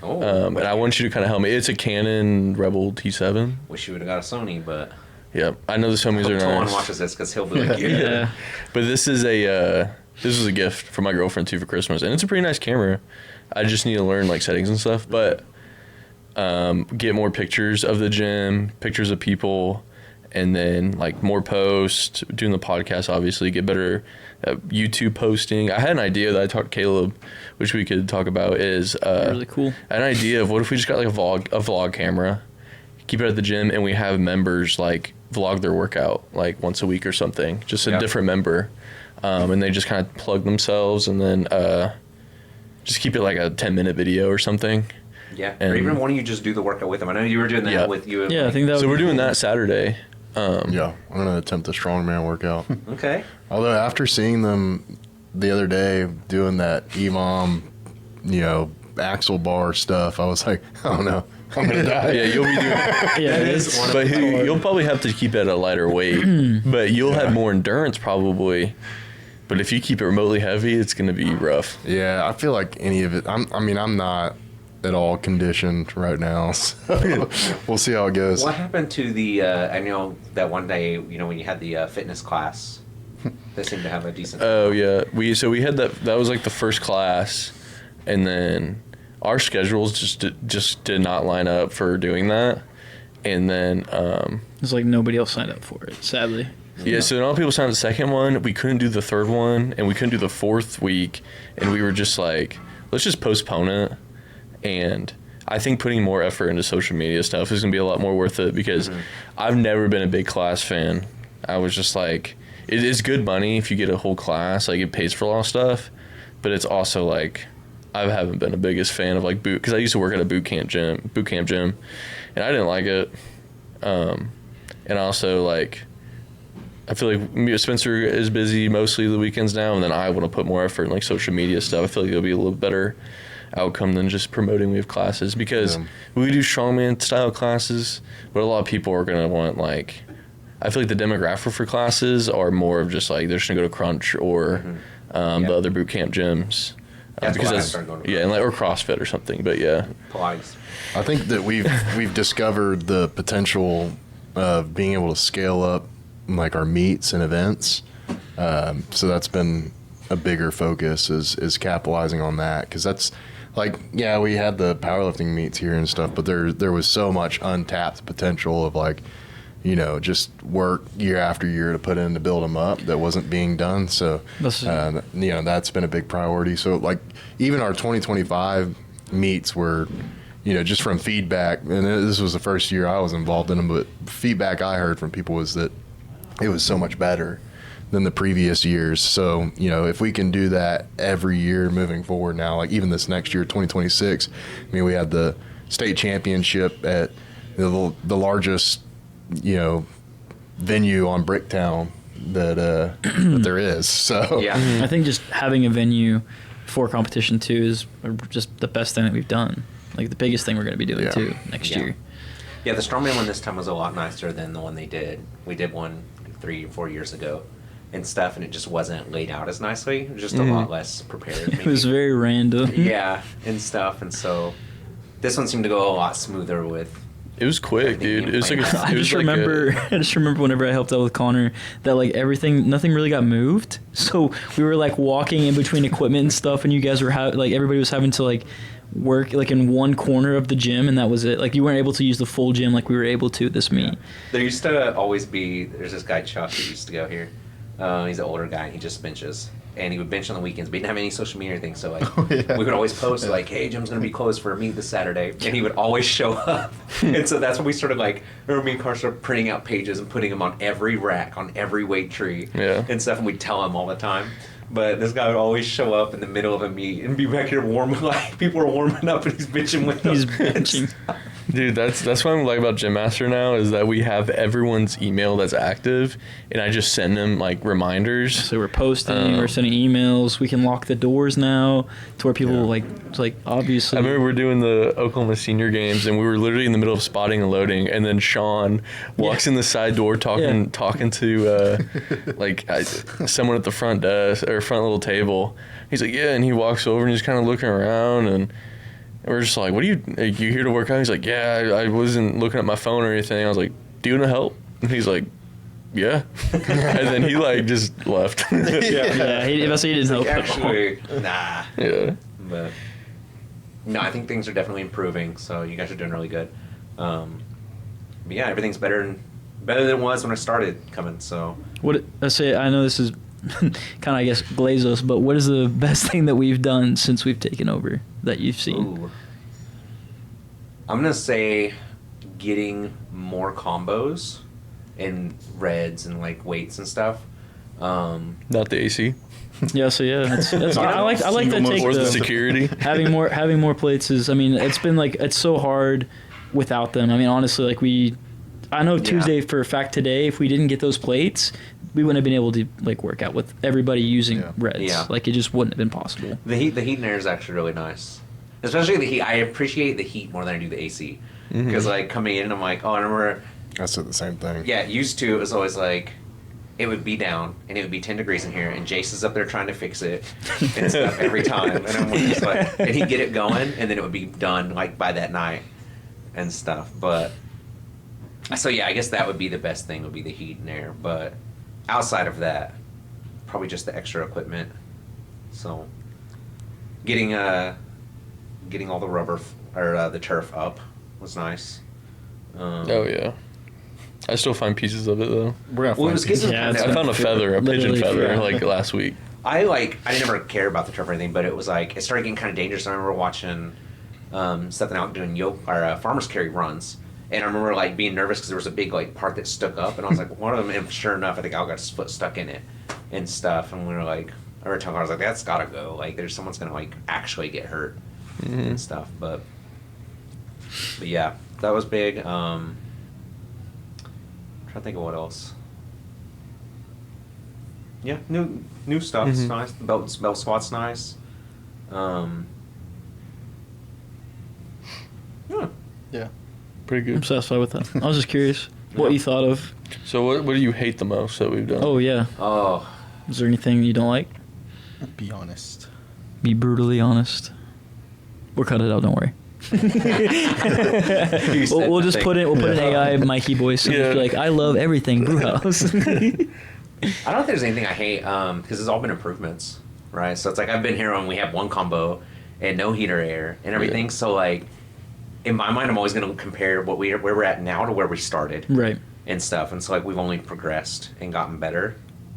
S2: and I want you to kind of help me. It's a Canon Rebel T7.
S4: Wish you would have got a Sony, but
S2: Yep, I know the Sony's
S4: hope
S2: are
S4: Tolan
S2: nice.
S4: watches this because he'll be like,
S1: Yeah.
S2: But this is a gift for my girlfriend too for Christmas, and it's a pretty nice camera. I just need to learn like settings and stuff, but get more pictures of the gym, pictures of people, and then like more posts. Doing the podcast, obviously, get better YouTube posting. I had an idea that I talked to Caleb, which we could talk about. Is
S1: Really cool.
S2: an idea of what if we just got like a vlog camera, keep it at the gym, and we have members like vlog their workout like once a week or something, just a different member, and they just kind of plug themselves, and then just keep it like a 10-minute video or something.
S4: yeah.
S2: And-
S4: Or even why don't you just do the workout with them? I know you were doing that
S2: Yeah.
S4: with you.
S1: Yeah, I think that.
S2: So
S1: would
S2: we're
S1: be
S2: doing
S1: cool.
S2: that Saturday.
S5: Yeah, I'm gonna attempt a strongman workout.
S4: Okay.
S5: Although after seeing them the other day doing that EMOM, axle bar stuff, I was like, oh no, I'm gonna die.
S2: Yeah, you'll be doing.
S1: Yeah, it is.
S2: But you'll probably have to keep it at a lighter weight. But you'll have more endurance probably. But if you keep it remotely heavy, it's gonna be rough.
S5: Yeah, I feel like any of it. I'm not at all conditioned right now. So we'll see how it goes.
S4: What happened to the? I know that one day, when you had the fitness class, they seemed to have a decent.
S2: Oh yeah, we had that. That was like the first class, and then our schedules just did not line up for doing that, and then
S1: It's like nobody else signed up for it, sadly.
S2: yeah. So a lot of people signed the second one. We couldn't do the third one, and we couldn't do the fourth week, and we were just like, let's just postpone it. And I think putting more effort into social media stuff is gonna be a lot more worth it because I've never been a big class fan. I was just like, it is good money if you get a whole class, like it pays for a lot of stuff, but it's also like I haven't been the biggest fan of like because I used to work at a boot camp gym, and I didn't like it. And also like I feel like Spencer is busy mostly the weekends now, and then I want to put more effort in like social media stuff. I feel like it'll be a little better outcome than just promoting we have classes because we do strongman style classes, but a lot of people are going to want like I feel like the demographic for classes are more of just like they're just gonna go to Crunch or the other boot camp gyms
S4: That's why I started going to
S2: and like or CrossFit or something. But yeah,
S4: Pilates.
S5: I think that we've discovered the potential of being able to scale up like our meets and events. So that's been a bigger focus is capitalizing on that because that's like we had the powerlifting meets here and stuff, but there was so much untapped potential of like just work year after year to put in to build them up that wasn't being done. So that's been a big priority. So like even our 2025 meets were just from feedback, and this was the first year I was involved in them, but feedback I heard from people was that it was so much better than the previous years. So, if we can do that every year moving forward now, like even this next year, 2026, I mean, we had the state championship at the largest, venue on Bricktown that there is. So
S4: Yeah.
S1: I think just having a venue for competition too is just the best thing that we've done. Like the biggest thing we're going to be doing
S5: Yeah.
S1: too next
S4: Yeah.
S1: year.
S4: Yeah, the Strongman one this time was a lot nicer than the one they did. We did one 3 or 4 years ago and stuff, and it just wasn't laid out as nicely. It was just a lot less prepared.
S1: It was very random.
S4: yeah, and stuff, and so this one seemed to go a lot smoother with.
S2: It was quick, dude. It was like
S1: I just remember whenever I helped out with Connor that like nothing really got moved. So we were like walking in between equipment and stuff, and you guys were like everybody was having to like work like in one corner of the gym, and that was it. Like you weren't able to use the full gym like we were able to this meet.
S4: There used to always be. There's this guy Chuck who used to go here. He's an older guy. And he just benches, and he would bench on the weekends. But he didn't have any social media or anything, so like we would always post like, "Hey, gym's gonna be closed for a meet this Saturday," and he would always show up. And so that's when we started like, me and Carl started printing out pages and putting them on every rack, on every weight tree, and stuff, and we'd tell him all the time. But this guy would always show up in the middle of a meet and be back here warming, like people are warming up and he's benching with us.
S1: He's benching.
S2: Dude, that's what I like about Gym Master now is that we have everyone's email that's active, and I just send them like reminders.
S1: So we're posting, we're sending emails. We can lock the doors now to where people like obviously.
S2: I remember we're doing the Oklahoma Senior Games, and we were literally in the middle of spotting and loading, and then Sean walks in the side door talking to someone at the front desk or front little table. He's like, yeah, and he walks over and he's kind of looking around, and we're just like, what are you here to work out? He's like, yeah, I wasn't looking at my phone or anything. I was like, do you want to help? And he's like, yeah. And then he like just left.
S1: he didn't help.
S4: Actually, nah.
S2: Yeah.
S4: But no, I think things are definitely improving. So you guys are doing really good. But yeah, everything's better than it was when I started coming. So
S1: I know this is kind of I guess Glazos, but what is the best thing that we've done since we've taken over that you've seen?
S4: Ooh. I'm gonna say getting more combos and reds and like weights and stuff.
S2: Not the AC.
S1: Yeah, so yeah, that's I like to take
S2: Or the
S1: the
S2: security.
S1: having more plates is. I mean, it's been like it's so hard without them. I mean, honestly, like I know Tuesday for a fact today, if we didn't get those plates, we wouldn't have been able to like work out with everybody using reds.
S4: Yeah.
S1: Like it just wouldn't have been possible.
S4: The heat and air is actually really nice, especially the heat. I appreciate the heat more than I do the AC because like coming in, I'm like, oh, I remember.
S5: I said the same thing.
S4: Yeah, used to it was always like. It would be down, and it would be 10 degrees in here, and Jason's up there trying to fix it and stuff every time. And I'm just like, and he'd get it going, and then it would be done like by that night and stuff. But so yeah, I guess that would be the best thing would be the heat and air. But outside of that, probably just the extra equipment. So getting all the rubber or the turf up was nice.
S2: Oh yeah. I still find pieces of it though.
S3: We're gonna
S4: Well, it was
S3: find
S4: getting-
S1: Yeah,
S2: I found a pigeon
S1: literally,
S2: feather
S1: yeah.
S2: like last week.
S4: I didn't ever care about the turf or anything, but it was like it started getting kind of dangerous. I remember watching something out doing farmers carry runs, and I remember like being nervous because there was a big like part that stuck up, and I was like, one of them, and sure enough, I think I got his foot stuck in it and stuff, and we were like, I was like, that's gotta go. Like, someone's gonna like actually get hurt and stuff. But yeah, that was big. Trying to think of what else. Yeah, new stuff's nice. The belt squat's nice. Yeah.
S3: Yeah.
S2: Pretty
S1: I'm
S2: good.
S1: satisfied with that. I was just curious what you thought of.
S2: So what do you hate the most that we've done?
S1: Oh yeah,
S4: Oh,
S1: is there anything you don't like?
S3: Be honest.
S1: Be brutally honest. We'll cut it out. Don't worry. We'll just put an AI Mikey voice and just be like, I love everything Brewhouse.
S4: I don't think there's anything I hate because it's all been improvements, right? So it's like I've been here when we have one combo and no heater air and everything.
S2: Yeah.
S4: So like in my mind, I'm always going to compare where we're at now to where we started,
S1: Right.
S4: and stuff. And so like we've only progressed and gotten better.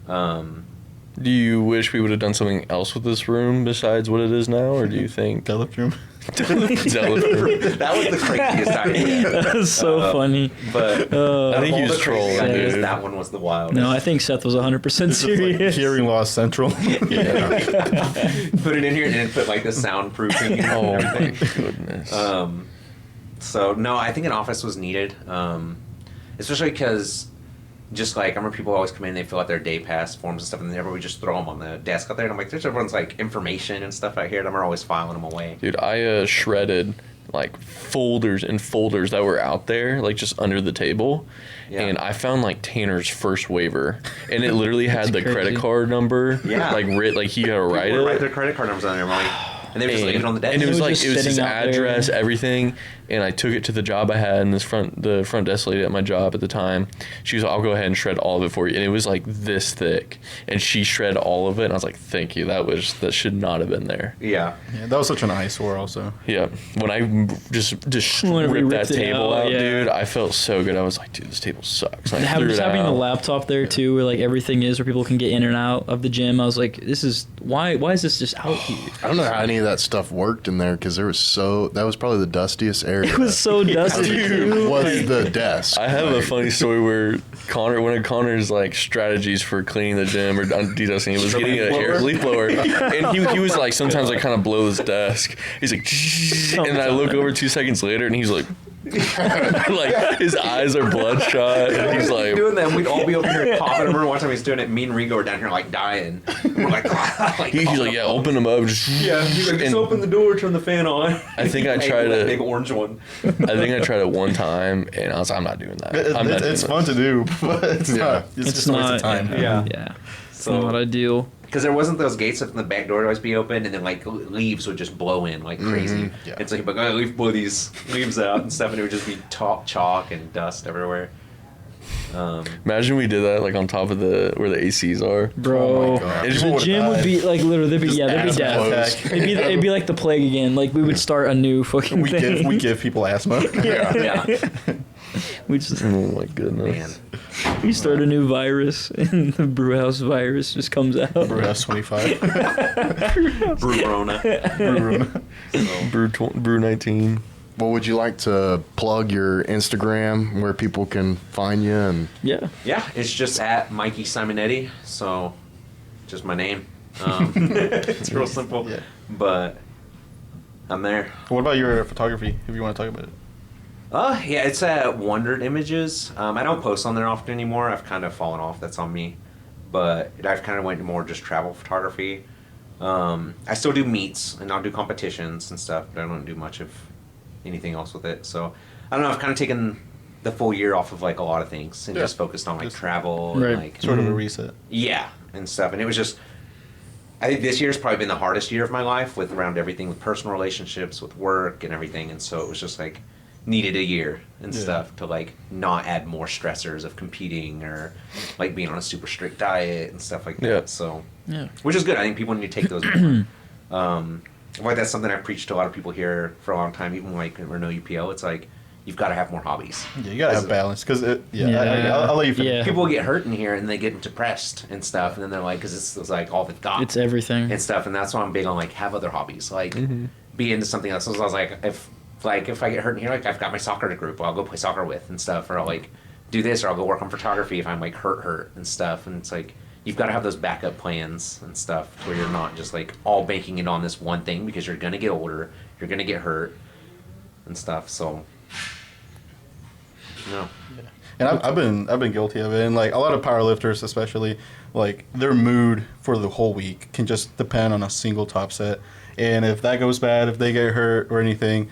S2: Do you wish we would have done something else with this room besides what it is now, or do you think
S3: Deadlift room.
S4: That was the craziest idea.
S1: That's so funny.
S4: But
S2: I think
S4: of
S2: he
S4: all
S2: was
S4: the crazy
S2: trolling,
S4: ideas,
S2: dude.
S4: that one was the wildest.
S1: No, I think Seth was 100%
S3: It's like
S1: serious.
S3: hearing loss central.
S4: Put it in here and then put like the soundproofing.
S2: Oh
S4: and
S2: my
S4: everything.
S2: goodness.
S4: So no, I think an office was needed, especially because just like, I remember people always come in, they fill out their day pass forms and stuff, and then everybody just throw them on the desk out there. And I'm like, there's everyone's like information and stuff out here, and I'm always filing them away.
S2: Dude, I shredded like folders and folders that were out there, like just under the table.
S4: Yeah.
S2: And I found like Tanner's first waiver, and it literally had the
S1: crazy.
S2: credit card number,
S4: Yeah.
S2: like he had to write
S4: People would write
S2: it.
S4: their credit card numbers on there, I'm like, and they would just leave it on the desk.
S2: And it was like
S1: just
S2: it was his
S1: sitting out there.
S2: address, everything. And I took it to the job I had, and the front desk lady at my job at the time, she was like, "I'll go ahead and shred all of it for you." And it was like this thick, and she shredded all of it. And I was like, "Thank you. That should not have been there."
S4: Yeah.
S3: Yeah, that was such an eyesore also.
S2: Yeah, when I just
S1: Whenever you
S2: ripped that
S1: ripped it
S2: table
S1: out,
S2: out,
S1: yeah.
S2: dude, I felt so good. I was like, "Dude, this table sucks." And I threw
S1: Just
S2: it
S1: having the
S2: out.
S1: laptop there too, where like everything is, where people can get in and out of the gym. I was like, this is why is this just out here?
S5: I don't know how any of that stuff worked in there because that was probably the dustiest area.
S1: It was so dusty. too.
S5: was the desk.
S2: I have a funny story where one of Connor's like strategies for cleaning the gym or dedusting it was getting a leaf blower, and he was like sometimes like kind of blow his desk. He's like, and I look over 2 seconds later, and he's like, like his eyes are bloodshot, and he's like,
S4: doing that, and we'd all be over here coughing. I remember one time he was doing it, me and Rigo were down here like dying. And we're like,
S2: he's like, yeah, open them up.
S4: yeah, he's like, just
S2: and
S4: open the door, turn the fan on.
S2: I think I tried
S4: that
S2: to.
S4: big orange one.
S2: I think I tried it one time, and I was like, I'm not doing that. I'm not doing
S3: It's
S2: that.
S3: fun to do, but it's not. It's just a waste of time.
S4: Yeah.
S1: Yeah. It's
S4: So-
S1: not ideal.
S4: Because there wasn't those gates up in the back door would always be open, and then like leaves would just blow in like crazy.
S3: Yeah.
S4: It's like, oh, leaf blow these leaves out and stuff, and it would just be chalk and dust everywhere.
S2: Imagine we did that like on top of where the ACs are.
S1: Bro,
S3: Oh my God.
S2: It just
S3: People
S1: the
S3: would
S1: gym would
S3: die.
S1: be like literally, there'd be
S3: Just
S1: death.
S3: asthma attack.
S1: It'd be like the plague again. Like we would start a new fucking
S3: We
S1: thing.
S3: give people asthma.
S4: Yeah,
S1: we just
S2: Oh my goodness.
S4: man.
S1: we start a new virus, and the Brewhouse virus just comes out.
S3: Brewhouse 25.
S4: Brew Rona.
S2: Brew 19.
S5: Well, would you like to plug your Instagram where people can find you? And
S1: Yeah.
S4: Yeah, it's just at Mikey Simonetti, so just my name. It's real simple,
S3: Yeah.
S4: but I'm there.
S3: What about your photography, if you want to talk about it?
S4: Yeah, it's at Wondered Images. I don't post on there often anymore. I've kind of fallen off. That's on me. But I've kind of went to more just travel photography. I still do meets and I'll do competitions and stuff, but I don't do much of anything else with it. So I don't know. I've kind of taken the full year off of like a lot of things and
S3: Yeah.
S4: just focused on like
S3: Just-
S4: travel
S1: Right.
S4: and like
S3: Sort of a reset.
S4: yeah and stuff. And it was just. I think this year's probably been the hardest year of my life with around everything with personal relationships, with work and everything. And so it was just like needed a year and
S3: Yeah.
S4: stuff to like not add more stressors of competing or like being on a super strict diet and stuff like that.
S2: Yeah.
S4: So,
S1: Yeah.
S4: which is good. I think people need to take those more. Like that's something I've preached to a lot of people here for a long time, even like when we're no UPO. It's like, you've got to have more hobbies.
S3: Yeah, you gotta have balance, because I'll let you finish.
S1: Yeah.
S4: People get hurt in here and they get depressed and stuff, and then they're like, because it's like all they've got.
S1: It's everything.
S4: And stuff, and that's why I'm big on like have other hobbies, like be into something else. So I was like, if I get hurt in here, like I've got my soccer group, I'll go play soccer with and stuff, or I'll like do this, or I'll go work on photography if I'm like hurt and stuff. And it's like you've got to have those backup plans and stuff where you're not just like all banking it on this one thing, because you're gonna get older, you're gonna get hurt and stuff. So no.
S3: And I've been guilty of it, and like a lot of powerlifters, especially, like their mood for the whole week can just depend on a single top set, and if that goes bad, if they get hurt or anything,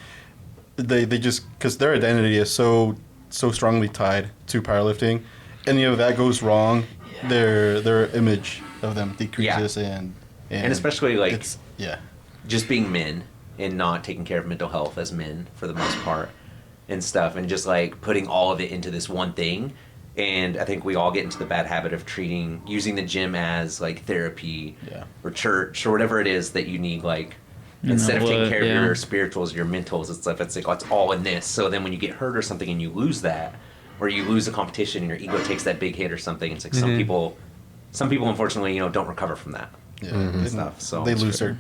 S3: they just, because their identity is so strongly tied to powerlifting, and if that goes wrong, their image of them decreases, and
S4: especially like
S3: it's
S4: just being men and not taking care of mental health as men for the most part and stuff, and just like putting all of it into this one thing. And I think we all get into the bad habit of using the gym as like therapy or church or whatever it is that you need, like instead of taking care of your spirituals, your mentals and stuff. It's like, oh, it's all in this. So then when you get hurt or something and you lose that, or you lose a competition and your ego takes that big hit or something, it's like some people unfortunately, don't recover from that.
S3: and
S4: Stuff, so
S3: they
S4: it's
S3: lose
S4: true.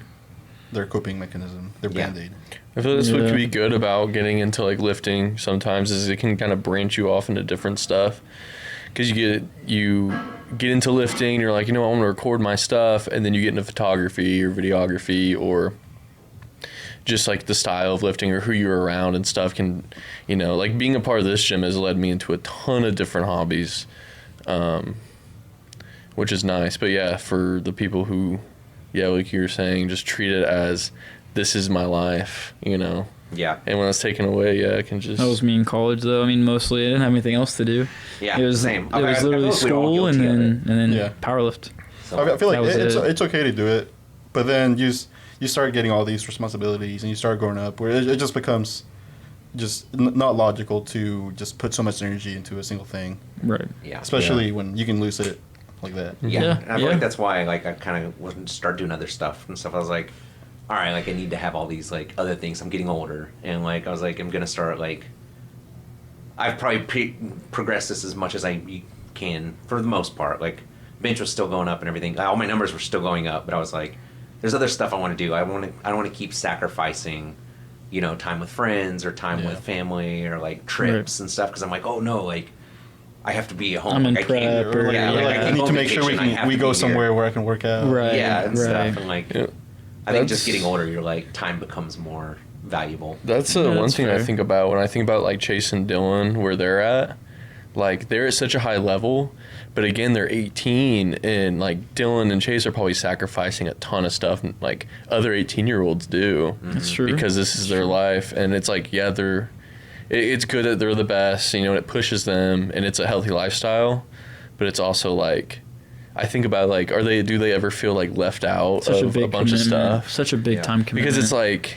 S3: their coping mechanism, their
S4: Yeah.
S3: Band-Aid.
S2: I feel that's what
S1: Yeah.
S2: could be good about getting into like lifting sometimes is it can kind of branch you off into different stuff, because you get into lifting, you're like, I want to record my stuff, and then you get into photography or videography or just like the style of lifting or who you're around and stuff can, like being a part of this gym has led me into a ton of different hobbies. which is nice. But yeah, for the people who, yeah, like you were saying, just treat it as this is my life, you know.
S4: Yeah.
S2: And when it's taken away, yeah, it can just.
S1: That was me in college, though. I mean, mostly I didn't have anything else to do.
S4: Yeah,
S1: it was
S4: same.
S1: It was literally school and then
S3: Yeah.
S1: powerlift.
S4: So,
S3: I feel like
S1: That was
S3: it's okay to do it, but then you start getting all these responsibilities and you start growing up where it just becomes just not logical to just put so much energy into a single thing,
S1: Right.
S4: yeah.
S3: especially when you can lose it like that.
S4: Yeah,
S1: Yeah,
S4: and I feel
S1: yeah.
S4: like that's why like I kind of wouldn't start doing other stuff and stuff. I was like, all right, like I need to have all these like other things. I'm getting older, and like I was like, I'm gonna start like. I've probably progressed this as much as I can for the most part. Like bench was still going up and everything. All my numbers were still going up, but I was like, there's other stuff I want to do. I don't want to keep sacrificing, you know, time with friends or time with family or like trips and stuff because I'm like, oh no, like. I have to be at home.
S1: I'm in
S4: like, I can't,
S1: prep or-
S4: yeah, like,
S1: yeah.
S4: I
S3: I
S4: can't
S3: need
S4: go
S3: to
S4: on
S3: make sure
S4: vacation, I have
S3: we
S4: to
S3: go
S4: be here.
S3: somewhere where I can work out.
S1: Right.
S4: Yeah, and
S1: right.
S4: stuff, and like
S2: Yeah.
S4: I think just
S2: That's-
S4: getting older, you're like time becomes more valuable.
S2: That's
S1: Yeah,
S2: one
S1: that's
S2: thing I
S1: fair.
S2: think about when I think about like Chase and Dylan, where they're at. Like they're at such a high level, but again, they're 18, and like Dylan and Chase are probably sacrificing a ton of stuff like other 18-year-olds do.
S1: That's true.
S2: Because this is their life, and it's like, yeah, it's good that they're the best, you know, and it pushes them, and it's a healthy lifestyle, but it's also like, I think about like, do they ever feel like left out
S1: Such
S2: of
S1: a big
S2: a bunch of
S1: commitment.
S2: stuff?
S1: Such a big
S4: Yeah.
S1: time commitment.
S2: Because it's like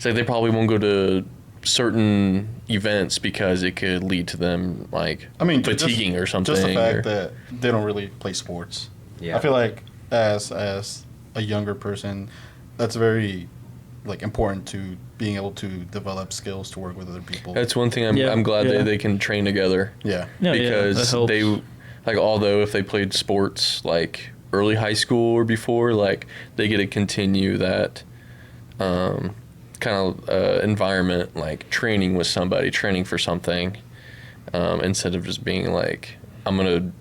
S2: they probably won't go to certain events because it could lead to them like
S3: I mean,
S2: fatiguing or something.
S3: Just the
S2: or-
S3: fact that they don't really play sports.
S4: Yeah.
S3: I feel like as a younger person, that's very like important to being able to develop skills to work with other people.
S2: That's one thing
S1: Yeah,
S2: I'm glad
S1: yeah.
S2: they can train together.
S3: Yeah.
S1: Yeah, that
S2: Because
S1: helps.
S2: they like, although if they played sports like early high school or before, like they get to continue that kind of environment, like training with somebody, training for something, instead of just being like, I'm gonna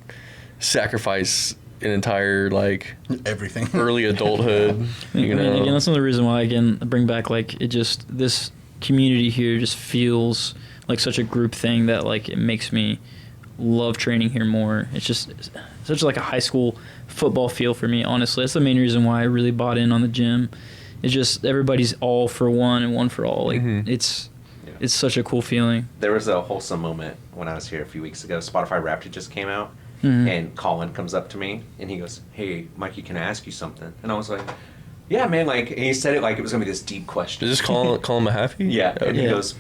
S2: sacrifice an entire like
S3: Everything.
S2: early adulthood. You
S1: I mean,
S2: know,
S1: again, that's another reason why again I bring back like it just this community here just feels like such a group thing that like it makes me love training here more. It's just such like a high school football feel for me. Honestly, that's the main reason why I really bought in on the gym. It's just everybody's all for one and one for all. Like it's such a cool feeling.
S4: There was a wholesome moment when I was here a few weeks ago. Spotify Wrapped had just came out,
S1: Mm-hmm.
S4: and Colin comes up to me and he goes, "Hey, Mikey, can I ask you something?" And I was like, "Yeah, man." Like, and he said it like it was gonna be this deep question.
S2: is this Colin Mahaffey?
S4: Yeah, and he
S1: Yeah.
S4: goes,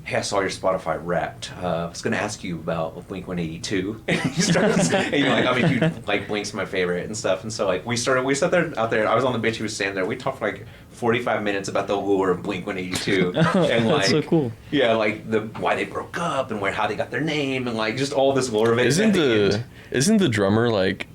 S4: "Hey, I saw your Spotify Wrapped. I was gonna ask you about Blink 182." And he starts, and you're like, I'm a huge like Blink's my favorite and stuff. And so like we sat there out there. I was on the bench. He was standing there. We talked for like 45 minutes about the lure of Blink 182 and like
S1: That's so cool.
S4: yeah, like the why they broke up and how they got their name and like just all this lore of it.
S2: Isn't
S4: At end-
S2: the drummer like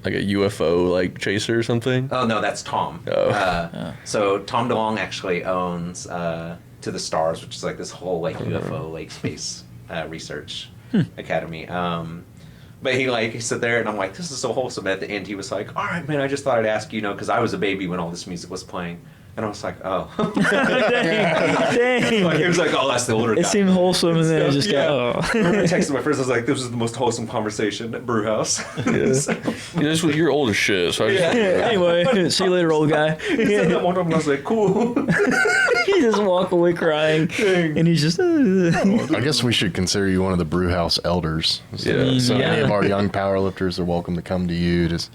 S2: a UFO like chaser or something?
S4: Oh no, that's Tom.
S2: Oh.
S4: So Tom DeLong actually owns To the Stars, which is like this whole like UFO like space research academy. But he sat there and I'm like, this is so wholesome. At the end, he was like, all right, man, I just thought I'd ask you, because I was a baby when all this music was playing. And I was like, oh.
S1: Dang.
S4: Like, it was like, oh, that's the older guy.
S1: It seemed wholesome, and then it just
S4: Yeah.
S1: got.
S4: I remember texting my friends. I was like, "This was the most wholesome conversation at Brewhouse." So,
S2: You're old as shit, so I just,
S1: Anyway, see you later, old guy.
S4: he said that one time, and I was like, "Cool."
S1: He just walk away crying, and he's just.
S5: I guess we should consider you one of the Brewhouse elders. So,
S2: Yeah.
S5: so
S1: Yeah.
S5: any of our young powerlifters are welcome to come to you, just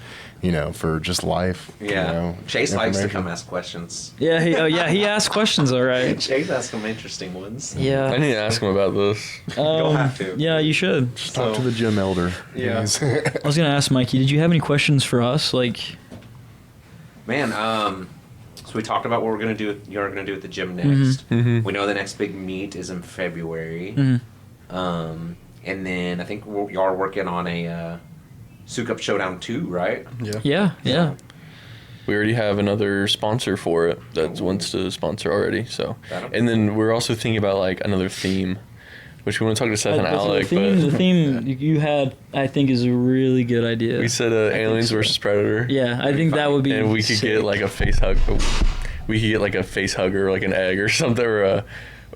S5: for just life.
S4: Yeah, Chase likes to
S5: information.
S4: come ask questions.
S1: Yeah, he asked questions, all right.
S4: Chase asks some interesting ones.
S2: I
S1: Yeah.
S2: need to ask him about this.
S4: You'll have to.
S1: Yeah, you should.
S5: Talk to the gym elder.
S4: Yeah.
S1: I was gonna ask Mikey, did you have any questions for us? Like,
S4: Man, so we talked about what you're gonna do at the gym next.
S2: Mhm.
S4: We know the next big meet is in February.
S1: mhm.
S4: And then I think y'all are working on a Souk Up Showdown 2, right?
S3: Yeah.
S1: yeah.
S2: We already have another sponsor for it that wants to sponsor already. So, and then we're also thinking about like another theme, which we want to talk to Seth and Alec.
S1: The
S2: But
S1: theme you had, I think, is a really good idea.
S2: we said aliens versus predator.
S1: Yeah, I think that would be.
S2: And we could
S1: sick.
S2: get like a face hug. We could get like a face hugger, like an egg or something, or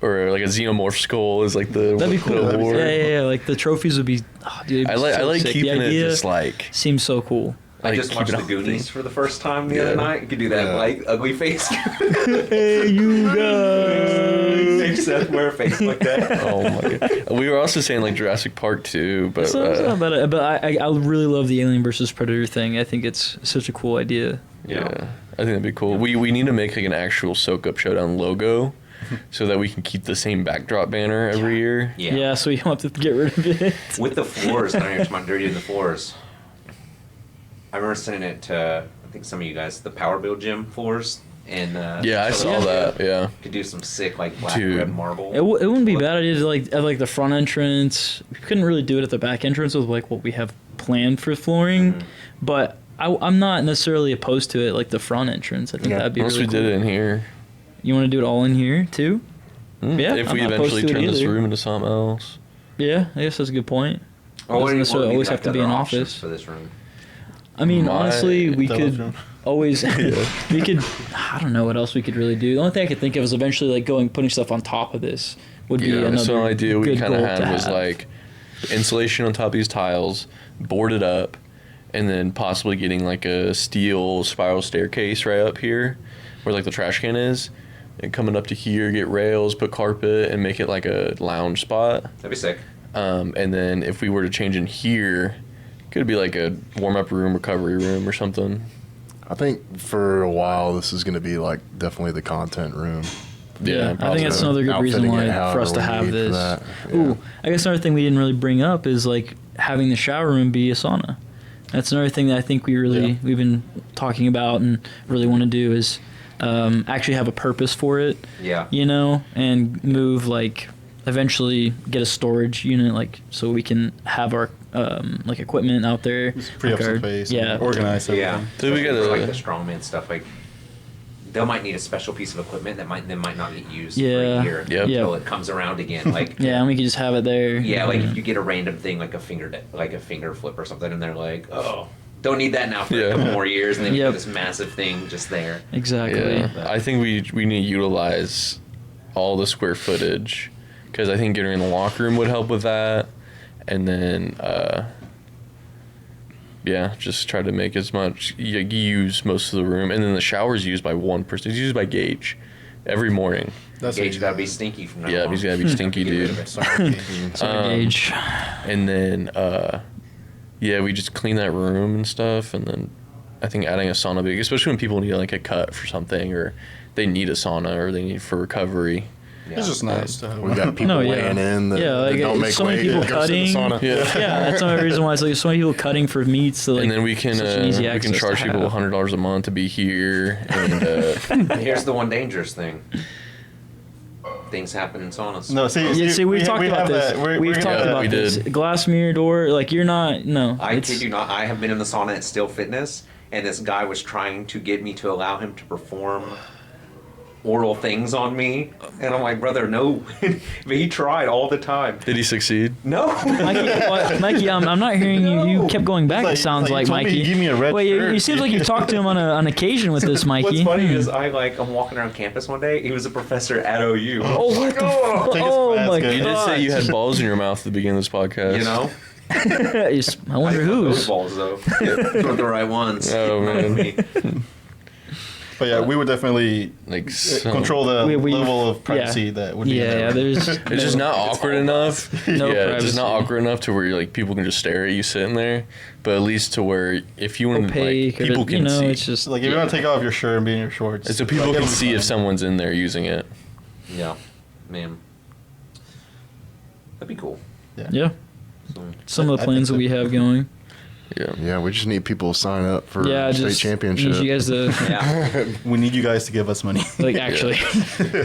S2: or like a xenomorph skull is like the
S1: That'd be cool.
S2: the award.
S1: Yeah. Like the trophies would be. Oh, dude, it'd be
S2: I
S1: so
S2: like
S1: sick.
S2: keeping
S1: The
S2: it
S1: idea
S2: just like
S1: seems so cool.
S4: I just watched
S2: keep it
S4: The
S2: on
S4: Goonies
S2: thing.
S4: for the first time the
S2: Yeah.
S4: other night. You could do that
S5: Yeah.
S4: like ugly face.
S1: Hey, you guys.
S4: Make Seth wear a face like that.
S2: Oh my god. We were also saying like Jurassic Park too, but
S1: So, it's not bad, but I really love the Alien versus Predator thing. I think it's such a cool idea.
S2: yeah, I think that'd be cool. We need to make like an actual Soak Up Showdown logo, so that we can keep the same backdrop banner every year.
S1: Yeah, so you don't have to get rid of it.
S4: With the floors, I know you're dirty in the floors. I remember sending it to I think some of you guys, the Power Build gym floors, and
S2: Yeah, I saw that. Yeah.
S4: Could do some sick like black
S2: Dude.
S4: red marble.
S1: It wouldn't be a bad idea to like at like the front entrance. We couldn't really do it at the back entrance with like what we have planned for flooring, but I'm not necessarily opposed to it like the front entrance. I think
S5: Yeah.
S1: that'd be
S2: Unless
S1: really
S2: we
S1: cool.
S2: did it in here.
S1: You want to do it all in here too? Yeah,
S2: If
S1: I'm
S2: we
S1: not
S2: eventually
S1: opposed to it
S2: turn this
S1: either.
S2: room into something else.
S1: Yeah, I guess that's a good point.
S4: Or
S1: Doesn't necessarily
S4: what would
S1: always
S4: like
S1: have to
S4: the
S1: be an
S4: other options
S1: office.
S4: for this room.
S1: I mean,
S2: My-
S1: honestly, we
S3: Double
S1: could
S3: room.
S1: always we could. I don't know what else we could really do. The only thing I could think of is eventually like putting stuff on top of this would be
S2: Yeah,
S1: another
S2: so an idea we
S1: good
S2: kind of
S1: goal
S2: had
S1: to
S2: was
S1: have.
S2: like insulation on top of these tiles, board it up, and then possibly getting like a steel spiral staircase right up here where like the trash can is, and coming up to here, get rails, put carpet, and make it like a lounge spot.
S4: That'd be sick.
S2: And then if we were to change in here, could be like a warm-up room, recovery room, or something.
S5: I think for a while this is going to be like definitely the content room.
S1: Yeah, I
S5: probably
S1: think that's another good reason
S5: outfitting it
S1: why for us
S5: however
S1: to
S5: we
S1: have
S5: need for
S1: this.
S5: that.
S1: Ooh, I guess another thing we didn't really bring up is like having the shower room be a sauna. That's another thing that I think we've been talking about and really want to do is actually have a purpose for it.
S4: Yeah.
S1: You know, and move like eventually get a storage unit like so we can have our like equipment out there.
S3: Free up
S1: like
S3: some
S1: our-
S3: space.
S1: Yeah.
S3: and Organize everything.
S4: Yeah.
S2: So we
S4: Especially for,
S2: gotta-
S4: like the strongman stuff. Like they might need a special piece of equipment that might not get used for
S1: Yeah.
S4: a year
S2: Yep.
S4: until it comes around again. Like
S1: Yeah, and we could just have it there.
S4: yeah, like if you get a random thing like a finger flip or something, and they're like, oh, don't need that now for
S2: Yeah.
S4: a couple more years, and then you
S1: Yep.
S4: get this massive thing just there.
S1: Exactly.
S2: Yeah, I think we need to utilize all the square footage because I think getting in the locker room would help with that, and then yeah, just try to make as much use most of the room, and then the shower's used by one person. It's used by Gage every morning.
S3: That's
S4: Gage gotta be stinky from now
S2: Yeah,
S4: on.
S2: he's gotta be stinky,
S4: Get rid
S2: dude.
S4: of it.
S3: Sorry.
S1: Sorry, Gage.
S2: And then yeah, we just clean that room and stuff, and then I think adding a sauna big, especially when people need like a cut for something or they need a sauna or they need for recovery.
S3: It's just nice to have.
S5: We got people
S1: No, yeah.
S5: weighing in that,
S1: Yeah, like,
S5: that don't make
S1: so many
S5: weight.
S1: people
S5: Go sit in the
S1: cutting.
S5: sauna.
S2: Yeah.
S1: Yeah, that's another reason why it's like so many people cutting for meats. So like,
S2: And then we can
S1: such an easy
S2: we can
S1: access to
S2: charge people
S1: have.
S2: $100 a month to be here, and
S4: And here's the one dangerous thing. Things happen in saunas.
S3: No, see,
S1: Yeah, see, we've talked about
S3: have
S1: this.
S3: that. We're
S1: We've
S3: gonna-
S1: talked
S2: Yeah,
S1: about
S2: we
S1: this.
S2: did.
S1: Glass mirror door, like you're not. No,
S4: I
S1: it's-
S4: kid you not. I have been in the sauna at Still Fitness, and this guy was trying to get me to allow him to perform oral things on me, and I'm like, brother, no. But he tried all the time.
S2: did he succeed?
S4: No.
S1: Mikey, I'm not hearing you. You kept going back.
S3: Like-
S1: it sounds
S3: like
S1: like,
S3: you told me
S1: Mikey.
S3: you give me a red
S1: Wait,
S3: shirt.
S1: it seems like you talked to him on occasion with this, Mikey.
S4: What's funny
S1: Hmm.
S4: is I'm walking around campus one day. He was a professor at OU.
S1: Oh, what the fuck?
S3: Take his
S1: Oh
S3: class,
S1: my
S3: good.
S2: You did
S1: god!
S2: say you had balls in your mouth at the beginning of this podcast.
S4: You know.
S1: I wonder
S4: I put those
S1: whose.
S4: balls though. Put the right ones.
S2: Oh, man.
S4: Me.
S3: But yeah, we would definitely
S2: Like
S3: control the
S1: We-
S3: level of privacy
S1: yeah.
S3: that would be. in
S1: Yeah,
S3: that
S1: yeah.
S3: room.
S1: There's.
S2: It's just not awkward enough.
S1: No
S2: yeah, it's
S1: privacy.
S2: just not awkward enough to where like people can just stare at you sitting there, but at least to where if you want to like
S1: opaque.
S2: people
S1: or,
S2: can
S1: you know,
S2: see.
S1: it's just.
S3: Like if you want to take off your shirt and be in your shorts,
S2: So people
S3: like,
S2: can
S3: it'll be
S2: see if
S3: fine.
S2: someone's in there using it.
S4: Yeah, man. That'd be cool.
S1: Yeah.
S4: So,
S1: Some of the
S3: I
S1: plans that
S3: think
S1: we have going.
S2: Yeah.
S5: Yeah, we just need people to sign up for
S1: Yeah,
S5: state
S1: just
S5: championship.
S1: need you guys to
S4: yeah.
S3: We need you guys to give us money.
S1: like actually.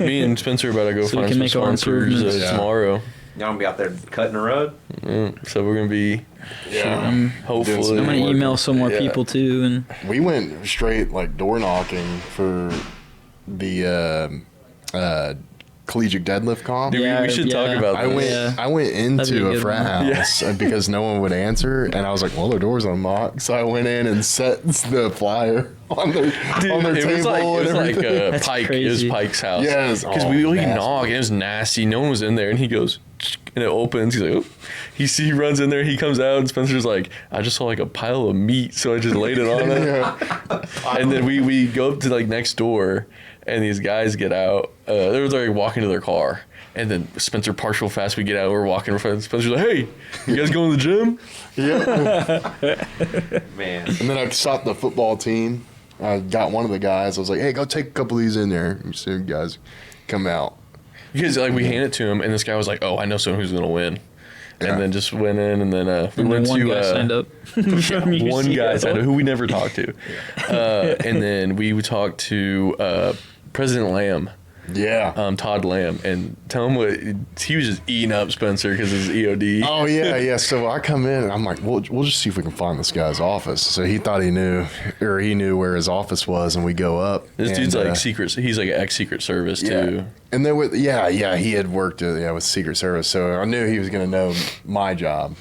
S2: Me and Spencer are about to go
S1: So we
S2: find
S1: can
S2: some
S1: make our own
S2: sponsors
S1: improvements.
S5: Yeah.
S2: tomorrow.
S4: Y'all gonna be out there cutting the road?
S2: So we're gonna be
S1: I'm
S2: hopefully.
S1: gonna email some more
S2: Yeah.
S1: people too, and
S5: We went straight like door knocking for the collegiate deadlift comp.
S2: Dude,
S1: Yeah,
S2: we should talk
S1: yeah.
S2: about
S5: I
S2: that.
S5: went
S1: Yeah.
S5: I went
S1: That'd be a
S5: into a
S1: good
S5: frat
S1: one.
S5: house because no one would answer, and I was like, well, their door's unlocked. So I went in and set the flyer on their
S2: Dude,
S5: table
S2: it was
S5: and
S2: like
S5: everything.
S1: That's
S2: Pike. It
S1: crazy.
S2: was Pike's house.
S5: Yes.
S2: Because
S5: Oh,
S2: we
S5: nasty.
S2: knocked, and it was nasty. No one was in there, and he goes, and it opens. He's like, oh. He runs in there. He comes out, and Spencer's like, I just saw like a pile of meat, so I just laid it on it.
S5: Yeah.
S2: And then we go up to like next door, and these guys get out. They were like walking to their car. And then Spencer parks real fast. We get out. We're walking. Spencer's like, "Hey, you guys going to the gym?"
S5: Yeah.
S4: Man.
S5: And then I stopped the football team. I got one of the guys. I was like, hey, go take a couple of these in there. You see guys come out.
S2: Because like we handed it to him, and this guy was like, "Oh, I know someone who's gonna win,"
S5: Yeah.
S2: and then just went in, and then we
S1: And then
S2: went
S1: one
S2: to
S1: guy signed up.
S2: one guy signed up who we never talked to, and then we would talk to President Lamb.
S5: Yeah.
S2: Todd Lamb, and tell him what he was just eating up Spencer because of his EOD.
S5: Oh, yeah. So I come in, and I'm like, we'll just see if we can find this guy's office. So he thought he knew where his office was, and we go up.
S2: This
S5: and,
S2: dude's like secret. He's like an ex-Secret Service too.
S5: Yeah. And then he had worked with Secret Service, so I knew he was going to know my job.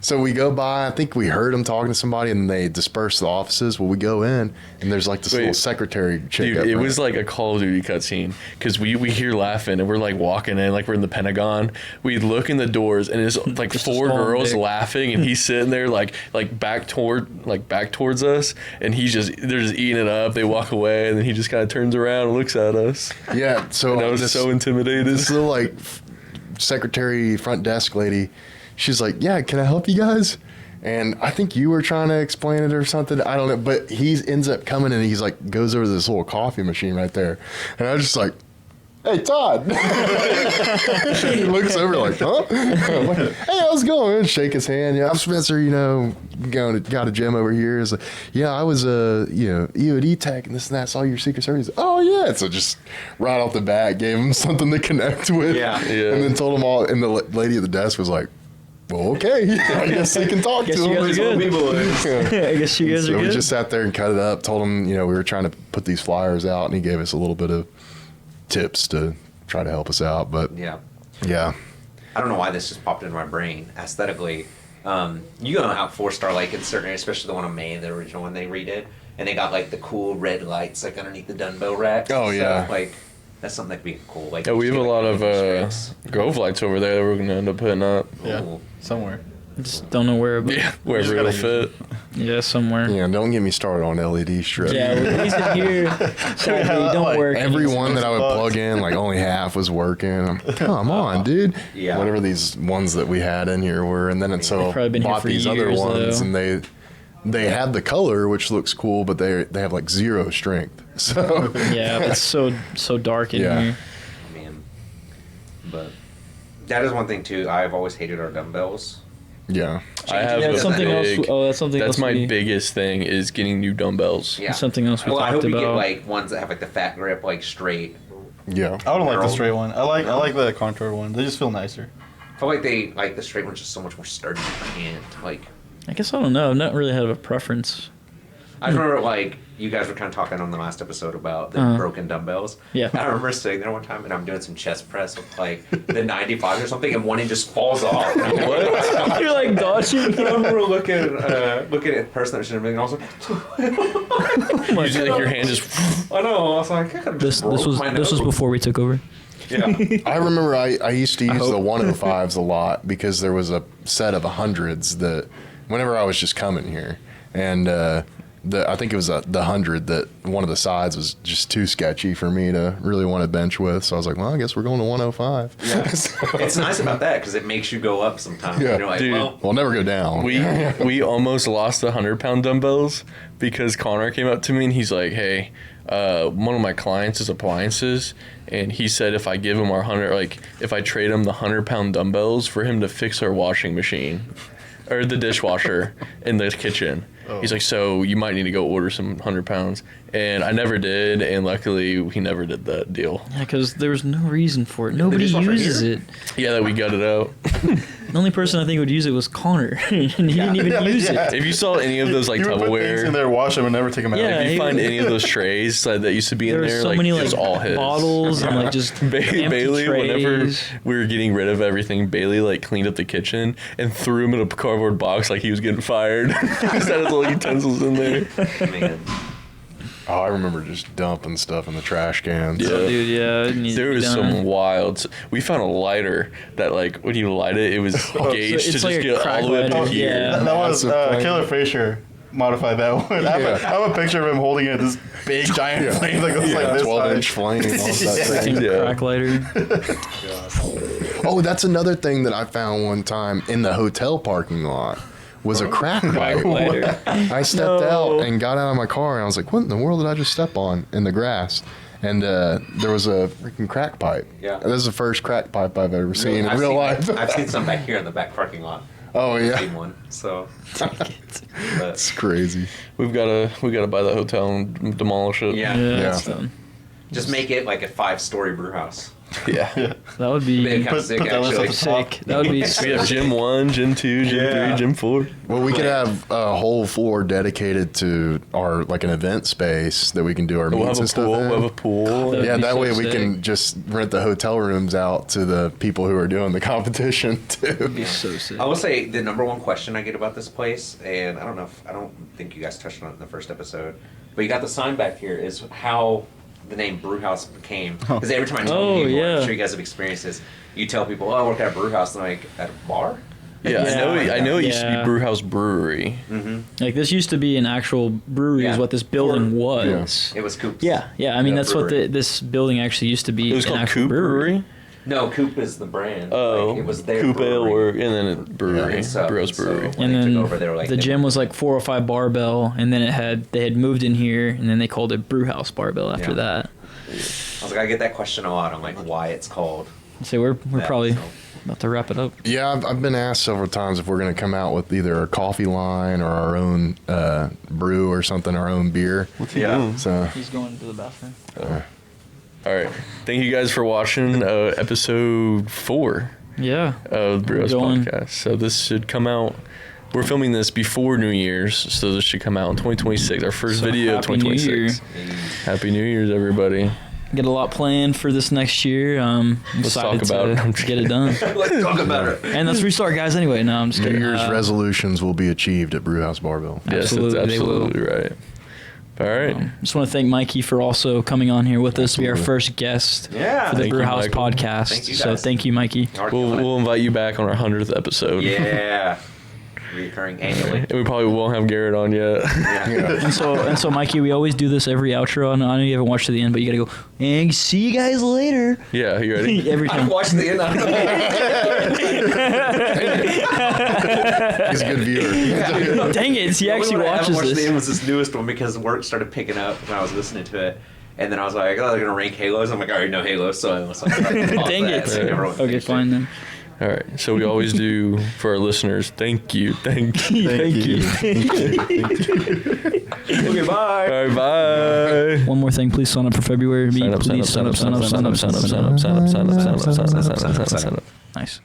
S5: So we go by. I think we heard him talking to somebody, and they dispersed the offices. Well, we go in, and there's like this little secretary chick.
S2: Dude,
S5: up
S2: it
S5: front.
S2: was like a Call of Duty cutscene because we hear laughing and we're like walking in like we're in the Pentagon. We look in the doors and it's like
S1: Just a
S2: four
S1: small
S2: girls
S1: dick.
S2: laughing and he's sitting there like back towards us and they're just eating it up. They walk away and then he just kind of turns around and looks at us.
S5: Yeah. So
S2: And I was so intimidated.
S5: This little like secretary front desk lady, she's like, yeah, can I help you guys? And I think you were trying to explain it or something. I don't know. But he ends up coming and he's like, goes over to this little coffee machine right there. And I was just like, hey, Todd. He looks over like, huh? I'm like, hey, how's it going? And shake his hand. Yeah, I'm Spencer, got a gym over here. It's like, yeah, I was EOD tech and this and that. Saw your Secret Service. Oh, yeah. So just right off the bat, gave him something to connect with.
S4: Yeah.
S5: And then told him all. And the lady at the desk was like, well, okay. I guess they can talk
S1: Guess
S5: to
S1: you
S5: him.
S1: guys are good.
S5: Yeah.
S1: I guess you guys
S5: So
S1: are
S5: we
S1: good.
S5: just sat there and cut it up. Told him, we were trying to put these flyers out, and he gave us a little bit of tips to try to help us out. But
S4: Yeah.
S5: yeah,
S4: I don't know why this just popped into my brain aesthetically. You go out 4-star like in certain areas, especially the one on Main, the original one they redid, and they got like the cool red lights like underneath the dumbbell rack.
S5: Oh, yeah.
S4: like that's something that could be cool. Like
S2: Yeah, we have a
S4: like,
S2: lot of
S4: strips.
S2: Grove lights over there that we're gonna end up putting up.
S3: Yeah,
S4: Ooh.
S3: somewhere.
S1: Just don't know where, but
S2: Yeah, wherever
S3: gotta
S2: it'll
S3: use
S2: fit.
S1: yeah, somewhere.
S5: don't get me started on LED strips.
S1: Yeah, well, these in here sadly don't
S3: Like,
S1: work.
S5: Every one that I would
S3: Bucks.
S5: plug in, like only half was working. I'm, come on, dude.
S4: Yeah.
S5: Whatever these ones that we had in here were, and then so
S1: probably been here
S5: bought
S1: for
S5: these other
S1: years,
S5: ones,
S1: though.
S5: and they have the color, which looks cool, but they have like 0 strength. So
S1: Yeah, it's so dark in
S5: Yeah.
S1: here.
S4: Man. But that is one thing too. I've always hated our dumbbells.
S5: yeah.
S2: I have
S1: That's
S2: a
S1: something
S2: big,
S1: else. Oh, that's something
S2: That's
S1: else.
S2: my
S1: we-
S2: biggest thing is getting new dumbbells.
S4: Yeah.
S1: Something else we
S4: Well, I
S1: talked
S4: hope you get
S1: about.
S4: like ones that have like the fat grip, like straight.
S5: Yeah.
S3: I don't like the
S4: Girl.
S3: straight one. I like the contour one. They just feel nicer.
S4: I feel like the straight one's just so much more sturdy and like.
S1: I guess I don't know. I've not really had a preference.
S4: I remember like you guys were kind of talking on the last episode about the
S1: Uh-huh.
S4: broken dumbbells.
S1: Yeah.
S4: And I remember sitting there one time and I'm doing some chest press with like the 95 or something, and one end just falls off. And I'm like, what?
S1: You're like dodging.
S4: I remember looking at the person that was in the and I was like,
S1: Oh my
S2: Usually, like your hand just.
S4: I know. I was like, I could've
S1: This
S4: just broke my
S1: was
S4: nose.
S1: before we took over.
S4: Yeah.
S5: I remember I used to use
S1: hope.
S5: the 105s a lot because there was a set of 100s that whenever I was just coming here, and I think it was the 100 that one of the sides was just too sketchy for me to really want to bench with. So I was like, well, I guess we're going to 105.
S4: Yeah.
S5: So-
S4: It's nice about that because it makes you go up sometimes.
S5: Yeah.
S4: You're like,
S2: Dude.
S4: well,
S5: we'll never go down.
S2: We almost lost the 100-pound dumbbells because Connor came up to me and he's like, "Hey, one of my clients is appliances, and he said if I give him if I trade him the 100-pound dumbbells for him to fix our washing machine, or the dishwasher in the kitchen." He's like, so you might need to go order some 100 pounds. And I never did, and luckily he never did that deal.
S1: Yeah, because there was no reason for it. Nobody uses it.
S2: Yeah, that we gutted out.
S1: The only person I think would use it was Connor, and he didn't even use it.
S2: If you saw any of those like
S3: He would put things in
S2: Tupperware,
S3: there, wash them, and never take them out.
S1: Yeah,
S2: if you find any of those trays that used to be in
S1: There were
S2: there,
S1: so
S2: like
S1: many
S2: it was
S1: like
S2: all his.
S1: bottles and like just empty
S2: Bailey, whenever
S1: trays.
S2: we were getting rid of everything, Bailey like cleaned up the kitchen and threw him in a cardboard box like he was getting fired. He just had his little utensils in there.
S4: Man.
S5: Oh, I remember just dumping stuff in the trash cans.
S2: Yeah.
S1: Dude, yeah, it needs to
S2: There
S1: be
S2: was
S1: done.
S2: some wild. We found a lighter that, like, when you light it, it was gauged
S1: it's
S2: to
S1: like
S2: just
S1: a
S2: get
S1: crack
S2: all the way up
S1: lighter,
S2: to here.
S1: yeah.
S3: That was
S5: Massive flame.
S3: Killer Frazier modified that one. I have a picture of him holding it, this big giant flame that goes like this
S5: 12-inch
S3: high.
S5: flame. All that
S1: Freaking
S5: thing.
S2: Yeah.
S1: crack lighter.
S5: Oh, that's another thing that I found one time in the hotel parking lot was a crack pipe.
S1: lighter.
S5: I stepped
S1: No.
S5: out and got out of my car, and I was like, what in the world did I just step on in the grass? And there was a freaking crack pipe.
S4: Yeah.
S5: This is the first crack pipe I've ever seen in
S4: I've
S5: real
S4: seen-
S5: life.
S4: I've seen some back here in the back parking lot.
S5: Oh,
S4: I've
S5: yeah.
S4: seen one. So,
S5: It's
S4: but,
S5: crazy.
S2: We gotta buy the hotel and demolish it.
S4: yeah.
S1: Yeah,
S5: Yeah.
S1: that's done.
S4: Just make it like a 5-story brew house.
S2: Yeah.
S1: That would
S4: Big
S1: be
S4: kind of sick,
S3: put that list
S4: actually.
S3: at the top.
S1: sick. That would be
S2: We have
S1: sick.
S2: gym 1, gym 2, gym
S4: Yeah.
S2: 3, gym 4.
S5: Well, we could have a whole floor dedicated to our, like, an event space that we can do our
S2: We'll
S5: meets
S2: have a
S5: and stuff
S2: pool.
S5: in.
S2: We'll have a pool.
S1: That'd
S5: Yeah,
S1: be
S5: that
S1: so
S5: way we
S1: sick.
S5: can just rent the hotel rooms out to the people who are doing the competition too.
S1: Be so sick.
S4: I will say the number one question I get about this place, and I don't think you guys touched on it in the first episode, but you got the sign back here, is how the name Brewhouse came. Because every time I tell
S1: Oh,
S4: people,
S1: yeah.
S4: I'm sure you guys have experienced this, you tell people, oh, I work at a brew house, and they're like, at a bar?
S2: Yeah, I know it used to
S1: Yeah.
S2: be Brewhouse Brewery.
S1: Like this used to be an actual brewery, is
S4: Yeah.
S1: what this building
S4: Or-
S1: was.
S4: It was Coop's.
S1: Yeah, yeah. I mean,
S4: Yeah,
S1: that's what
S4: brewery.
S1: this building actually used to be.
S2: It was
S1: an
S2: called
S1: actual
S2: Coop Brewery.
S4: No, Coop is the brand.
S2: Oh,
S4: Like, it was their
S2: Coop Ale,
S4: brewery.
S2: and then it brewery,
S4: And so-
S2: Brewhouse
S4: so
S2: Brewery.
S4: when
S1: And
S4: they
S1: then
S4: took over, they were like,
S1: the gym was like 405 Barbell, and then they had moved in here, and then they called it Brewhouse Barbell after
S4: Yeah.
S1: that.
S4: I was like, I get that question a lot on like why it's called.
S1: So we're
S4: that,
S1: probably
S4: so.
S1: about to wrap it up.
S5: Yeah, I've been asked several times if we're going to come out with either a coffee line or our own brew or something, our own beer.
S4: Yeah.
S5: So
S1: He's going to the bathroom.
S2: All right. Thank you guys for watching episode 4
S1: Yeah.
S2: of the Brewhouse
S1: Going.
S2: Podcast. So this should come out. We're filming this before New Year's, so this should come out in 2026. Our first
S1: So
S2: video of
S1: Happy New
S2: 2026.
S1: Year.
S2: Happy New Year's, everybody.
S1: Get a lot planned for this next year.
S2: Let's talk
S1: Excited
S2: about it. I'm
S1: to
S2: just
S1: get it done.
S4: Let's talk about it.
S1: And let's restart, guys. Anyway, no, I'm just
S5: New
S1: kidding.
S5: Year's resolutions will be achieved at Brewhouse Barbell.
S2: Yes,
S1: Absolutely,
S2: that's
S1: they will.
S2: absolutely right. All right.
S1: Just want to thank Mikey for also coming on here with us to be our
S5: Absolutely.
S1: first guest
S4: Yeah.
S1: for the
S2: Thank you,
S1: Brewhouse
S2: Michael.
S1: podcast.
S4: Thank you,
S1: So
S4: guys.
S1: thank you, Mikey.
S2: We'll invite you back on our 100th episode.
S4: Yeah. Reoccurring annually.
S2: And we probably won't have Garrett on yet.
S4: Yeah.
S1: And so, Mikey, we always do this every outro. And I know you haven't watched to the end, but you gotta go and see you guys later.
S2: Yeah, you ready?
S1: Every
S4: I
S1: time.
S4: watched the end.
S5: He's a good viewer.
S1: Dang it! He actually
S4: I haven't
S1: watches
S4: watched the
S1: this.
S4: end was this newest one because work started picking up when I was listening to it. And then I was like, oh, they're going to rank Halos. I'm like, I already know Halos. So I was like,
S1: Dang it. Okay, fine then.
S2: All right. So we always do for our listeners. Thank you. Thank you.
S1: Thank you.
S4: Okay, bye.
S2: All right. Bye.
S1: One more thing, please sign up for February.
S2: Sign up, sign up,
S1: Please
S2: sign up, sign up, sign up, sign up, sign up, sign up, sign up, sign up, sign up, sign up, sign up, sign up, sign up.
S1: Nice.